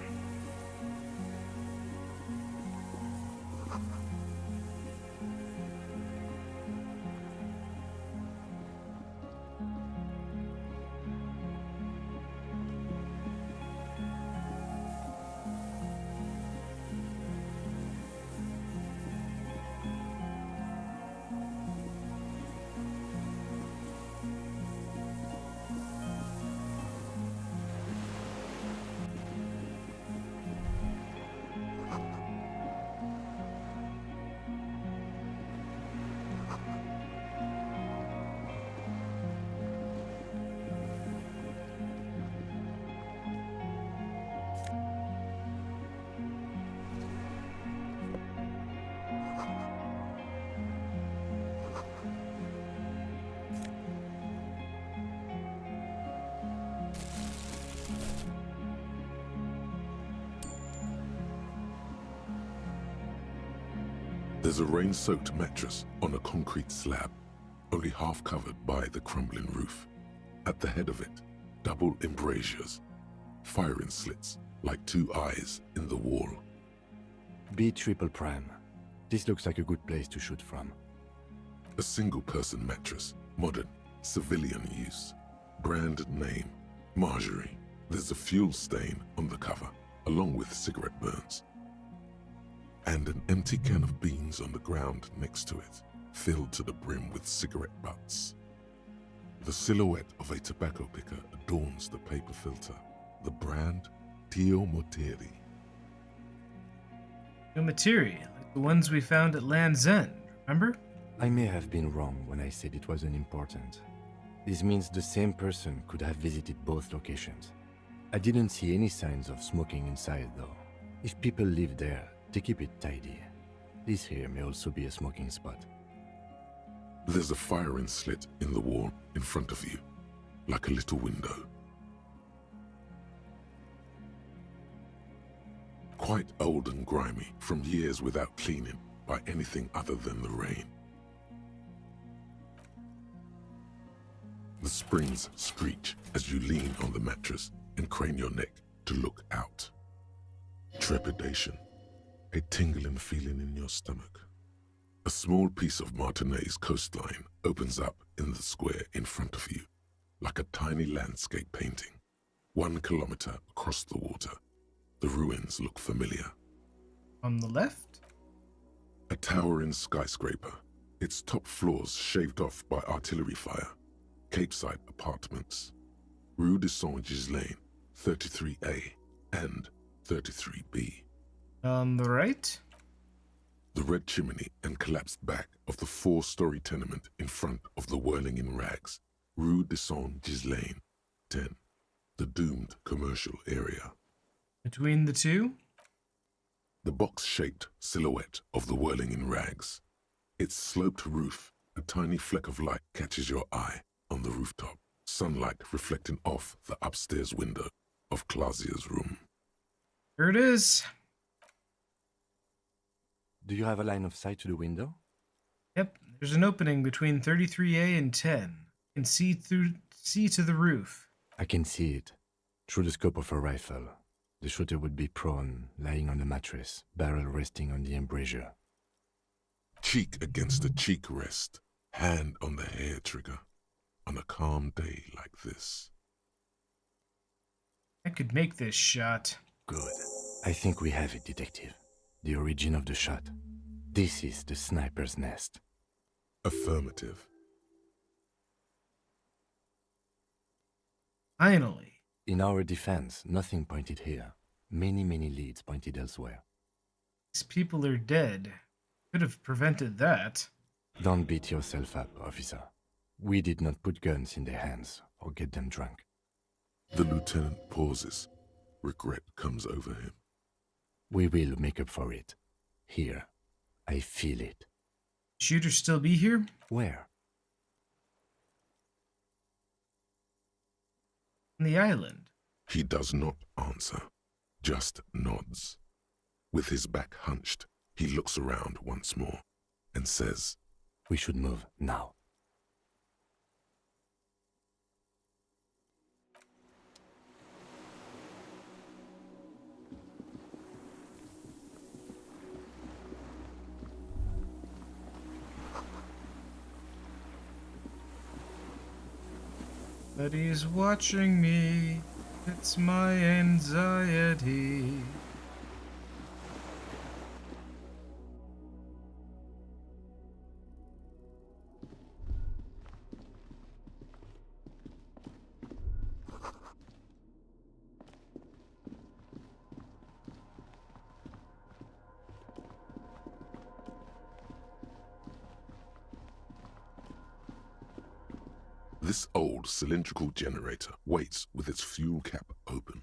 There's a rain-soaked mattress on a concrete slab, only half covered by the crumbling roof. At the head of it, double embrasures, firing slits like two eyes in the wall. B triple prime. This looks like a good place to shoot from. A single-person mattress, modern, civilian use. Brand name, Marjorie. There's a fuel stain on the cover, along with cigarette burns. And an empty can of beans on the ground next to it, filled to the brim with cigarette butts. The silhouette of a tobacco picker adorns the paper filter. The brand, Tio Moteri. No materia, like the ones we found at Land's End, remember? I may have been wrong when I said it wasn't important. This means the same person could have visited both locations. I didn't see any signs of smoking inside, though. If people live there, they keep it tidy. This here may also be a smoking spot. There's a firing slit in the wall in front of you, like a little window. Quite old and grimy from years without cleaning by anything other than the rain. The springs screech as you lean on the mattress and crane your neck to look out. Trepidation, a tingling feeling in your stomach. A small piece of Martinez coastline opens up in the square in front of you, like a tiny landscape painting. 1 kilometer across the water, the ruins look familiar. On the left? A towering skyscraper, its top floors shaved off by artillery fire. Capeside apartments. Rue de Saint-Ghislain, 33A. and 33B. On the right? The red chimney and collapsed back of the 4-story tenement in front of the Whirling in Rags, Rue de Saint-Ghislain, 10, the doomed commercial area. Between the two? The box-shaped silhouette of the Whirling in Rags. Its sloped roof, a tiny fleck of light catches your eye on the rooftop, sunlight reflecting off the upstairs window of Clausia's room. Here it is. Do you have a line of sight to the window? Yep, there's an opening between 33A and 10. You can see to the roof. I can see it. Through the scope of a rifle. The shooter would be prone, lying on the mattress, barrel resting on the embrasure. Cheek against the cheek rest, hand on the hair trigger, on a calm day like this. I could make this shot. Good. I think we have it, Detective. The origin of the shot. This is the sniper's nest. Affirmative. Finally. In our defense, nothing pointed here. Many leads pointed elsewhere. These people are dead. Could have prevented that. Don't beat yourself up, officer. We did not put guns in their hands or get them drunk. The lieutenant pauses. Regret comes over him. We will make up for it. Here. I feel it. Shooter still be here? Where? On the island. He does not answer, just nods. With his back hunched, he looks around once more and says, "We should move now." But he's watching me. It's my anxiety. This old cylindrical generator waits with its fuel cap open.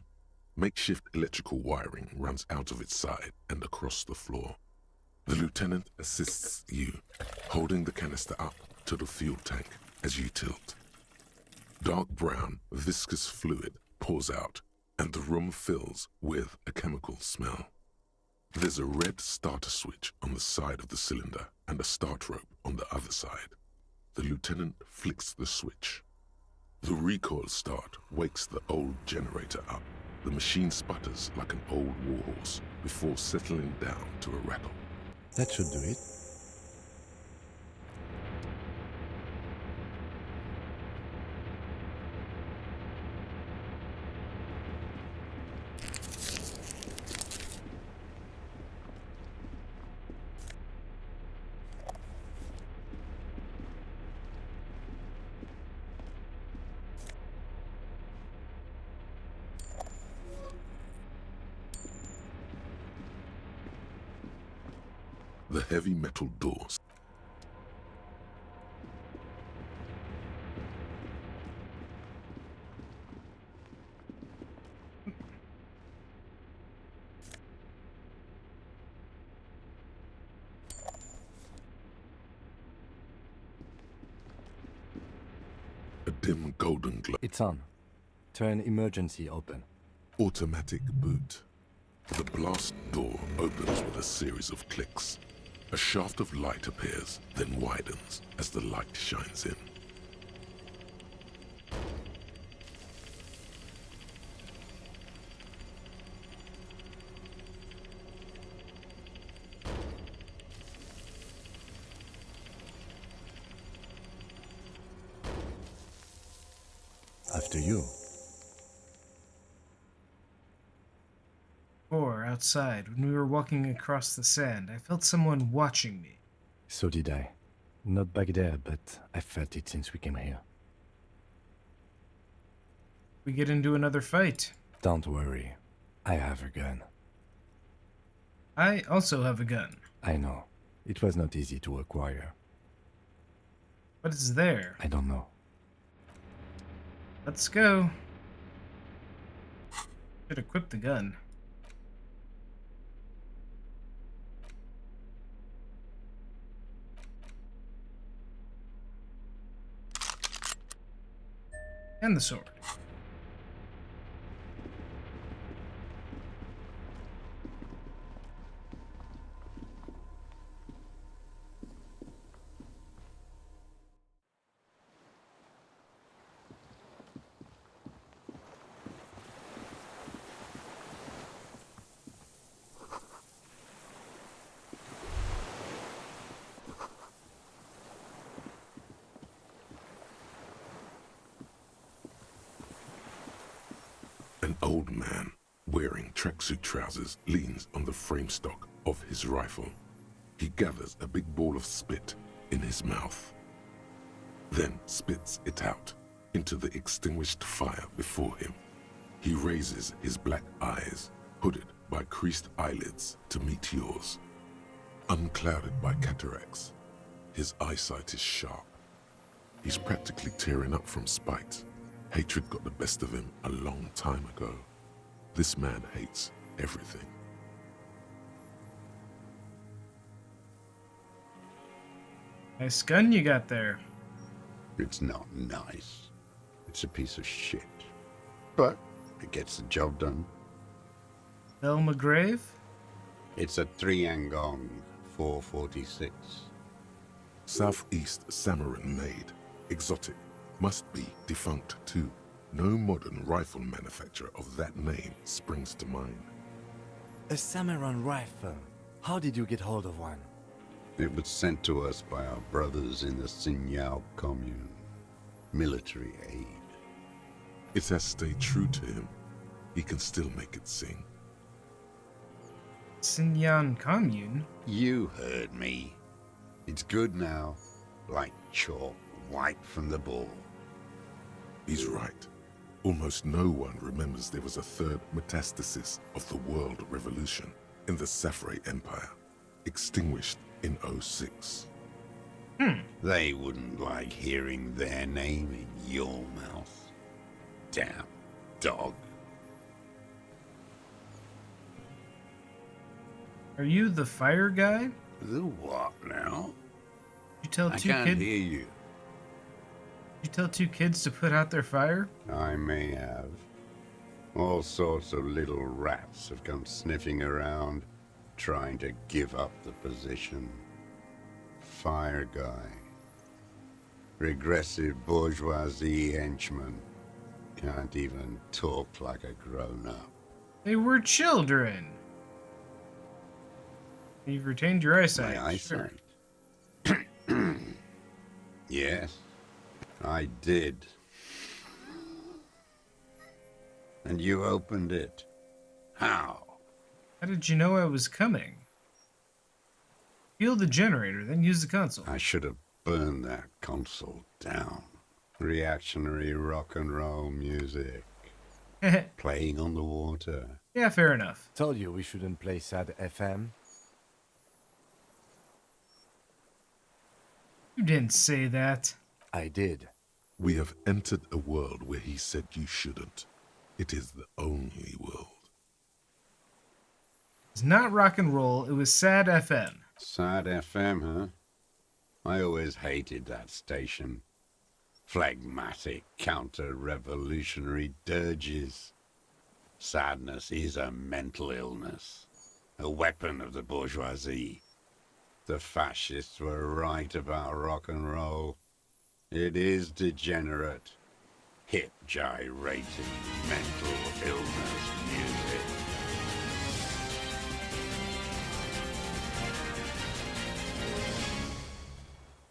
Makeshift electrical wiring runs out of its side and across the floor. The lieutenant assists you, holding the canister up to the fuel tank as you tilt. Dark brown, viscous fluid pours out, and the room fills with a chemical smell. There's a red starter switch on the side of the cylinder and a start rope on the other side. The lieutenant flicks the switch. The recoil start wakes the old generator up. The machine sputters like an old warhorse before settling down to a rattle. That should do it. The heavy metal doors. A dim golden glow. It's on. Turn emergency open. Automatic boot. The blast door opens with a series of clicks. A shaft of light appears, then widens as the light shines in. After you. Outside, when we were walking across the sand, I felt someone watching me. So did I. Not back there, but I felt it since we came here. We get into another fight. Don't worry. I have a gun. I also have a gun. I know. It was not easy to acquire. What is there? I don't know. Let's go. Should equip the gun. And the sword. An old man wearing tracksuit trousers leans on the frame stock of his rifle. He gathers a big ball of spit in his mouth, then spits it out into the extinguished fire before him. He raises his black eyes, hooded by creased eyelids, to meet yours. Unclouded by cataracts, his eyesight is sharp. He's practically tearing up from spite. Hatred got the best of him a long time ago. This man hates everything. Nice gun you got there. It's not nice. It's a piece of shit. But it gets the job done. Thelma Grave? It's a 3-Angong 446. Southeast Samaran made. Exotic. Must be defunct too. No modern rifle manufacturer of that name springs to mind. A Samaran rifle. How did you get hold of one? It was sent to us by our brothers in the Sinyao commune. Military aid. It has stayed true to him. He can still make it sing. Sinyan commune? You heard me. It's good now. Like chalk wiped from the ball. He's right. Almost no one remembers there was a third metastasis of the world revolution in the Safre Empire, extinguished in 06. They wouldn't like hearing their name in your mouth. Damn dog. Are you the fire guy? The what now? You tell I two can't kids. hear you. You tell two kids to put out their fire? I may have. All sorts of little rats have come sniffing around, trying to give up the position. Fire guy. Regressive bourgeoisie henchman. Can't even talk like a grown-up. They were children. You've retained your eyesight. My Sure. eyesight? Yes, I did. And you opened it. How? How did you know I was coming? Feel the generator, then use the console. I should have burned that console down. Reactionary rock and roll music. Playing on the water. Yeah, fair enough. Told you we shouldn't play sad FM. You didn't say that. I did. We have entered a world where he said you shouldn't. It is the only world. It's not rock and roll, it was sad FM. Sad FM, huh? I always hated that station. Phlegmatic, counter-revolutionary dirges. Sadness is a mental illness, a weapon of the bourgeoisie. The fascists were right about rock and roll. It is degenerate, hip gyrating, mental illness music.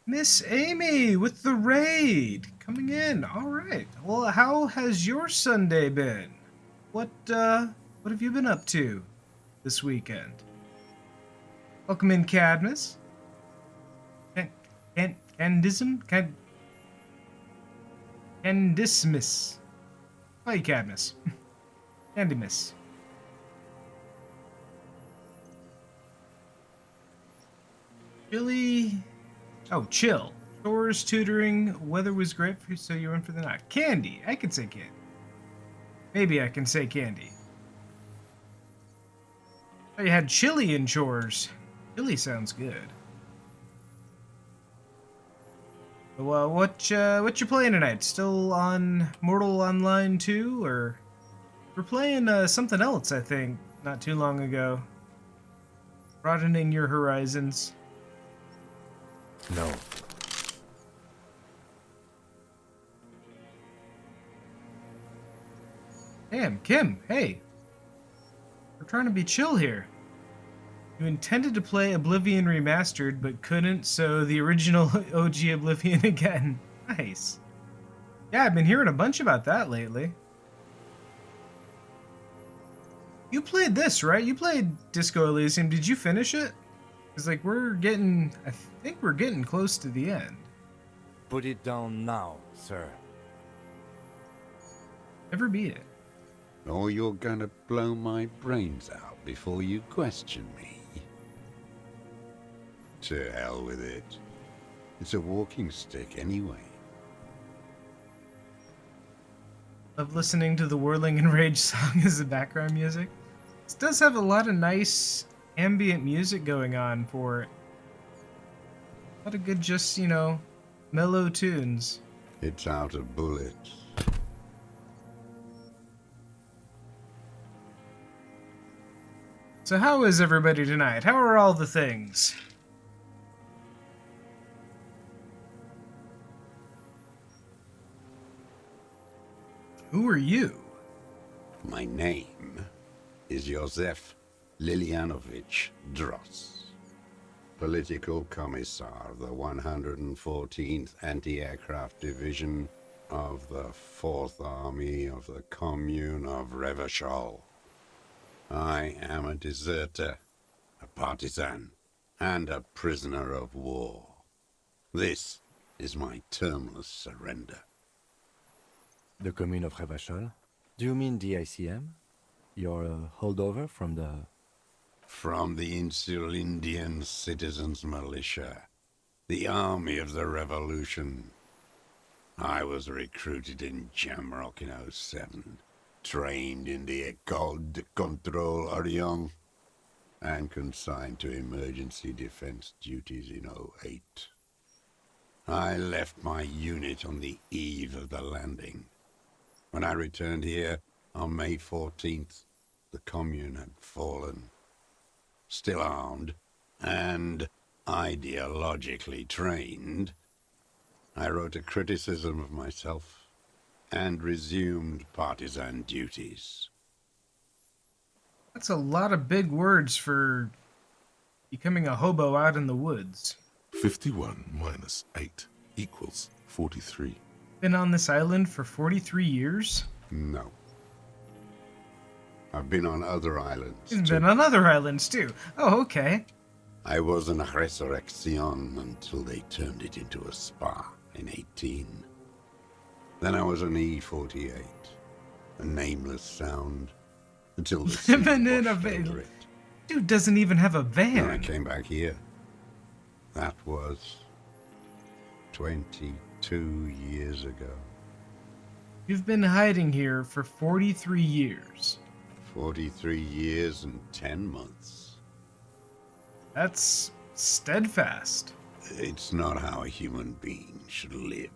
Miss Amy with the raid coming in. All right. Well, how has your Sunday been? What have you been up to this weekend? Welcome in, Cadmus. Candismus. Hi, Cadmus. Candymus. Chili. Oh, chill. Chores, tutoring, weather was great for you, so you went for the night. Candy. I can say candy. Maybe I can say candy. Oh, you had chili and chores. Chili sounds good. Well, what you playing tonight? Still on Mortal Online 2, or we're playing something else? I think not too long ago. Broadening your horizons. No. Damn, Kim. Hey, we're trying to be chill here. You intended to play Oblivion Remastered, but couldn't, so the original OG Oblivion again. Nice. Yeah, I've been hearing a bunch about that lately. You played this, right? You played Disco Elysium. Did you finish it? Because, like, I think we're getting close to the end. Put it down now, sir. Never beat it. Or you're gonna blow my brains out before you question me. To hell with it. It's a walking stick anyway. Love listening to the Whirling and Rage song as the background music. This does have a lot of nice ambient music going on for it. A lot of good, just, you know, mellow tunes. It's out of bullets. So how is everybody tonight? How are all the things? Who are you? My name is Josef Lilianovich Dross, Political Commissar of the 114th Anti-Aircraft Division of the 4th Army of the Commune of Revachol. I am a deserter, a partisan, and a prisoner of war. This is my termless surrender. The Commune of Revachol? Do you mean the ICM? You're a holdover from the... From the Insular Indian Citizens Militia, the Army of the Revolution. I was recruited in Jamrock in 07, trained in the École de Contrôle Orient, and consigned to emergency defense duties in 08. I left my unit on the eve of the landing. When I returned here on May 14th, the Commune had fallen. Still armed and ideologically trained, I wrote a criticism of myself and resumed partisan duties. That's a lot of big words for becoming a hobo out in the woods. 51 minus 8 equals 43. Been on this island for 43 years? No. I've been on other islands. He's been on other islands too. Oh, okay. I was in Resurrection until they turned it into a spa in 18. Then I was an E48, a nameless sound, until the sea Living in a washed van. over it. Dude doesn't even have a van. Then I came back here. That was 22 years ago. You've been hiding here for 43 years. 43 years and 10 months. That's steadfast. It's not how a human being should live.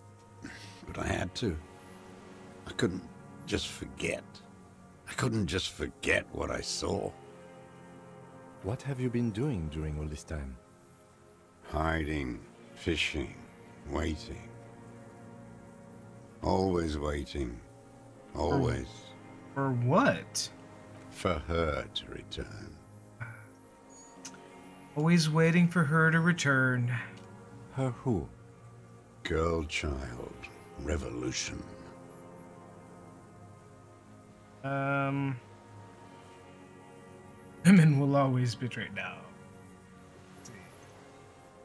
But I had to. I couldn't just forget. I couldn't just forget what I saw. What have you been doing during all this time? Hiding, fishing, waiting. Always waiting. Always. For what? For her to return. Always waiting for her to return. Her who? Girl child. Revolution. Women will always betray. No.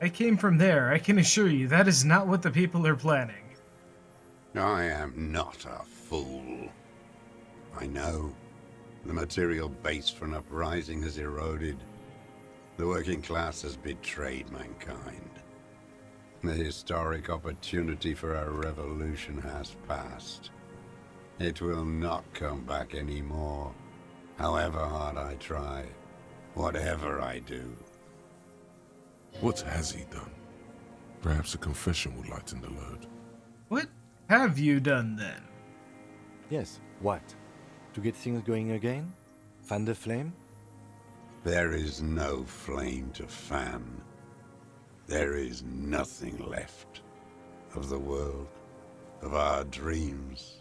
I came from there. I can assure you that is not what the people are planning. I am not a fool. I know. The material base for an uprising has eroded. The working class has betrayed mankind. The historic opportunity for a revolution has passed. It will not come back anymore, however hard I try, whatever I do. What has he done? Perhaps a confession would lighten the load. What have you done then? Yes, what? To get things going again? Fan the flame? There is no flame to fan. There is nothing left of the world, of our dreams.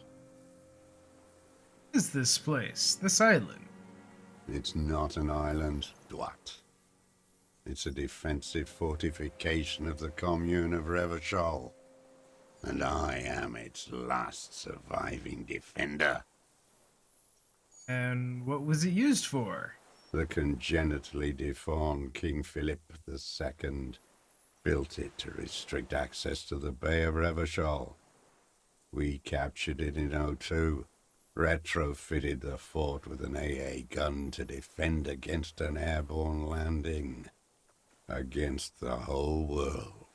What is this place, this island? It's not an island, Dwat. It's a defensive fortification of the commune of Revachol. And I am its last surviving defender. And what was it used for? The congenitally deformed King Philip II built it to restrict access to the Bay of Revachol. We captured it in '02, retrofitted the fort with an AA gun to defend against an airborne landing. Against the whole world.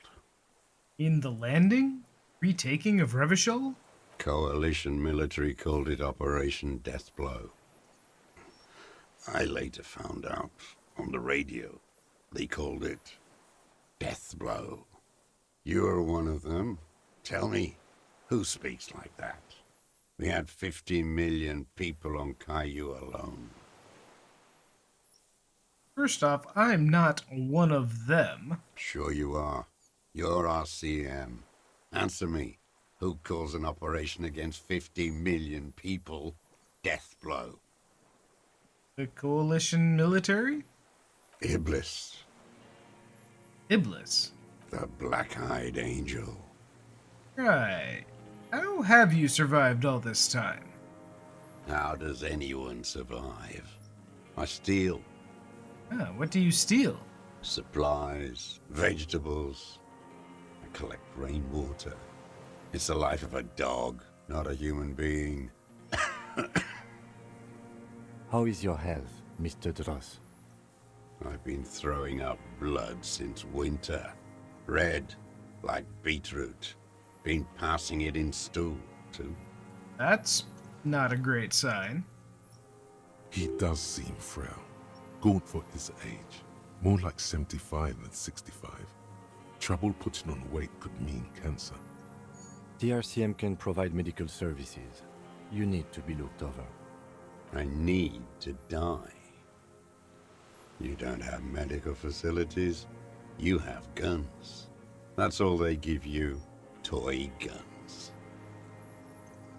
In the landing? Retaking of Revachol? Coalition military called it Operation Deathblow. I later found out on the radio they called it Deathblow. You're one of them. Tell me, who speaks like that? We had 50 million people on Caillou alone. First off, I'm not one of them. Sure you are. You're RCM. Answer me. Who calls an operation against 50 million people Deathblow? The Coalition military? Iblis. Iblis? The black-eyed angel. Right. How have you survived all this time? How does anyone survive? I steal. Ah, what do you steal? Supplies, vegetables. I collect rainwater. It's the life of a dog, not a human being. How is your health, Mr. Dross? I've been throwing up blood since winter. Red, like beetroot. Been passing it in stool, too. That's not a great sign. He does seem frail. Gaunt for his age. More like 75 than 65. Trouble putting on weight could mean cancer. The RCM can provide medical services. You need to be looked over. I need to die. You don't have medical facilities. You have guns. That's all they give you. Toy guns.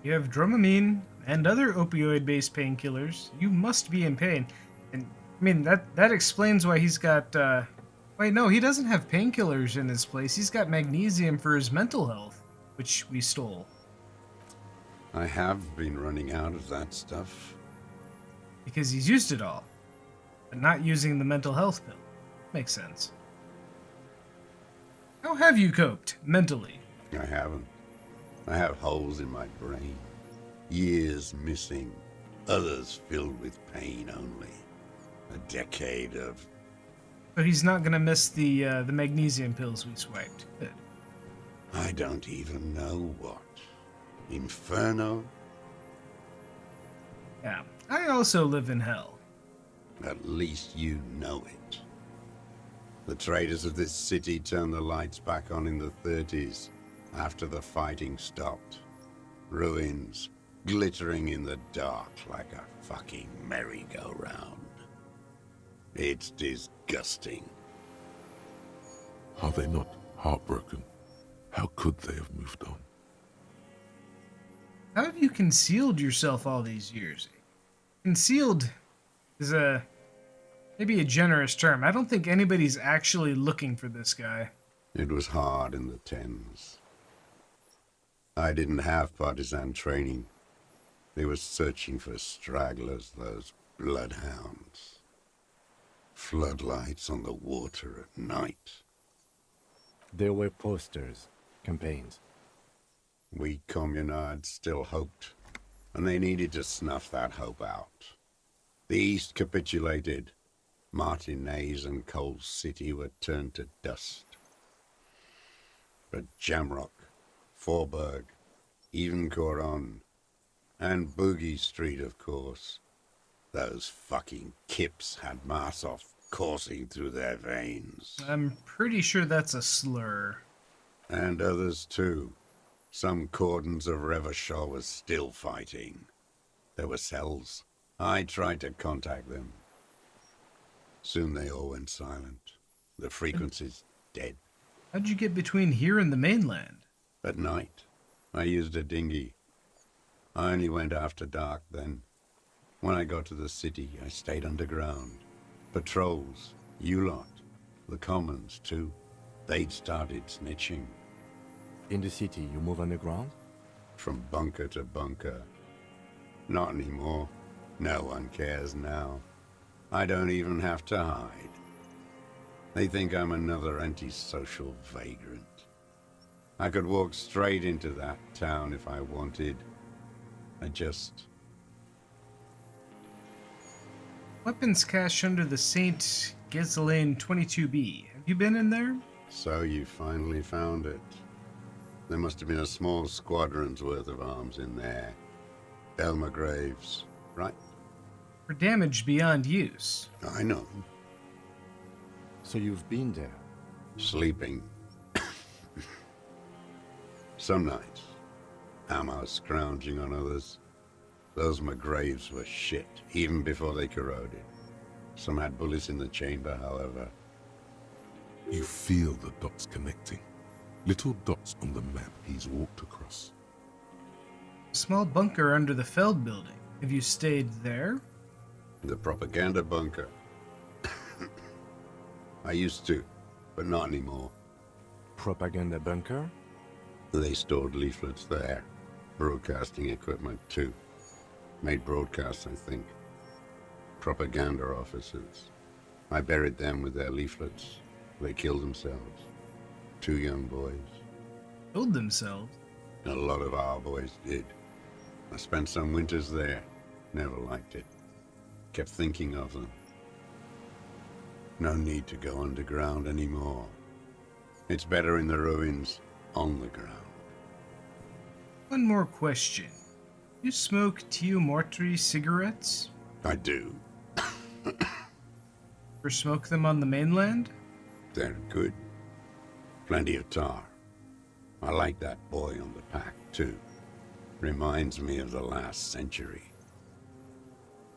You have Dramamine and other opioid-based painkillers. You must be in pain. And, I mean, that explains why he's got, Wait, no, he doesn't have painkillers in his place. He's got magnesium for his mental health, which we stole. I have been running out of that stuff. Because he's used it all. But not using the mental health pill. Makes sense. How have you coped, mentally? I haven't. I have holes in my brain. Years missing. Others filled with pain only. A decade of... So he's not gonna miss the magnesium pills we swiped. Good. I don't even know what. Inferno? Yeah. I also live in hell. At least you know it. The traders of this city turned the lights back on in the 30s, after the fighting stopped. Ruins, glittering in the dark like a fucking merry-go-round. It's disgusting. Are they not heartbroken? How could they have moved on? How have you concealed yourself all these years? Concealed is maybe a generous term. I don't think anybody's actually looking for this guy. It was hard in the Thames. I didn't have partisan training. They were searching for stragglers, those bloodhounds. Floodlights on the water at night. There were posters, campaigns. We communards still hoped, and they needed to snuff that hope out. The East capitulated. Martinez and Coal City were turned to dust. But Jamrock, Forburg, even Coron, and Boogie Street, of course. Those fucking kips had Marsov coursing through their veins. I'm pretty sure that's a slur. And others too. Some cordons of Revachol was still fighting. There were cells. I tried to contact them. Soon they all went silent. The frequency's dead. How'd you get between here and the mainland? At night, I used a dinghy. I only went after dark then. When I got to the city, I stayed underground. Patrols, you lot, the commons too. They'd started snitching. In the city, you move underground? From bunker to bunker. Not anymore. No one cares now. I don't even have to hide. They think I'm another antisocial vagrant. I could walk straight into that town if I wanted. I just... Weapons cache under the St. Ghislaine 22B. Have you been in there? So you finally found it. There must have been a small squadron's worth of arms in there. Elmer Graves, right? For damage beyond use. I know. So you've been there? Sleeping. Some nights. Ammo scrounging on others. Those McGraves were shit, even before they corroded. Some had bullets in the chamber, however. You feel the dots connecting. Little dots on the map he's walked across. A small bunker under the Feld building. Have you stayed there? The propaganda bunker. I used to, but not anymore. Propaganda bunker? They stored leaflets there. Broadcasting equipment, too. Made broadcasts, I think. Propaganda officers. I buried them with their leaflets. They killed themselves. 2 young boys. Killed themselves? A lot of our boys did. I spent some winters there. Never liked it. Kept thinking of them. No need to go underground anymore. It's better in the ruins, on the ground. One more question. You smoke Tio Mortuary cigarettes? I do. Or smoke them on the mainland? They're good. Plenty of tar. I like that boy on the pack, too. Reminds me of the last century.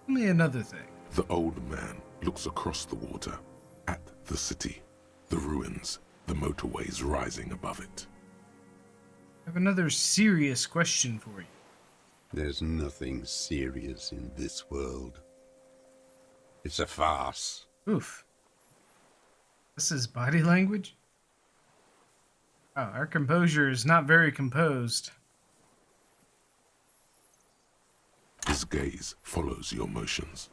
Tell me another thing. The old man looks across the water, at the city, the ruins, the motorways rising above it. I have another serious question for you. There's nothing serious in this world. It's a farce. Oof. This is body language? Wow, our composure is not very composed. His gaze follows your motions.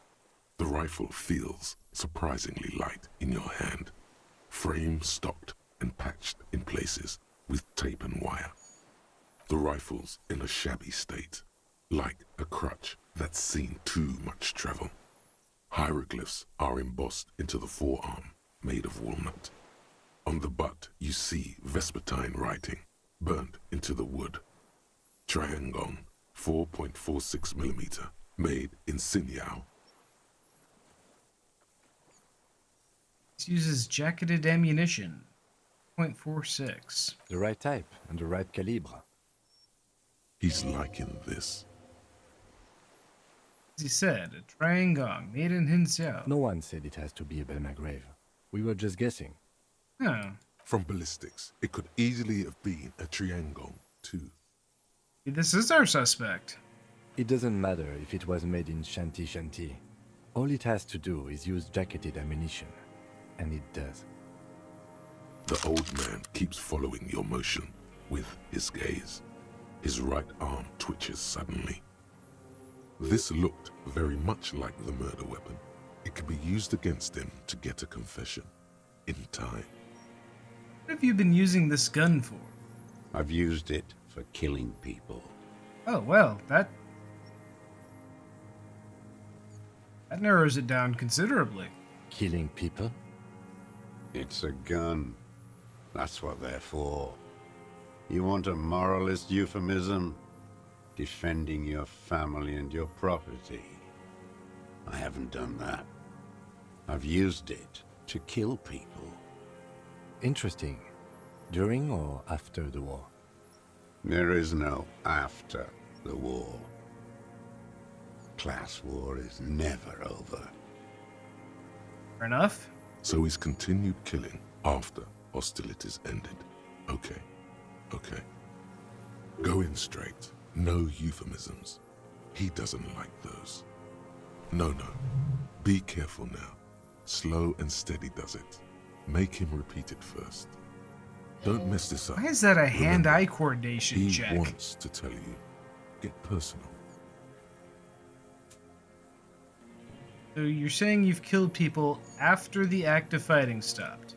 The rifle feels surprisingly light in your hand. Frame stocked and patched in places with tape and wire. The rifle's in a shabby state, like a crutch that's seen too much travel. Hieroglyphs are embossed into the forearm, made of walnut. On the butt, you see Vespertine writing, burnt into the wood. Triangon, 4.46mm, made in Sinyao. This uses jacketed ammunition, 0.46. The right type and the right calibre. He's liking this. As he said, a Triangon made in Hinxiao. No one said it has to be a Belmagrave. We were just guessing. Oh. From ballistics, it could easily have been a Triangon, too. This is our suspect. It doesn't matter if it was made in Shanty Shanty. All it has to do is use jacketed ammunition. And it does. The old man keeps following your motion with his gaze. His right arm twitches suddenly. This looked very much like the murder weapon. It could be used against him to get a confession. In time. What have you been using this gun for? I've used it for killing people. Oh, well, that narrows it down considerably. Killing people? It's a gun. That's what they're for. You want a moralist euphemism? Defending your family and your property. I haven't done that. I've used it to kill people. Interesting. During or after the war? There is no after the war. Class war is never over. Fair enough. So he's continued killing after hostilities ended. Okay. Okay. Go in straight. No euphemisms. He doesn't like those. No. Be careful now. Slow and steady does it. Make him repeat it first. Don't mess this up. Why is that a Remember, hand-eye coordination he check? wants to tell you. Get personal. So you're saying you've killed people after the act of fighting stopped?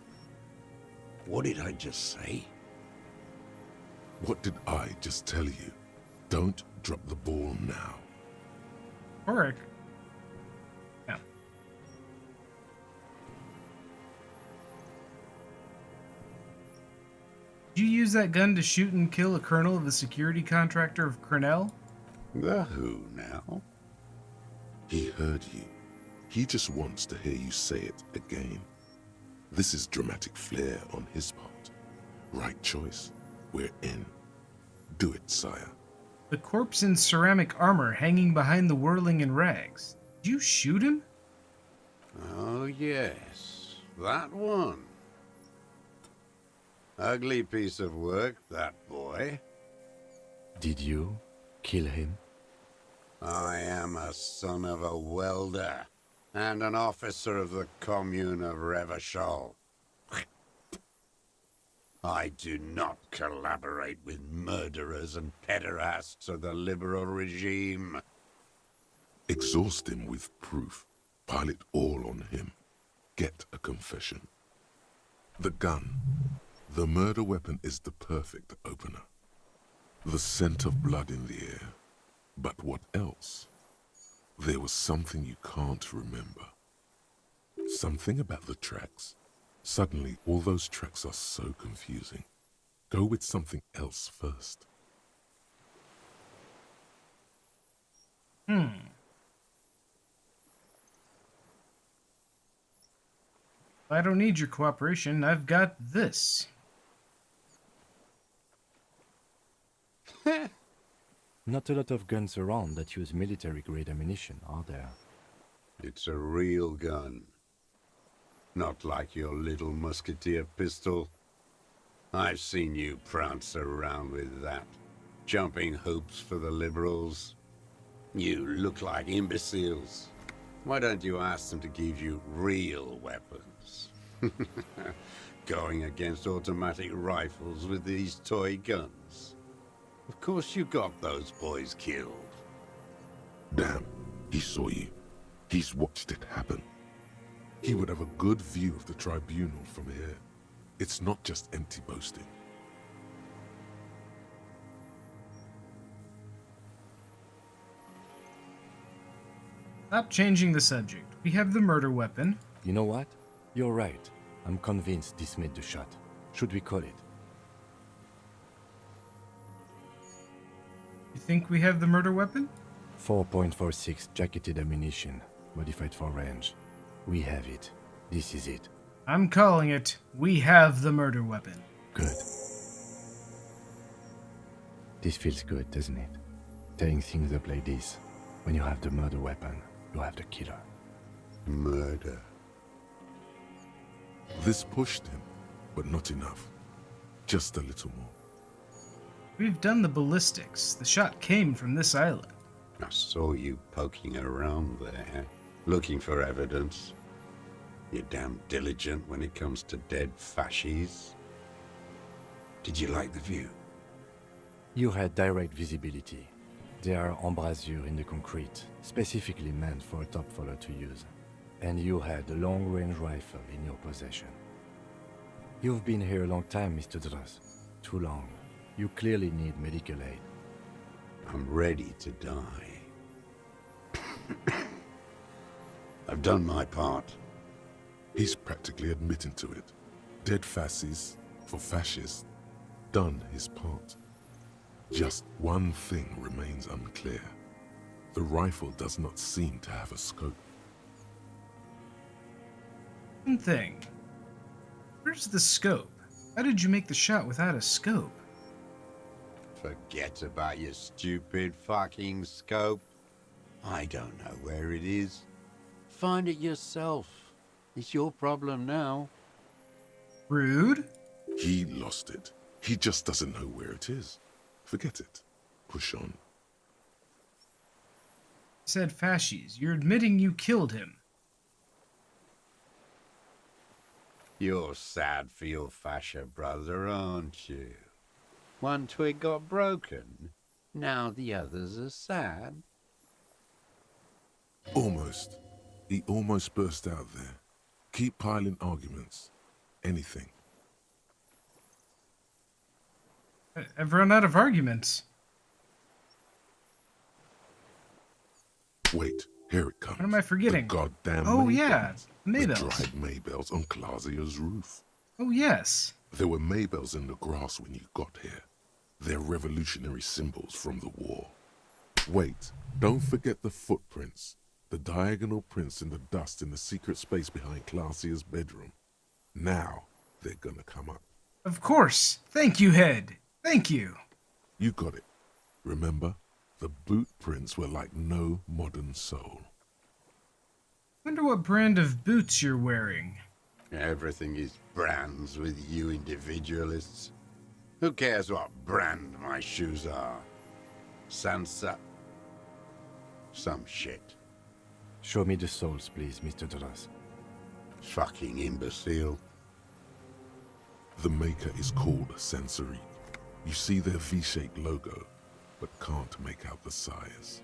What did I just say? What did I just tell you? Don't drop the ball now. Oric. Yeah. Did you use that gun to shoot and kill a colonel of the security contractor of Cornell? The who now? He heard you. He just wants to hear you say it again. This is dramatic flair on his part. Right choice. We're in. Do it, sire. The corpse in ceramic armor hanging behind the whirling in rags. Did you shoot him? Oh, yes. That one. Ugly piece of work, that boy. Did you kill him? I am a son of a welder and an officer of the commune of Revachol. I do not collaborate with murderers and pederasts of the liberal regime. Exhaust him with proof. Pile it all on him. Get a confession. The gun. The murder weapon is the perfect opener. The scent of blood in the air. But what else? There was something you can't remember. Something about the tracks. Suddenly, all those tracks are so confusing. Go with something else first. I don't need your cooperation. I've got this. Not a lot of guns around that use military-grade ammunition, are there? It's a real gun. Not like your little musketeer pistol. I've seen you prance around with that, jumping hoops for the liberals. You look like imbeciles. Why don't you ask them to give you real weapons? Going against automatic rifles with these toy guns. Of course you got those boys killed. Damn, he saw you. He's watched it happen. He would have a good view of the tribunal from here. It's not just empty boasting. Stop changing the subject. We have the murder weapon. You know what? You're right. I'm convinced this made the shot. Should we call it? You think we have the murder weapon? 4.46 jacketed ammunition, modified for range. We have it. This is it. I'm calling it, we have the murder weapon. Good. This feels good, doesn't it? Tearing things up like this. When you have the murder weapon, you have the killer. Murder. This pushed him, but not enough. Just a little more. We've done the ballistics. The shot came from this island. I saw you poking around there, looking for evidence. You're damn diligent when it comes to dead fascies. Did you like the view? You had direct visibility. There are embrasures in the concrete, specifically meant for a top follower to use. And you had a long-range rifle in your possession. You've been here a long time, Mr. Dross. Too long. You clearly need medical aid. I'm ready to die. I've done my part. He's practically admitting to it. Dead fascists for fascists. Done his part. Just one thing remains unclear. The rifle does not seem to have a scope. One thing. Where's the scope? How did you make the shot without a scope? Forget about your stupid fucking scope. I don't know where it is. Find it yourself. It's your problem now. Rude? He lost it. He just doesn't know where it is. Forget it. Push on. Said fascies. You're admitting you killed him. You're sad for your fascia brother, aren't you? One twig got broken. Now the others are sad. Almost. He almost burst out there. Keep piling arguments. Anything. I've run out of arguments. Wait, here it comes. What am I forgetting? The goddamn Oh, Maybells. yeah, the The Maybells. dried Maybells on Clausia's roof. Oh, yes. There were Maybells in the grass when you got here. They're revolutionary symbols from the war. Wait, don't forget the footprints. The diagonal prints in the dust in the secret space behind Clausia's bedroom. Now, they're gonna come up. Of course. Thank you, Head. Thank you. You got it. Remember? The boot prints were like no modern soul. Wonder what brand of boots you're wearing. Everything is brands with you individualists. Who cares what brand my shoes are? Sansa. Some shit. Show me the soles, please, Mr. Duras. Fucking imbecile. The maker is called Sensory. You see their V-shaped logo, but can't make out the size.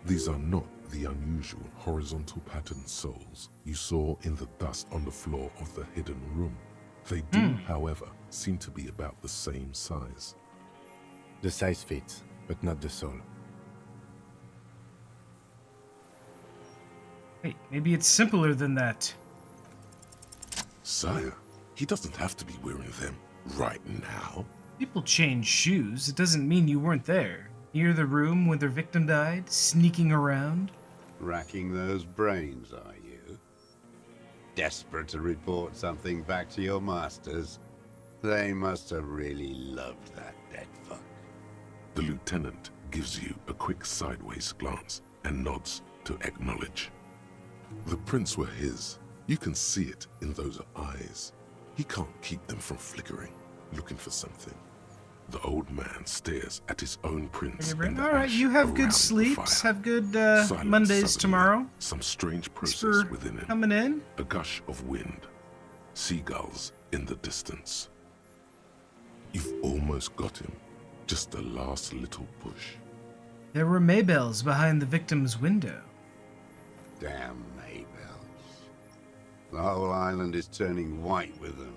These are not the unusual horizontal patterned soles you saw in the dust on the floor of the hidden room. They do, however, seem to be about the same size. The size fits, but not the sole. Hey, maybe it's simpler than that. Sire, he doesn't have to be wearing them right now. People change shoes. It doesn't mean you weren't there. Near the room when their victim died, sneaking around. Racking those brains, are you? Desperate to report something back to your masters? They must have really loved that dead fuck. The lieutenant gives you a quick sideways glance and nods to acknowledge. The prints were his. You can see it in those eyes. He can't keep them from flickering, looking for something. The old man stares at his own prints. All right, you have good sleeps. Have good Mondays suddenly, tomorrow. Some strange process Whisper within him. coming in. A gush of wind. Seagulls in the distance. You've almost got him. Just the last little push. There were Maybells behind the victim's window. Damn Maybells. The whole island is turning white with them.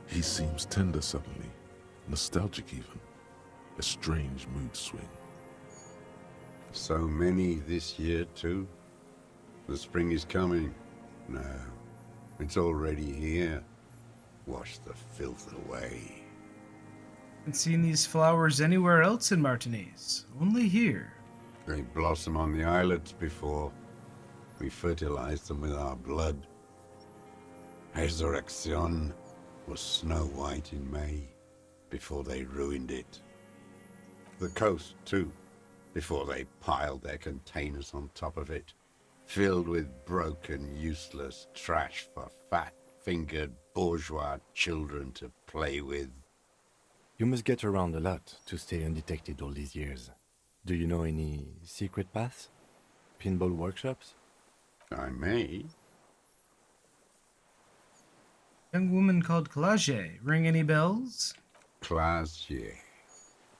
He seems tender suddenly. Nostalgic even. A strange mood swing. So many this year, too. The spring is coming. No, it's already here. Wash the filth away. Haven't seen these flowers anywhere else in Martiniz. Only here. They blossom on the islets before. We fertilize them with our blood. Resurrection was snow white in May, before they ruined it. The coast, too, before they piled their containers on top of it, filled with broken, useless trash for fat-fingered bourgeois children to play with. You must get around a lot to stay undetected all these years. Do you know any secret paths? Pinball workshops? I may. Young woman called Clage. Ring any bells? Clage.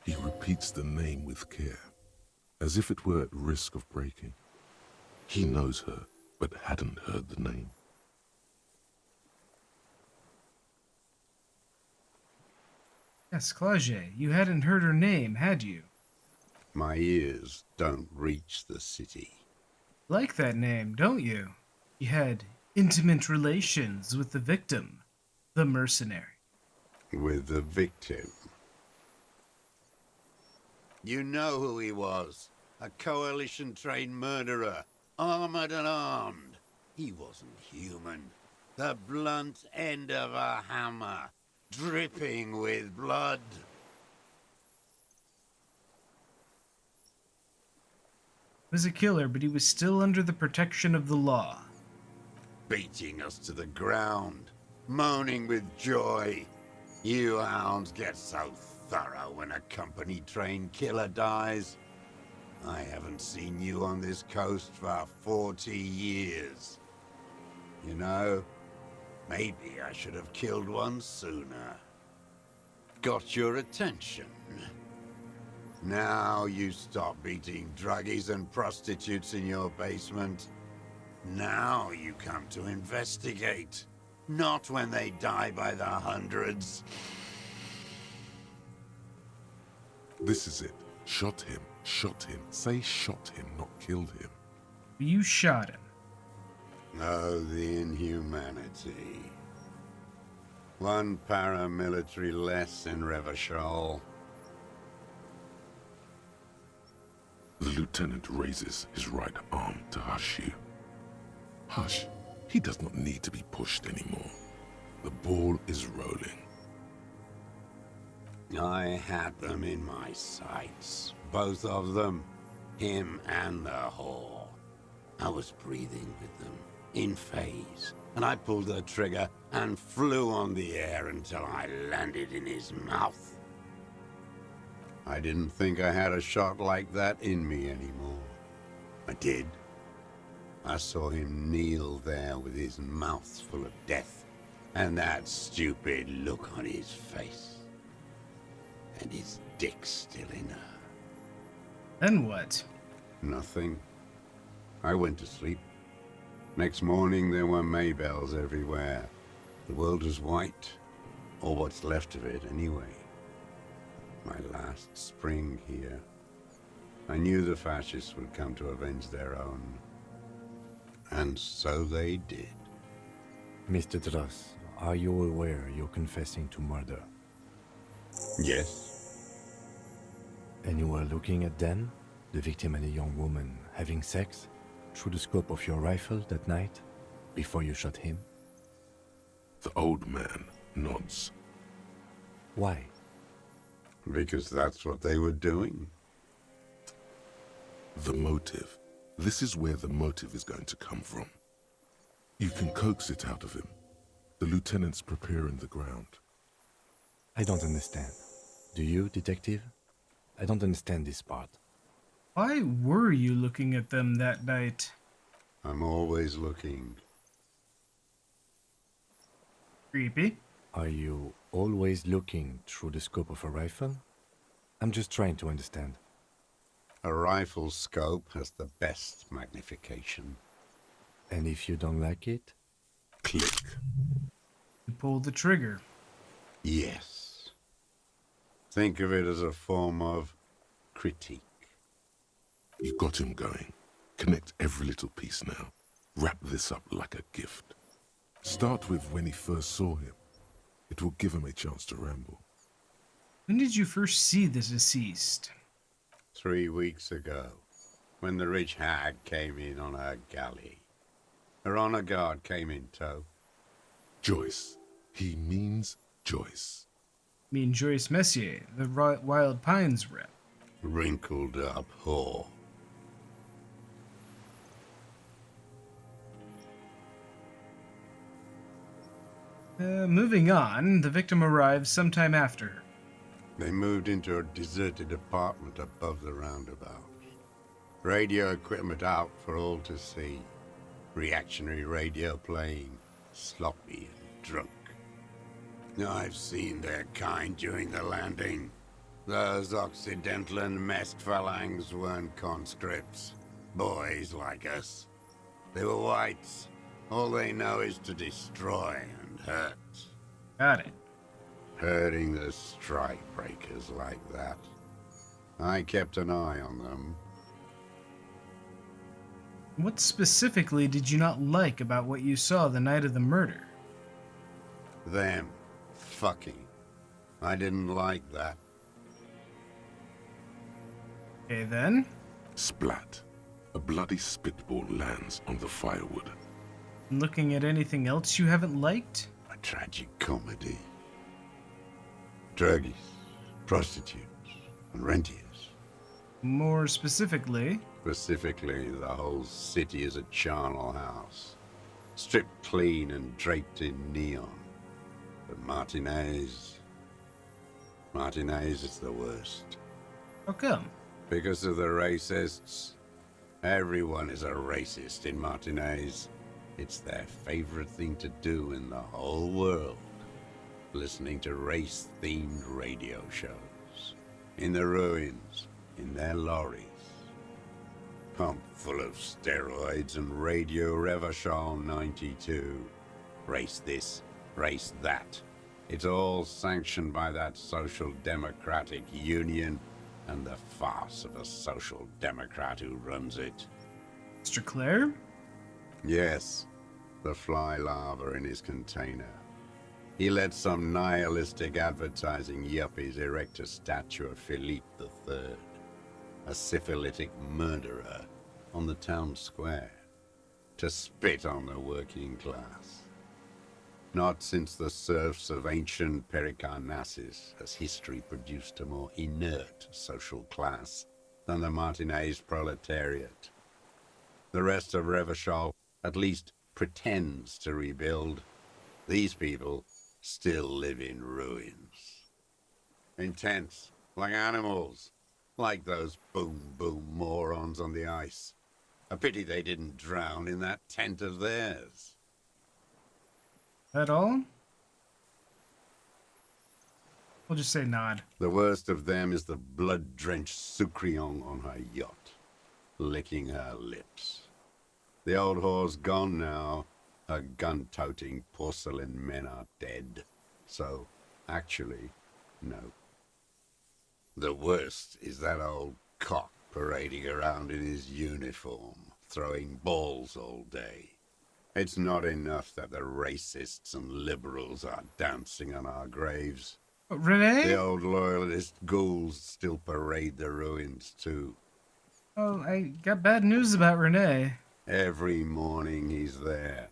He repeats the name with care, as if it were at risk of breaking. He knows her, but hadn't heard the name. Yes, Clage. You hadn't heard her name, had you? My ears don't reach the city. Like that name, don't you? You had intimate relations with the victim, the mercenary. With the victim. You know who he was. A coalition-trained murderer. Armored and armed. He wasn't human. The blunt end of a hammer. Dripping with blood. He was a killer, but he was still under the protection of the law. Beating us to the ground. Moaning with joy. You hounds get so thorough when a company-trained killer dies. I haven't seen you on this coast for 40 years. You know, maybe I should have killed one sooner. Got your attention. Now you stop beating druggies and prostitutes in your basement. Now you come to investigate. Not when they die by the hundreds. This is it. Shot him. Shot him. Say shot him, not killed him. You shot him. Oh, the inhumanity. One paramilitary less in Revachol. The lieutenant raises his right arm to hush you. Hush. He does not need to be pushed anymore. The ball is rolling. I had them in my sights. Both of them. Him and the whore. I was breathing with them, in phase, and I pulled the trigger and flew on the air until I landed in his mouth. I didn't think I had a shot like that in me anymore. I did. I saw him kneel there with his mouth full of death, and that stupid look on his face. And his dick still in her. Then what? Nothing. I went to sleep. Next morning there were Maybells everywhere. The world was white, or what's left of it anyway. My last spring here. I knew the fascists would come to avenge their own. And so they did. Mr. Dross, are you aware you're confessing to murder? Yes. And you were looking at them, the victim and a young woman, having sex, through the scope of your rifle that night, before you shot him? The old man nods. Why? Because that's what they were doing. The motive. This is where the motive is going to come from. You can coax it out of him. The lieutenant's preparing the ground. I don't understand. Do you, detective? I don't understand this part. Why were you looking at them that night? I'm always looking. Creepy. Are you always looking through the scope of a rifle? I'm just trying to understand. A rifle scope has the best magnification. And if you don't like it? Click. You pull the trigger. Yes. Think of it as a form of critique. You've got him going. Connect every little piece now. Wrap this up like a gift. Start with when he first saw him. It will give him a chance to ramble. When did you first see the deceased? 3 weeks ago, when the rich hag came in on her galley. Her honor guard came in tow. Joyce. He means Joyce. You mean Joyce Messier, the Wild Pines rep. Wrinkled up whore. Moving on, the victim arrives sometime after her. They moved into a deserted apartment above the roundabout. Radio equipment out for all to see. Reactionary radio playing, sloppy and drunk. I've seen their kind during the landing. Those Occidental and Mesk phalangs weren't conscripts. Boys like us. They were whites. All they know is to destroy and hurt. Got it. Hurting the strike breakers like that. I kept an eye on them. What specifically did you not like about what you saw the night of the murder? Them. Fucking. I didn't like that. Okay, then. Splat. A bloody spitball lands on the firewood. Looking at anything else you haven't liked? A tragic comedy. Druggies, prostitutes, and rentiers. More specifically? Specifically, the whole city is a charnel house. Stripped clean and draped in neon. But Martinez is the worst. How come? Because of the racists. Everyone is a racist in Martinez. It's their favorite thing to do in the whole world. Listening to race-themed radio shows. In the ruins, in their lorries. Pumped full of steroids and Radio Revachol 92. Race this, race that. It's all sanctioned by that Social Democratic Union and the farce of a Social Democrat who runs it. Mr. Clare? Yes, the fly larva in his container. He let some nihilistic advertising yuppies erect a statue of Philippe III, a syphilitic murderer, on the town square, to spit on the working class. Not since the serfs of ancient Pericarnassus has history produced a more inert social class than the Martinez proletariat. The rest of Revachol at least pretends to rebuild. These people still live in ruins. In tents, like animals, like those boom-boom morons on the ice. A pity they didn't drown in that tent of theirs. That all? We'll just say nod. The worst of them is the blood-drenched Sucrion on her yacht, licking her lips. The old whore's gone now. Her gun-toting porcelain men are dead. So, actually, no. The worst is that old cock parading around in his uniform, throwing balls all day. It's not enough that the racists and liberals are dancing on our graves. Renee? The old loyalist ghouls still parade the ruins too. Oh, I got bad news about Renee. Every morning he's there,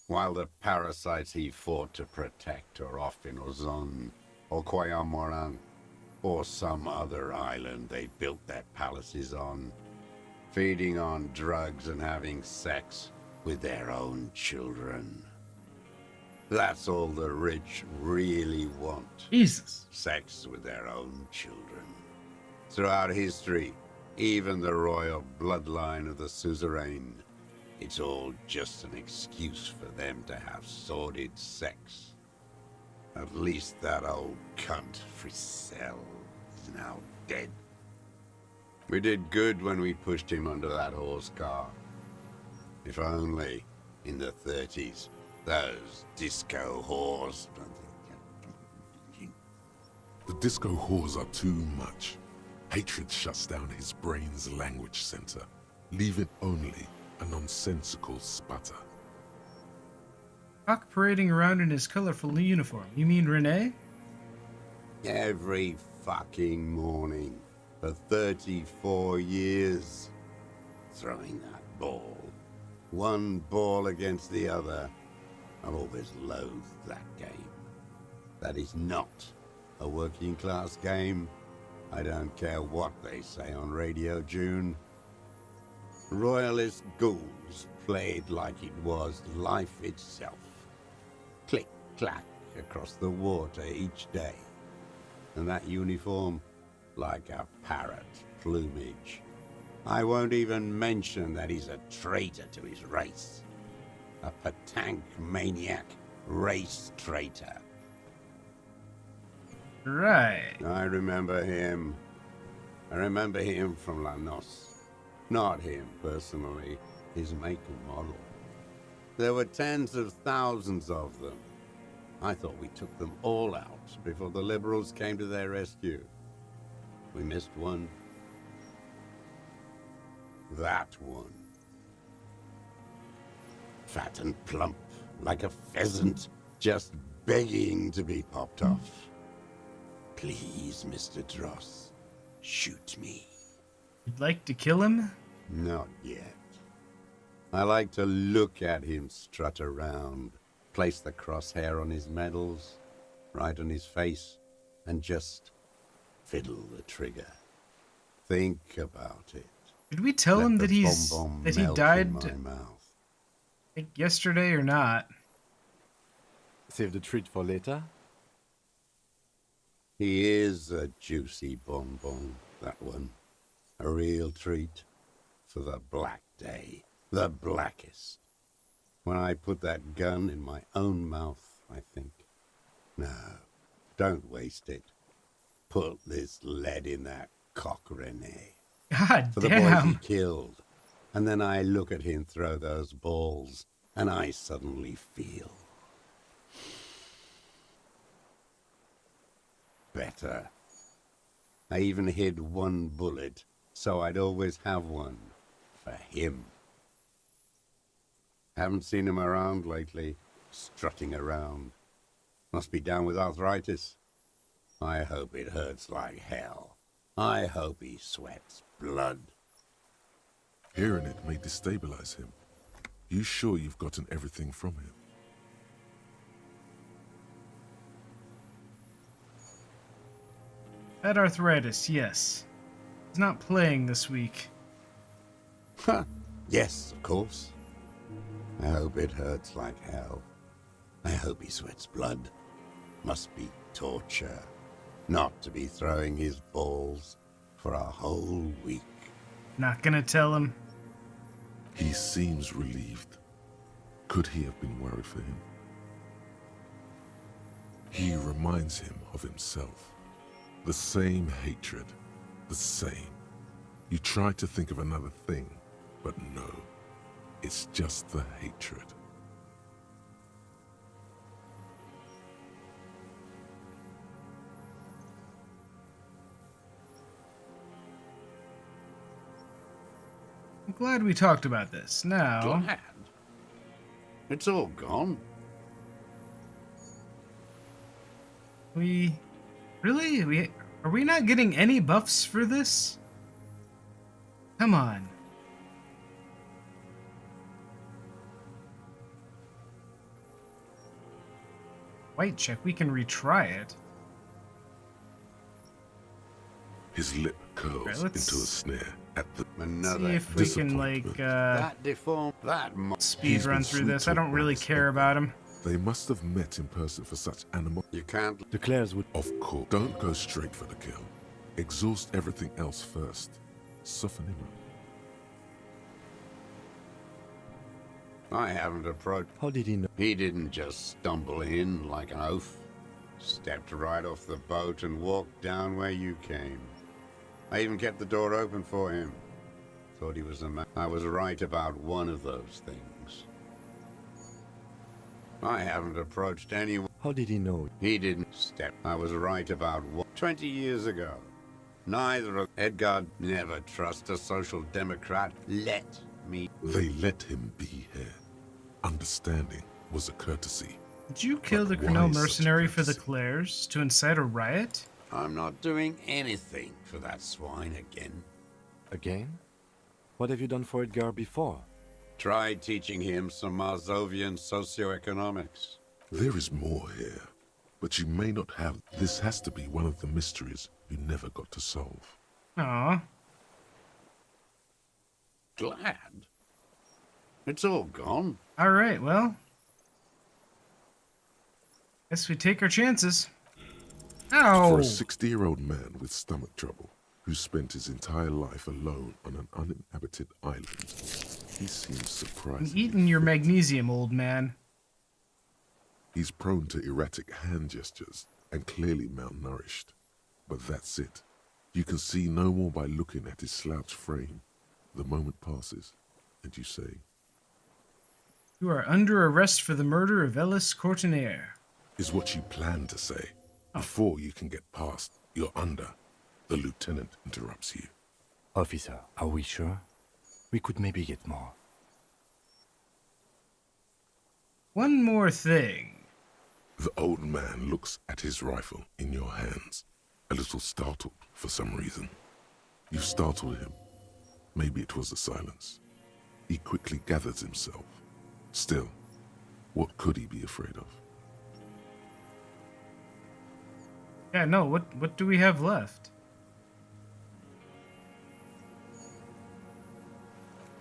while the parasites he fought to protect are off in Ozon, or Koyamorang, or some other island they built their palaces on, feeding on drugs and having sex with their own children. That's all the rich really want. Jesus. Sex with their own children. Throughout history, even the royal bloodline of the suzerain, it's all just an excuse for them to have sordid sex. At least that old cunt, Frisell, is now dead. We did good when we pushed him under that horse car. If only, in the 30s, those disco whores... The disco whores are too much. Hatred shuts down his brain's language center, leaving only a nonsensical sputter. Cock parading around in his colorful uniform. You mean Renee? Every fucking morning for 34 years. Throwing that ball. One ball against the other. I've always loathed that game. That is not a working class game. I don't care what they say on Radio June. Royalist ghouls played like it was life itself. Click, clack across the water each day. And that uniform, like a parrot plumage. I won't even mention that he's a traitor to his race. A Patank maniac race traitor. Right. I remember him. I remember him from La Noce. Not him, personally. His make and model. There were tens of thousands of them. I thought we took them all out before the liberals came to their rescue. We missed one. That one. fat and plump, like a pheasant, just begging to be popped off. Please, Mr. Dross, shoot me. You'd like to kill him? Not yet. I like to look at him strut around, place the crosshair on his medals, right on his face, and just fiddle the trigger. Think about it. Did we tell Let him the that he melt in died my mouth. like yesterday or not? Save the treat for later. He is a juicy bonbon, that one. A real treat for the black day, the blackest. When I put that gun in my own mouth, I think, no, don't waste it. Put this lead in that cock, Rene. God For the boys he damn. killed. And then I look at him throw those balls, and I suddenly feel better. I even hid one bullet, so I'd always have one for him. Haven't seen him around lately, strutting around. Must be down with arthritis. I hope it hurts like hell. I hope he sweats blood. Hearing it may destabilize him. You sure you've gotten everything from him? Had arthritis, yes. He's not playing this week. Huh. Yes, of course. I hope it hurts like hell. I hope he sweats blood. Must be torture. Not to be throwing his balls for a whole week. Not gonna tell him. He seems relieved. Could he have been worried for him? He reminds him of himself. The same hatred. The same. You try to think of another thing, but no. It's just the hatred. I'm glad we talked about this. Now, Glad? It's all gone. we are we not getting any buffs for this? Come on. White check, we can retry it. His lip curls Right, into a snare at the See if we can like that deformed that speed run through this. I don't really care about him. They must have met in person for such animal. You can't. The Clares would. Of course. Don't go straight for the kill. Exhaust everything else first. Soften him up. I haven't approached. How did he know? He didn't just stumble in like an oaf. Stepped right off the boat and walked down where you came. I even kept the door open for him. Thought he was a man. I was right about one of those things. I haven't approached anyone. How did he know? He didn't step. I was right about 20 years ago. Neither of Edgar never trust a social democrat. Let me. They let him be here. Understanding was a courtesy. Did you kill the But Cornell why such mercenary for the courtesy? Clares to incite a riot? I'm not doing anything for that swine again. Again? What have you done for Edgar before? Tried teaching him some Marzovian socioeconomics. There is more here, but you may not have. This has to be one of the mysteries you never got to solve. Aw. Glad? It's all gone. Alright, well. Guess we take our chances. Ow! For a 60-year-old man with stomach trouble, who spent his entire life alone on an uninhabited island, he seems I'm surprising. eating your magnesium, old man. He's prone to erratic hand gestures and clearly malnourished. But that's it. You can see no more by looking at his slouched frame. The moment passes, and you say, You are under arrest for the murder of Ellis Courtenaire. is what you plan to say. Before you can get past, you're under. The lieutenant interrupts you. Officer, are we sure? We could maybe get more. One more thing. The old man looks at his rifle in your hands, a little startled for some reason. You startled him. Maybe it was the silence. He quickly gathers himself. Still, what could he be afraid of? Yeah, no, what do we have left?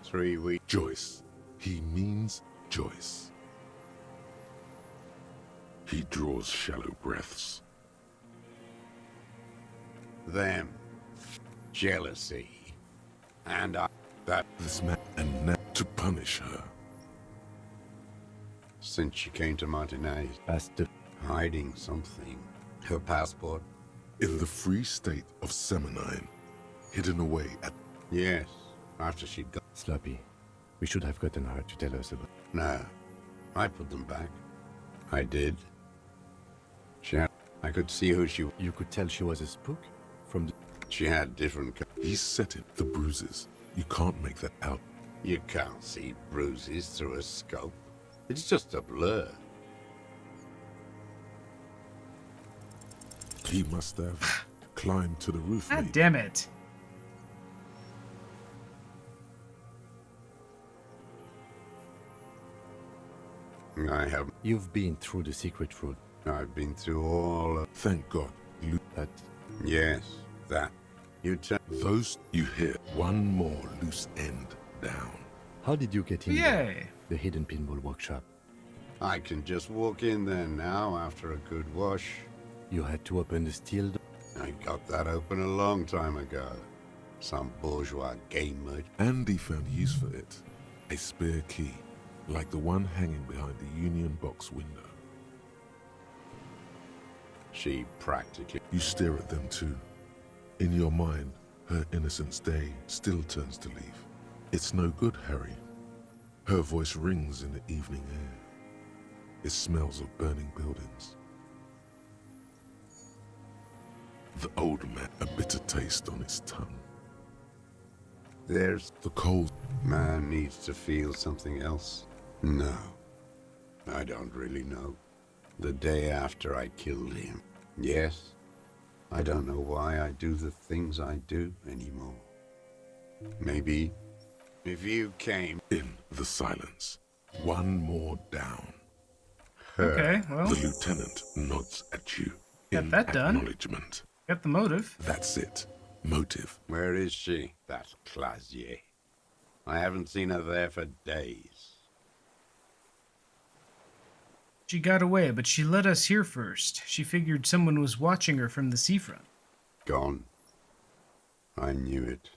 3 weeks. Joyce. He means Joyce. He draws shallow breaths. Them. Jealousy. And This man, and now to punish her. Since she came to Martinez. Hiding something. Her passport. In the free state of Seminine, hidden away at... Yes, after she'd got... Sloppy. We should have gotten her to tell us about... No, I put them back. I did. I could see who she... You could tell she was a spook? From the... She had different... He's setting the bruises. You can't make that out. You can't see bruises through a scope. It's just a blur. He must have climbed to the roof. God damn it. I have... You've been through the secret route. I've been through all of... Thank God. But... Yes, that. You tell... Those you hear. One more loose end down. How did you get in Yay. there? The hidden pinball workshop. I can just walk in there now after a good wash. You had to open the steel door? I got that open a long time ago. Some bourgeois game merchant. Andy found use for it. A spare key, like the one hanging behind the Union Box window. She practically... You stare at them too. In your mind, her innocence day still turns to leaf. It's no good, Harry. Her voice rings in the evening air. It smells of burning buildings. The old man, a bitter taste on his tongue. There's... The cold... Man needs to feel something else. No. I don't really know. The day after I killed him. Yes. I don't know why I do the things I do anymore. Maybe if you came... In the silence. One more down. Okay, well... The lieutenant nods at you. Got that done. Acknowledgement. Got the motive. That's it. Motive. Where is she? That Clasier. I haven't seen her there for days. She got away, but she let us here first. She figured someone was watching her from the seafront. Gone. I knew it.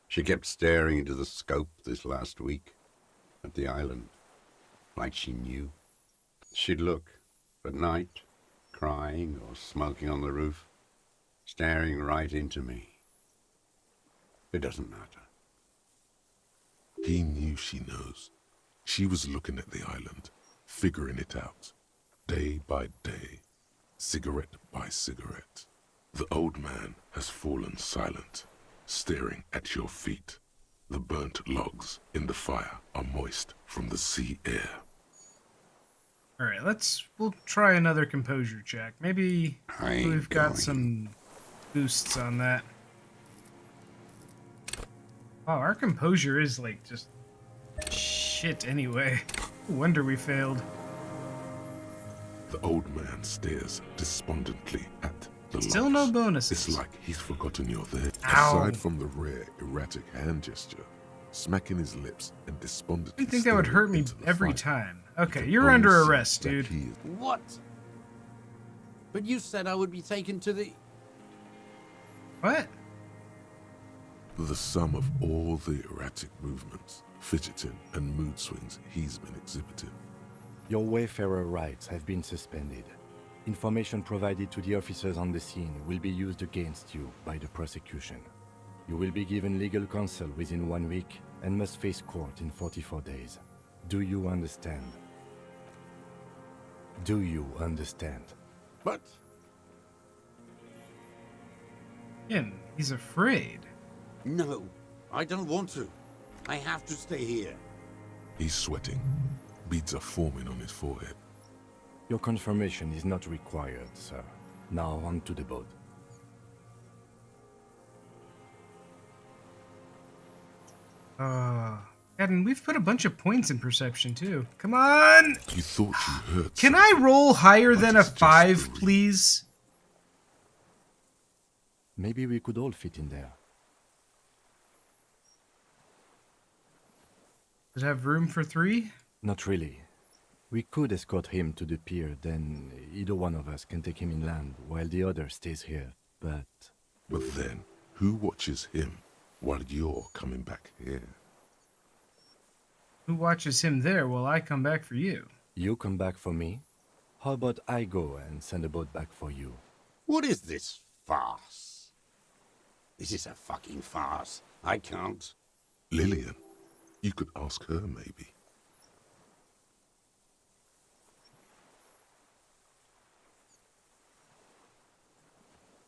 She kept staring into the scope this last week at the island, like she knew. She'd look at night, crying or smoking on the roof, staring right into me. It doesn't matter. He knew she knows. She was looking at the island, figuring it out, day by day, cigarette by cigarette. The old man has fallen silent, staring at your feet. The burnt logs in the fire are moist from the sea air. Alright, we'll try another composure check. Maybe we've got some boosts on that. Wow, our composure is like just shit anyway. No wonder we failed. The old man stares despondently at the Still logs. no bonuses. It's like he's forgotten you're there. Ow. Aside from the rare, erratic hand gesture, smacking his lips and despondently I think that would hurt me into the every fire. time. Okay, can you're only under see arrest, that dude. he is- What? But you said I would be taken to the... What? The sum of all the erratic movements, fidgeting, and mood swings he's been exhibiting. Your wayfarer rights have been suspended. Information provided to the officers on the scene will be used against you by the prosecution. You will be given legal counsel within 1 week and must face court in 44 days. Do you understand? Do you understand? But... Ian, he's afraid. No, I don't want to. I have to stay here. He's sweating. Beads are forming on his forehead. Your confirmation is not required, sir. Now on to the boat. And we've put a bunch of points in perception too. Come on! You thought you heard Can I roll higher than a 5, please? Maybe we could all fit in there. Does it have room for 3? Not really. We could escort him to the pier, then either one of us can take him inland while the other stays here, but... But then, who watches him while you're coming back here? Who watches him there while I come back for you? You come back for me? How about I go and send a boat back for you? What is this farce? This is a fucking farce. I can't. Lillian, you could ask her maybe.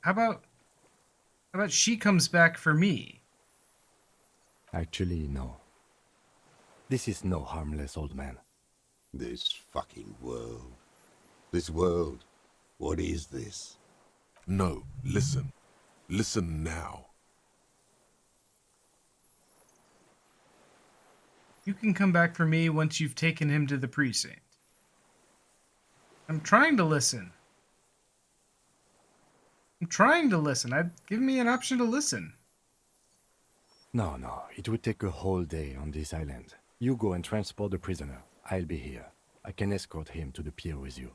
How about she comes back for me? Actually, no. This is no harmless old man. This fucking world. This world. What is this? No, listen. Listen now. You can come back for me once you've taken him to the precinct. I'm trying to listen. Give me an option to listen. No, it would take a whole day on this island. You go and transport the prisoner. I'll be here. I can escort him to the pier with you.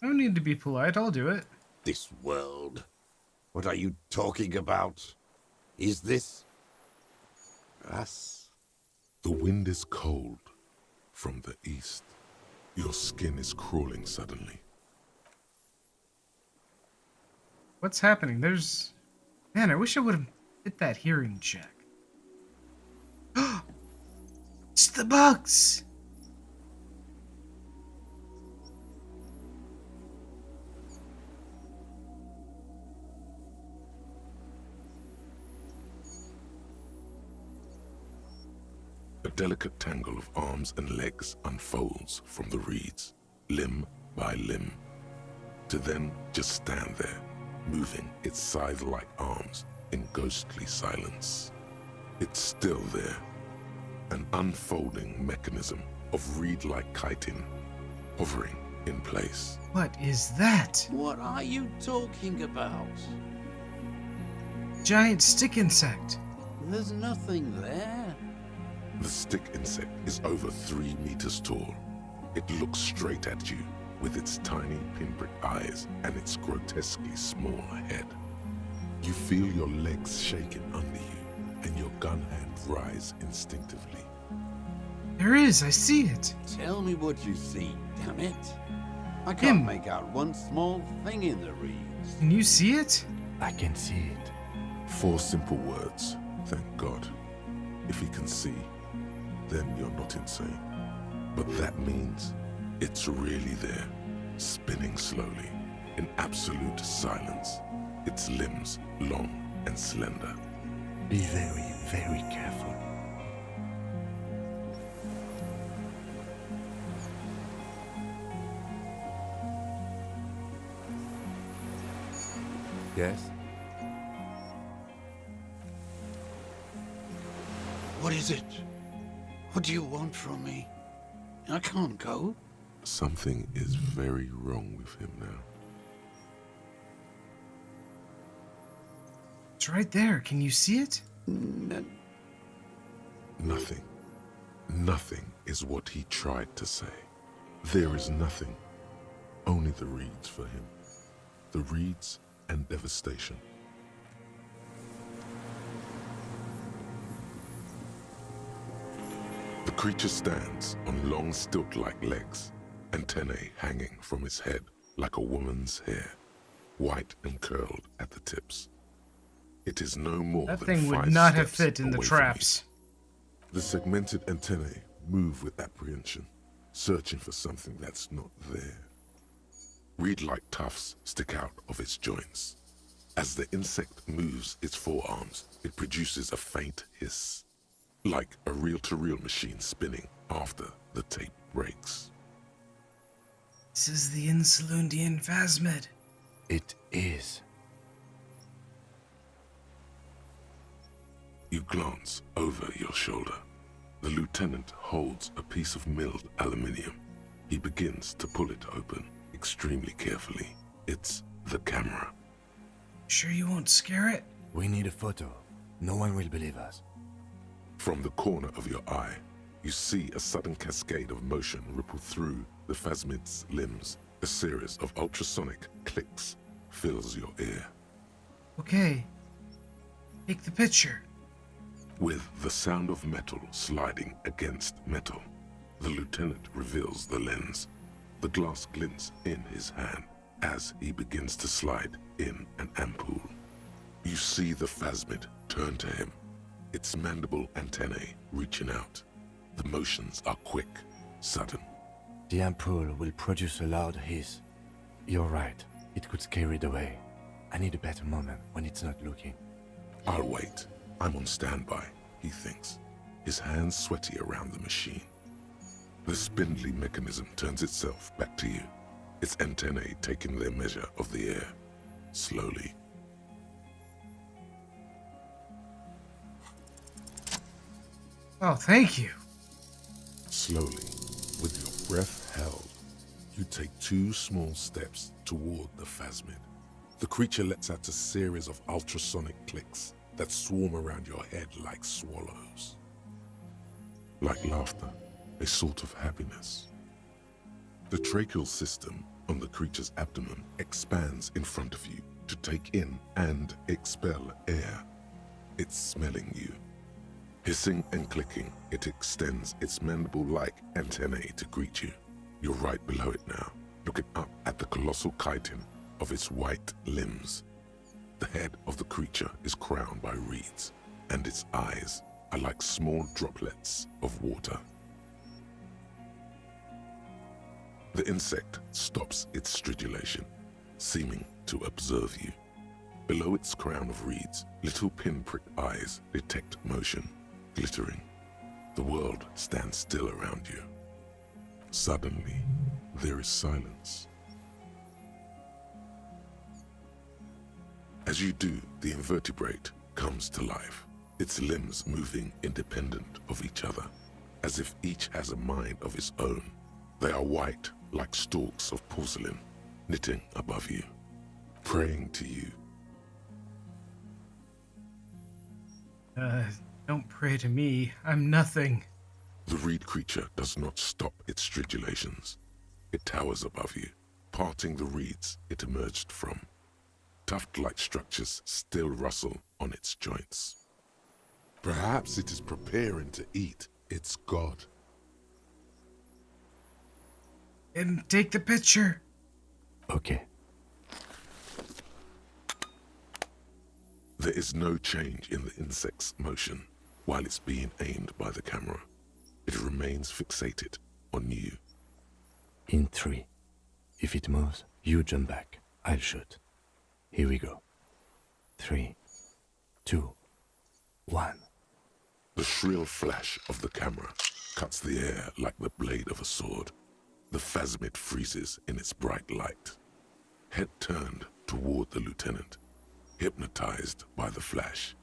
No need to be polite, I'll do it. This world? What are you talking about? Is this... us? The wind is cold from the east. Your skin is crawling suddenly. What's happening? Man, I wish I would have hit that hearing check. It's the bugs! A delicate tangle of arms and legs unfolds from the reeds, limb by limb, to then just stand there, moving its scythe-like arms in ghostly silence. It's still there, an unfolding mechanism of reed-like chitin, hovering in place. What is that? What are you talking about? Giant stick insect. There's nothing there. The stick insect is over 3 meters tall. It looks straight at you with its tiny pinprick eyes and its grotesquely small head. You feel your legs shaking under you and your gun hand rise instinctively. There is, I see it. Tell me what you see, damn it. I can't make out one small thing in the reeds. Can you see it? I can see it. 4 simple words, thank God. If he can see, then you're not insane. But that means it's really there, spinning slowly, in absolute silence, its limbs long and slender. Be very, very careful. Yes? What is it? What do you want from me? I can't go. Something is very wrong with him now. It's right there. Can you see it? Nothing. Nothing is what he tried to say. There is nothing. Only the reeds for him. The reeds and devastation. The creature stands on long stilt-like legs, antennae hanging from his head like a woman's hair, white and curled at the tips. It is no more That than thing would 5 not have steps fit in the away from traps. me. The segmented antennae move with apprehension, searching for something that's not there. Reed-like tufts stick out of its joints. As the insect moves its forearms, it produces a faint hiss, like a reel-to-reel machine spinning after the tape breaks. This is the Insulundian phasmid. It is. You glance over your shoulder. The lieutenant holds a piece of milled aluminium. He begins to pull it open extremely carefully. It's the camera. Sure you won't scare it? We need a photo. No one will believe us. From the corner of your eye, you see a sudden cascade of motion ripple through the phasmid's limbs. A series of ultrasonic clicks fills your ear. Okay. Take the picture. With the sound of metal sliding against metal, the lieutenant reveals the lens. The glass glints in his hand as he begins to slide in an ampoule. You see the phasmid turn to him, its mandible antennae reaching out. The motions are quick, sudden. The ampoule will produce a loud hiss. You're right. It could scare it away. I need a better moment when it's not looking. I'll wait. I'm on standby, he thinks, his hands sweaty around the machine. The spindly mechanism turns itself back to you, its antennae taking their measure of the air, slowly. Oh, thank you. Slowly, with your breath held, you take 2 small steps toward the phasmid. The creature lets out a series of ultrasonic clicks that swarm around your head like swallows. Like laughter, a sort of happiness. The tracheal system on the creature's abdomen expands in front of you to take in and expel air. It's smelling you. Hissing and clicking, it extends its mandible-like antennae to greet you. You're right below it now, looking up at the colossal chitin of its white limbs. The head of the creature is crowned by reeds, and its eyes are like small droplets of water. The insect stops its stridulation, seeming to observe you. Below its crown of reeds, little pinprick eyes detect motion, glittering. The world stands still around you. Suddenly, there is silence. As you do, the invertebrate comes to life, its limbs moving independent of each other, as if each has a mind of its own. They are white, like stalks of porcelain, knitting above you, praying to you. Don't pray to me. I'm nothing. The reed creature does not stop its stridulations. It towers above you, parting the reeds it emerged from. Tuft-like structures still rustle on its joints. Perhaps it is preparing to eat its god. And take the picture. Okay. There is no change in the insect's motion while it's being aimed by the camera. It remains fixated on you. In 3. If it moves, you jump back. I'll shoot. Here we go. 3, 2, 1. The shrill flash of the camera cuts the air like the blade of a sword. The phasmid freezes in its bright light. Head turned toward the lieutenant. Hypnotized by the flash,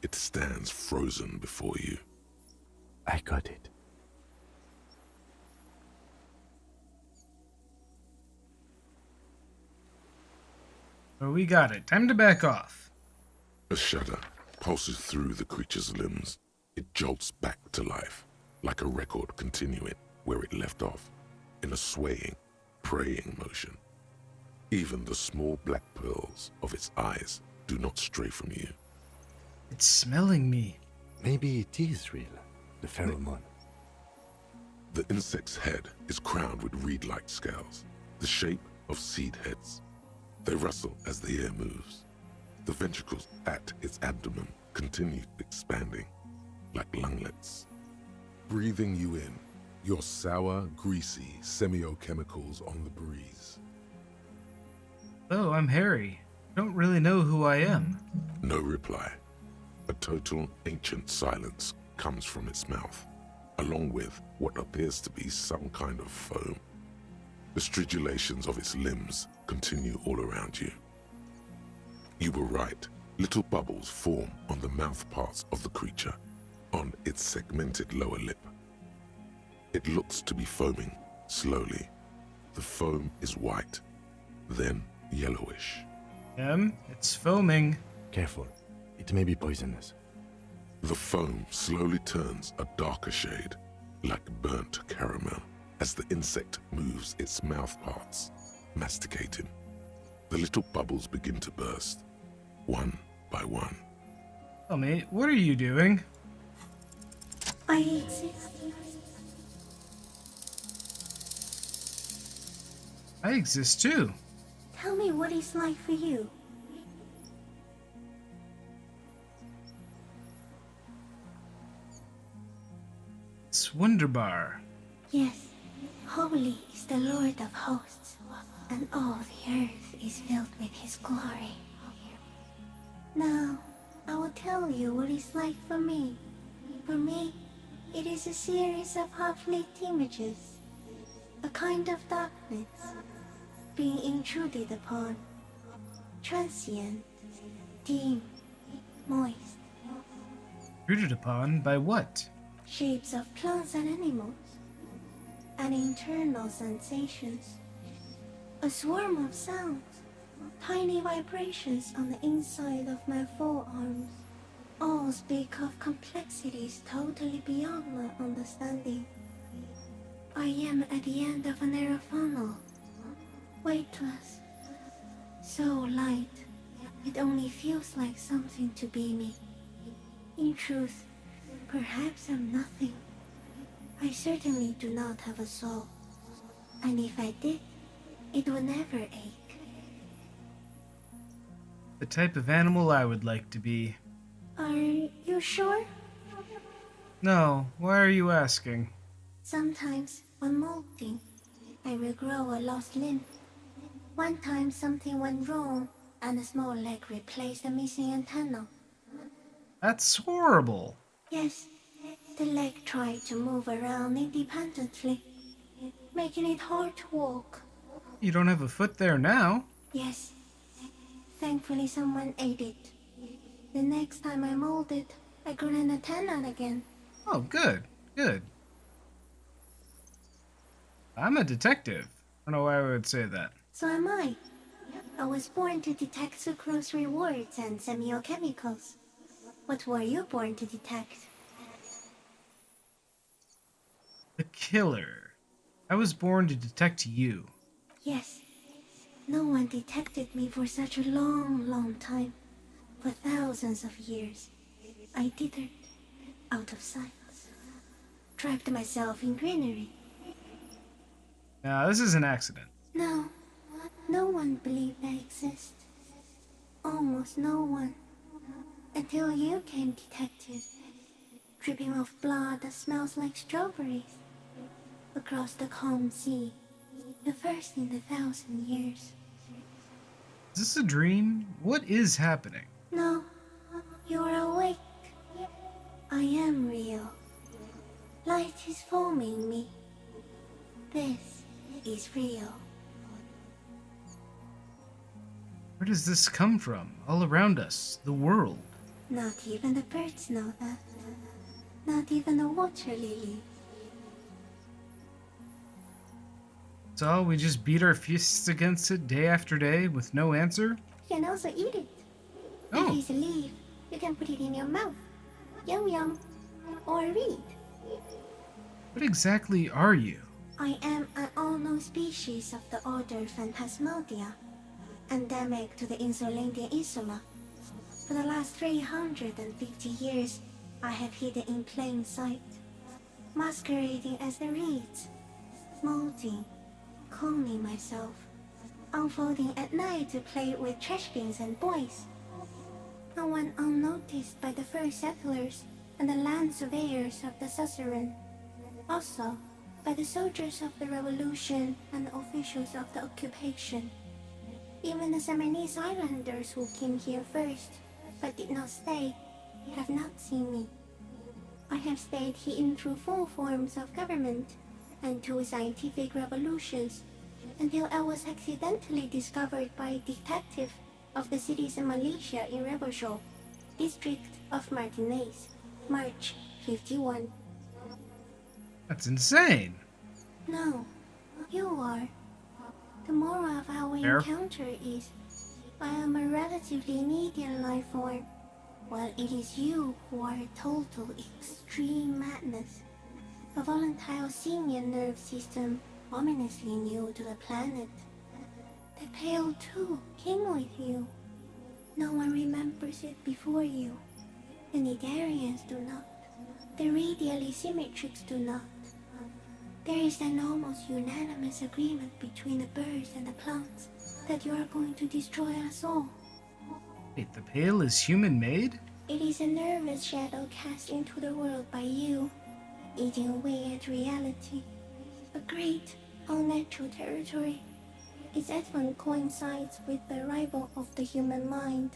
it stands frozen before you. I got it. Well, we got it. Time to back off. A shudder pulses through the creature's limbs. It jolts back to life, like a record continuing where it left off, in a swaying, praying motion. Even the small black pearls of its eyes do not stray from you. It's smelling me. Maybe it is real, the pheromone. The insect's head is crowned with reed-like scales, the shape of seed heads. They rustle as the air moves. The ventricles at its abdomen continue expanding, like lunglets. Breathing you in, your sour, greasy semiochemicals on the breeze. Hello, I'm Harry. I don't really know who I am. No reply. A total ancient silence comes from its mouth, along with what appears to be some kind of foam. The stridulations of its limbs continue all around you. You were right. Little bubbles form on the mouth parts of the creature, on its segmented lower lip. It looks to be foaming, slowly. The foam is white, then yellowish. It's foaming. Careful. It may be poisonous. The foam slowly turns a darker shade, like burnt caramel, as the insect moves its mouth parts, masticating. The little bubbles begin to burst, one by one. Tell me, what are you doing? I exist. I exist too. Tell me what it's like for you. It's Wonderbar. Yes, holy is the Lord of hosts, and all the earth is filled with his glory. Now, I will tell you what it's like for me. For me, it is a series of half-lit images, a kind of darkness, being intruded upon, transient, dim, moist, Rooted upon by what? shapes of plants and animals, and internal sensations, a swarm of sounds, tiny vibrations on the inside of my forearms, all speak of complexities totally beyond my understanding. I am at the end of a narrow funnel, weightless, so light, it only feels like something to be me. In truth, perhaps I'm nothing. I certainly do not have a soul, and if I did, it would never ache. The type of animal I would like to be. Are you sure? No, why are you asking? Sometimes, when molting, I will grow a lost limb. One time something went wrong, and a small leg replaced a missing antenna. That's horrible. Yes, the leg tried to move around independently, making it hard to walk. You don't have a foot there now. Yes, thankfully someone ate it. The next time I molded, I grew an antenna again. Oh, good, good. I'm a detective. I don't know why I would say that. So am I. I was born to detect sucrose rewards and semiochemicals. What were you born to detect? The killer. I was born to detect you. Yes. No one detected me for such a long, long time. For thousands of years. I dithered, out of sight. Trapped myself in greenery. Now, this is an accident. No. No one believed I exist. Almost no one. Until you came, detective. Dripping off blood that smells like strawberries. Across the calm sea. The first in 1,000 years. Is this a dream? What is happening? No. You're awake. I am real. Light is forming me. This is real. Where does this come from? All around us, the world. Not even the birds know that. Not even the water lily. So we just beat our fists against it day after day with no answer? You can also eat it. Oh. If it's a leaf, you can put it in your mouth. Yum yum. Or read. What exactly are you? I am an unknown species of the order Phantasmadia, endemic to the Insulindian Insula. For the last 350 years, I have hidden in plain sight, masquerading as the reeds, molding, cloning myself, unfolding at night to play with trash bins and boys. I went unnoticed by the first settlers and the land surveyors of the suzerain, also by the soldiers of the revolution and the officials of the occupation. Even the Samanese islanders who came here first, but did not stay, have not seen me. I have stayed hidden through 4 forms of government and 2 scientific revolutions, until I was accidentally discovered by a detective of the citizen militia in Revachol, district of Martinez, March 51. That's insane. No, you are. The moral of our Fair. encounter is, I am a relatively medium life form, while it is you who are a total extreme madness. A volatile simian nerve system ominously new to the planet. The Pale too came with you. No one remembers it before you. The Nidarians do not. The radially symmetrics do not. There is an almost unanimous agreement between the birds and the plants that you are going to destroy us all. Wait, the Pale is human-made? It is a nervous shadow cast into the world by you, eating away at reality. A great, unnatural territory. Its advent coincides with the arrival of the human mind.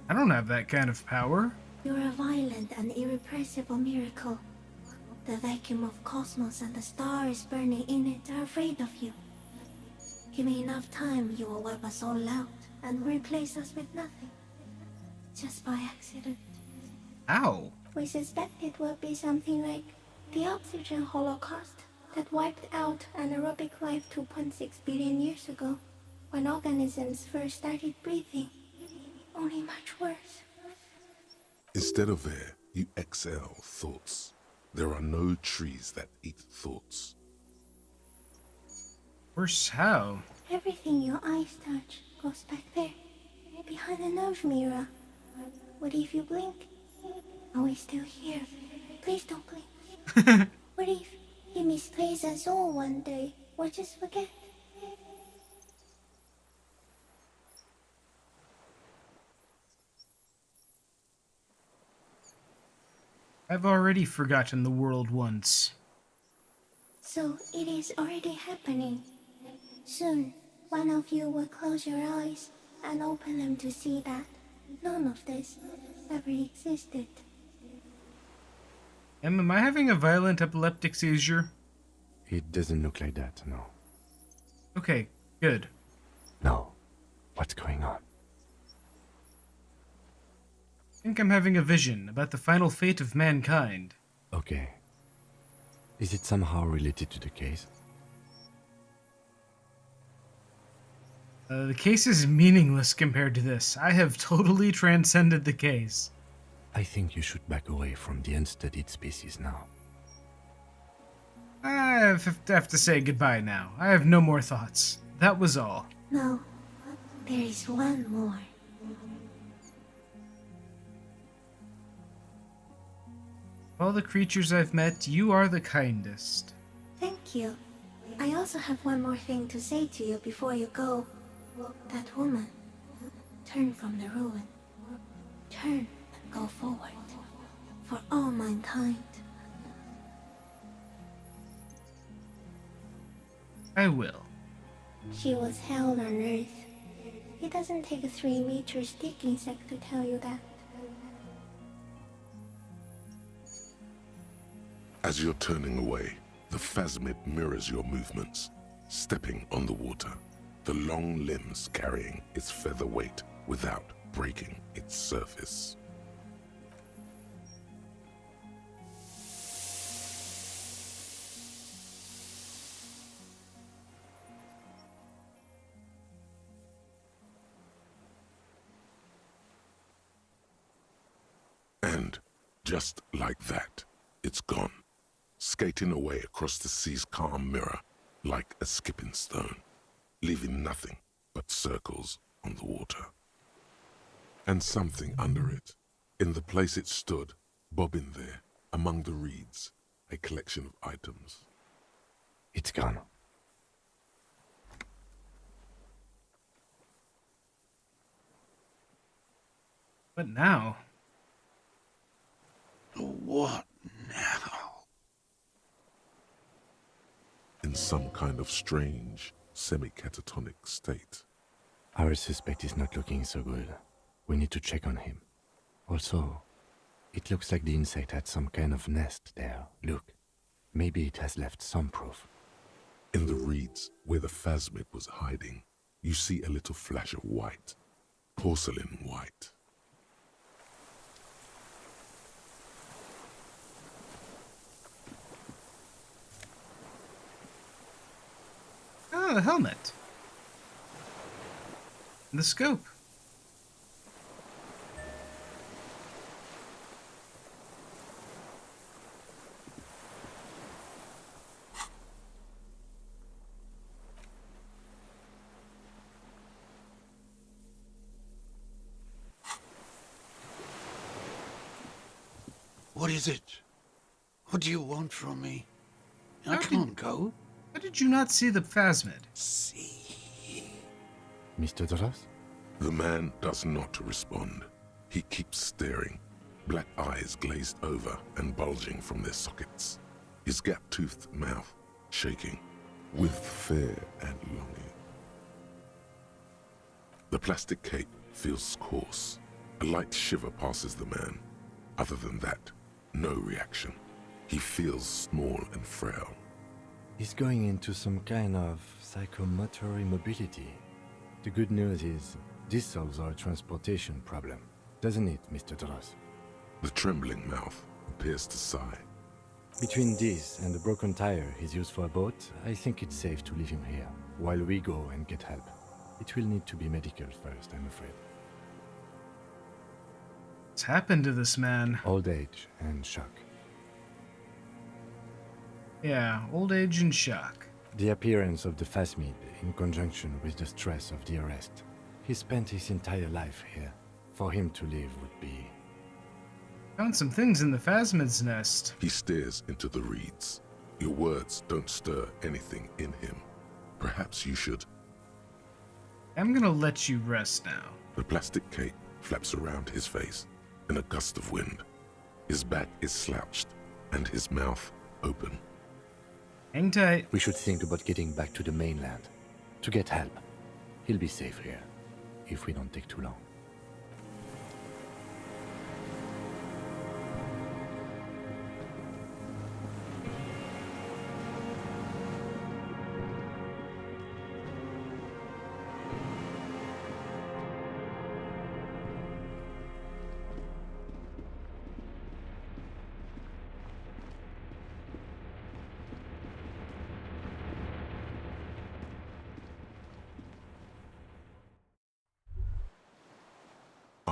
I don't have that kind of power. You're a violent and irrepressible miracle. The vacuum of cosmos and the stars burning in it are afraid of you. Give me enough time, you will wipe us all out and replace us with nothing. Just by accident. Ow. We suspect it will be something like the oxygen holocaust that wiped out anaerobic life 2.6 billion years ago, when organisms first started breathing. Only much worse. Instead of air, you exhale thoughts. There are no trees that eat thoughts. Worse how? Everything your eyes touch goes back there, behind the nerve mirror. What if you blink? Are we still here? Please don't blink. What if he misplaces us all one day, or just forget? I've already forgotten the world once. So it is already happening. Soon, one of you will close your eyes and open them to see that none of this ever existed. Am I having a violent epileptic seizure? It doesn't look like that, no. Okay, good. No. What's going on? I think I'm having a vision about the final fate of mankind. Okay. Is it somehow related to the case? The case is meaningless compared to this. I have totally transcended the case. I think you should back away from the unstudied species now. I have to say goodbye now. I have no more thoughts. That was all. No, there is one more. Of all the creatures I've met, you are the kindest. Thank you. I also have one more thing to say to you before you go. That woman. Turn from the ruin. Turn and go forward. For all mankind. I will. She was held on Earth. It doesn't take a 3-meter stick insect to tell you that. As you're turning away, the phasmid mirrors your movements, stepping on the water, the long limbs carrying its feather weight without breaking its surface. And just like that, it's gone, skating away across the sea's calm mirror like a skipping stone, leaving nothing but circles on the water. And something under it, in the place it stood, bobbing there, among the reeds, a collection of items. It's gone. But now? What now? In some kind of strange, semi-catatonic state, Our suspect is not looking so good. We need to check on him. Also, it looks like the insect had some kind of nest there. Look, maybe it has left some proof. In the reeds, where the phasmid was hiding, you see a little flash of white. Porcelain white. Oh, the helmet. And the scope. What is it? What do you want from me? I can't go. How did you not see the phasmid? Mr. Dros? The man does not respond. He keeps staring, black eyes glazed over and bulging from their sockets. His gap-toothed mouth shaking with fear and longing. The plastic cape feels coarse. A light shiver passes the man. Other than that, no reaction. He feels small and frail. He's going into some kind of psychomotor immobility. The good news is, this solves our transportation problem, doesn't it, Mr. Dros? The trembling mouth appears to sigh. Between this and the broken tire he's used for a boat, I think it's safe to leave him here, while we go and get help. It will need to be medical first, I'm afraid. What's happened to this man? Old age and shock. Yeah, old age and shock. The appearance of the phasmid in conjunction with the stress of the arrest. He spent his entire life here. For him to leave would be... Found some things in the phasmid's nest. He stares into the reeds. Your words don't stir anything in him. Perhaps you should. I'm gonna let you rest now. The plastic cape flaps around his face in a gust of wind. His back is slouched and his mouth open. Hang tight. We should think about getting back to the mainland. To get help. He'll be safe here, if we don't take too long.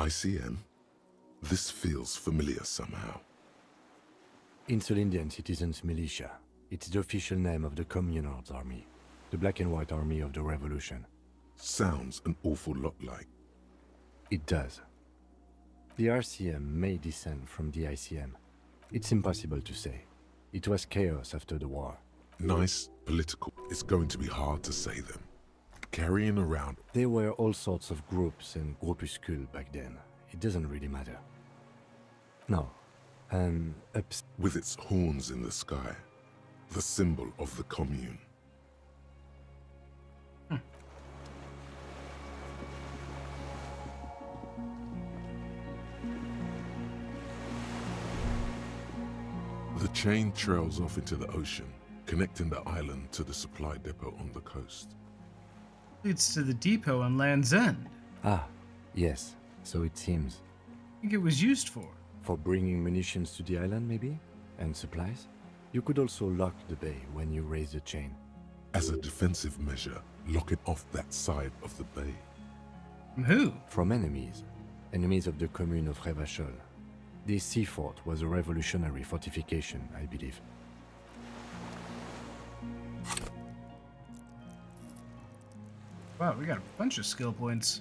ICM? This feels familiar somehow. Insulindian Citizens Militia. It's the official name of the Communards Army, the black and white army of the Revolution. Sounds an awful lot like. It does. The RCM may descend from the ICM. It's impossible to say. It was chaos after the war. Nice, political. It's going to be hard to say them. Carrying around... There were all sorts of groups and groupuscules back then. It doesn't really matter. No. With its horns in the sky. The symbol of the commune. The chain trails off into the ocean, connecting the island to the supply depot on the coast. Leads to the depot on Land's End. Ah, yes. So it seems. I think it was used for. For bringing munitions to the island, maybe? And supplies? You could also lock the bay when you raise the chain. As a defensive measure, lock it off that side of the bay. From who? From enemies. Enemies of the commune of Revachol. This sea fort was a revolutionary fortification, I believe. Wow, we got a bunch of skill points.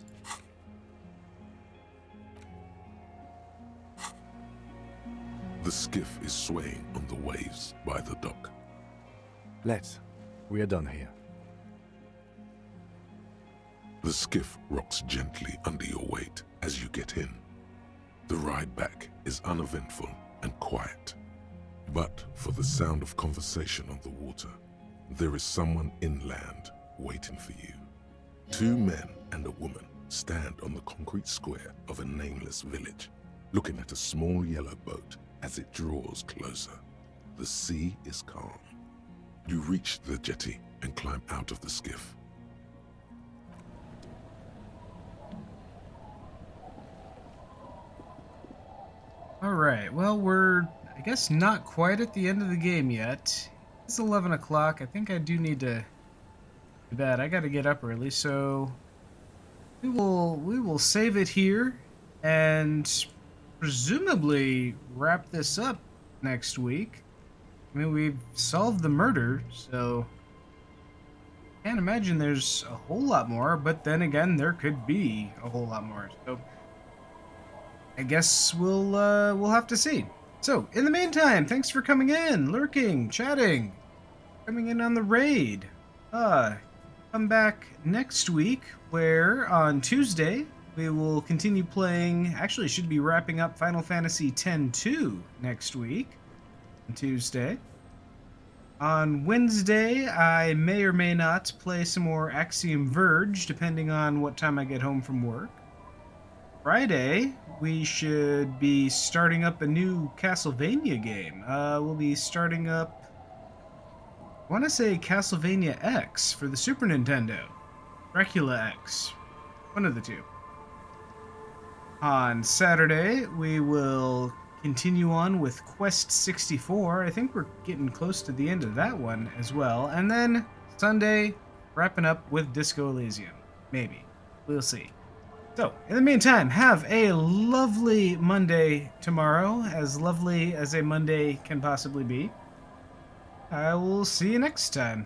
The skiff is swaying on the waves by the dock. Let's. We are done here. The skiff rocks gently under your weight as you get in. The ride back is uneventful and quiet. But for the sound of conversation on the water, there is someone inland waiting for you. Two men and a woman stand on the concrete square of a nameless village, looking at a small yellow boat as it draws closer. The sea is calm. You reach the jetty and climb out of the skiff. Alright, well, we're, I guess, not quite at the end of the game yet. It's 11 o'clock. I think I do need to do that. I gotta get up early, so we will save it here and presumably wrap this up next week. I mean, we've solved the murder, so can't imagine there's a whole lot more, but then again, there could be a whole lot more. So I guess we'll have to see. So, in the meantime, thanks for coming in, lurking, chatting, coming in on the raid. Come back next week, where on Tuesday we will continue playing. Actually, should be wrapping up Final Fantasy X-2 next week on Tuesday. On Wednesday, I may or may not play some more Axiom Verge, depending on what time I get home from work. Friday, we should be starting up a new Castlevania game. We'll be starting up, I want to say Castlevania X for the Super Nintendo. Dracula X. One of the two. On Saturday, we will continue on with Quest 64. I think we're getting close to the end of that one as well. And then Sunday, wrapping up with Disco Elysium. Maybe. We'll see. So, in the meantime, have a lovely Monday tomorrow. As lovely as a Monday can possibly be. I will see you next time.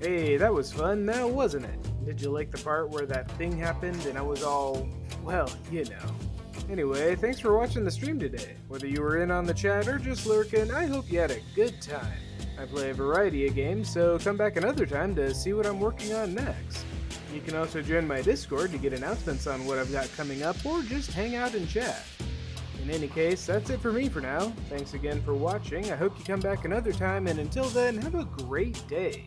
Hey, that was fun now, wasn't it? Did you like the part where that thing happened and I was all, well, you know. Anyway, thanks for watching the stream today. Whether you were in on the chat or just lurking, I hope you had a good time. I play a variety of games, so come back another time to see what I'm working on next. You can also join my Discord to get announcements on what I've got coming up, or just hang out and chat. In any case, that's it for me for now. Thanks again for watching. I hope you come back another time, and until then, have a great day.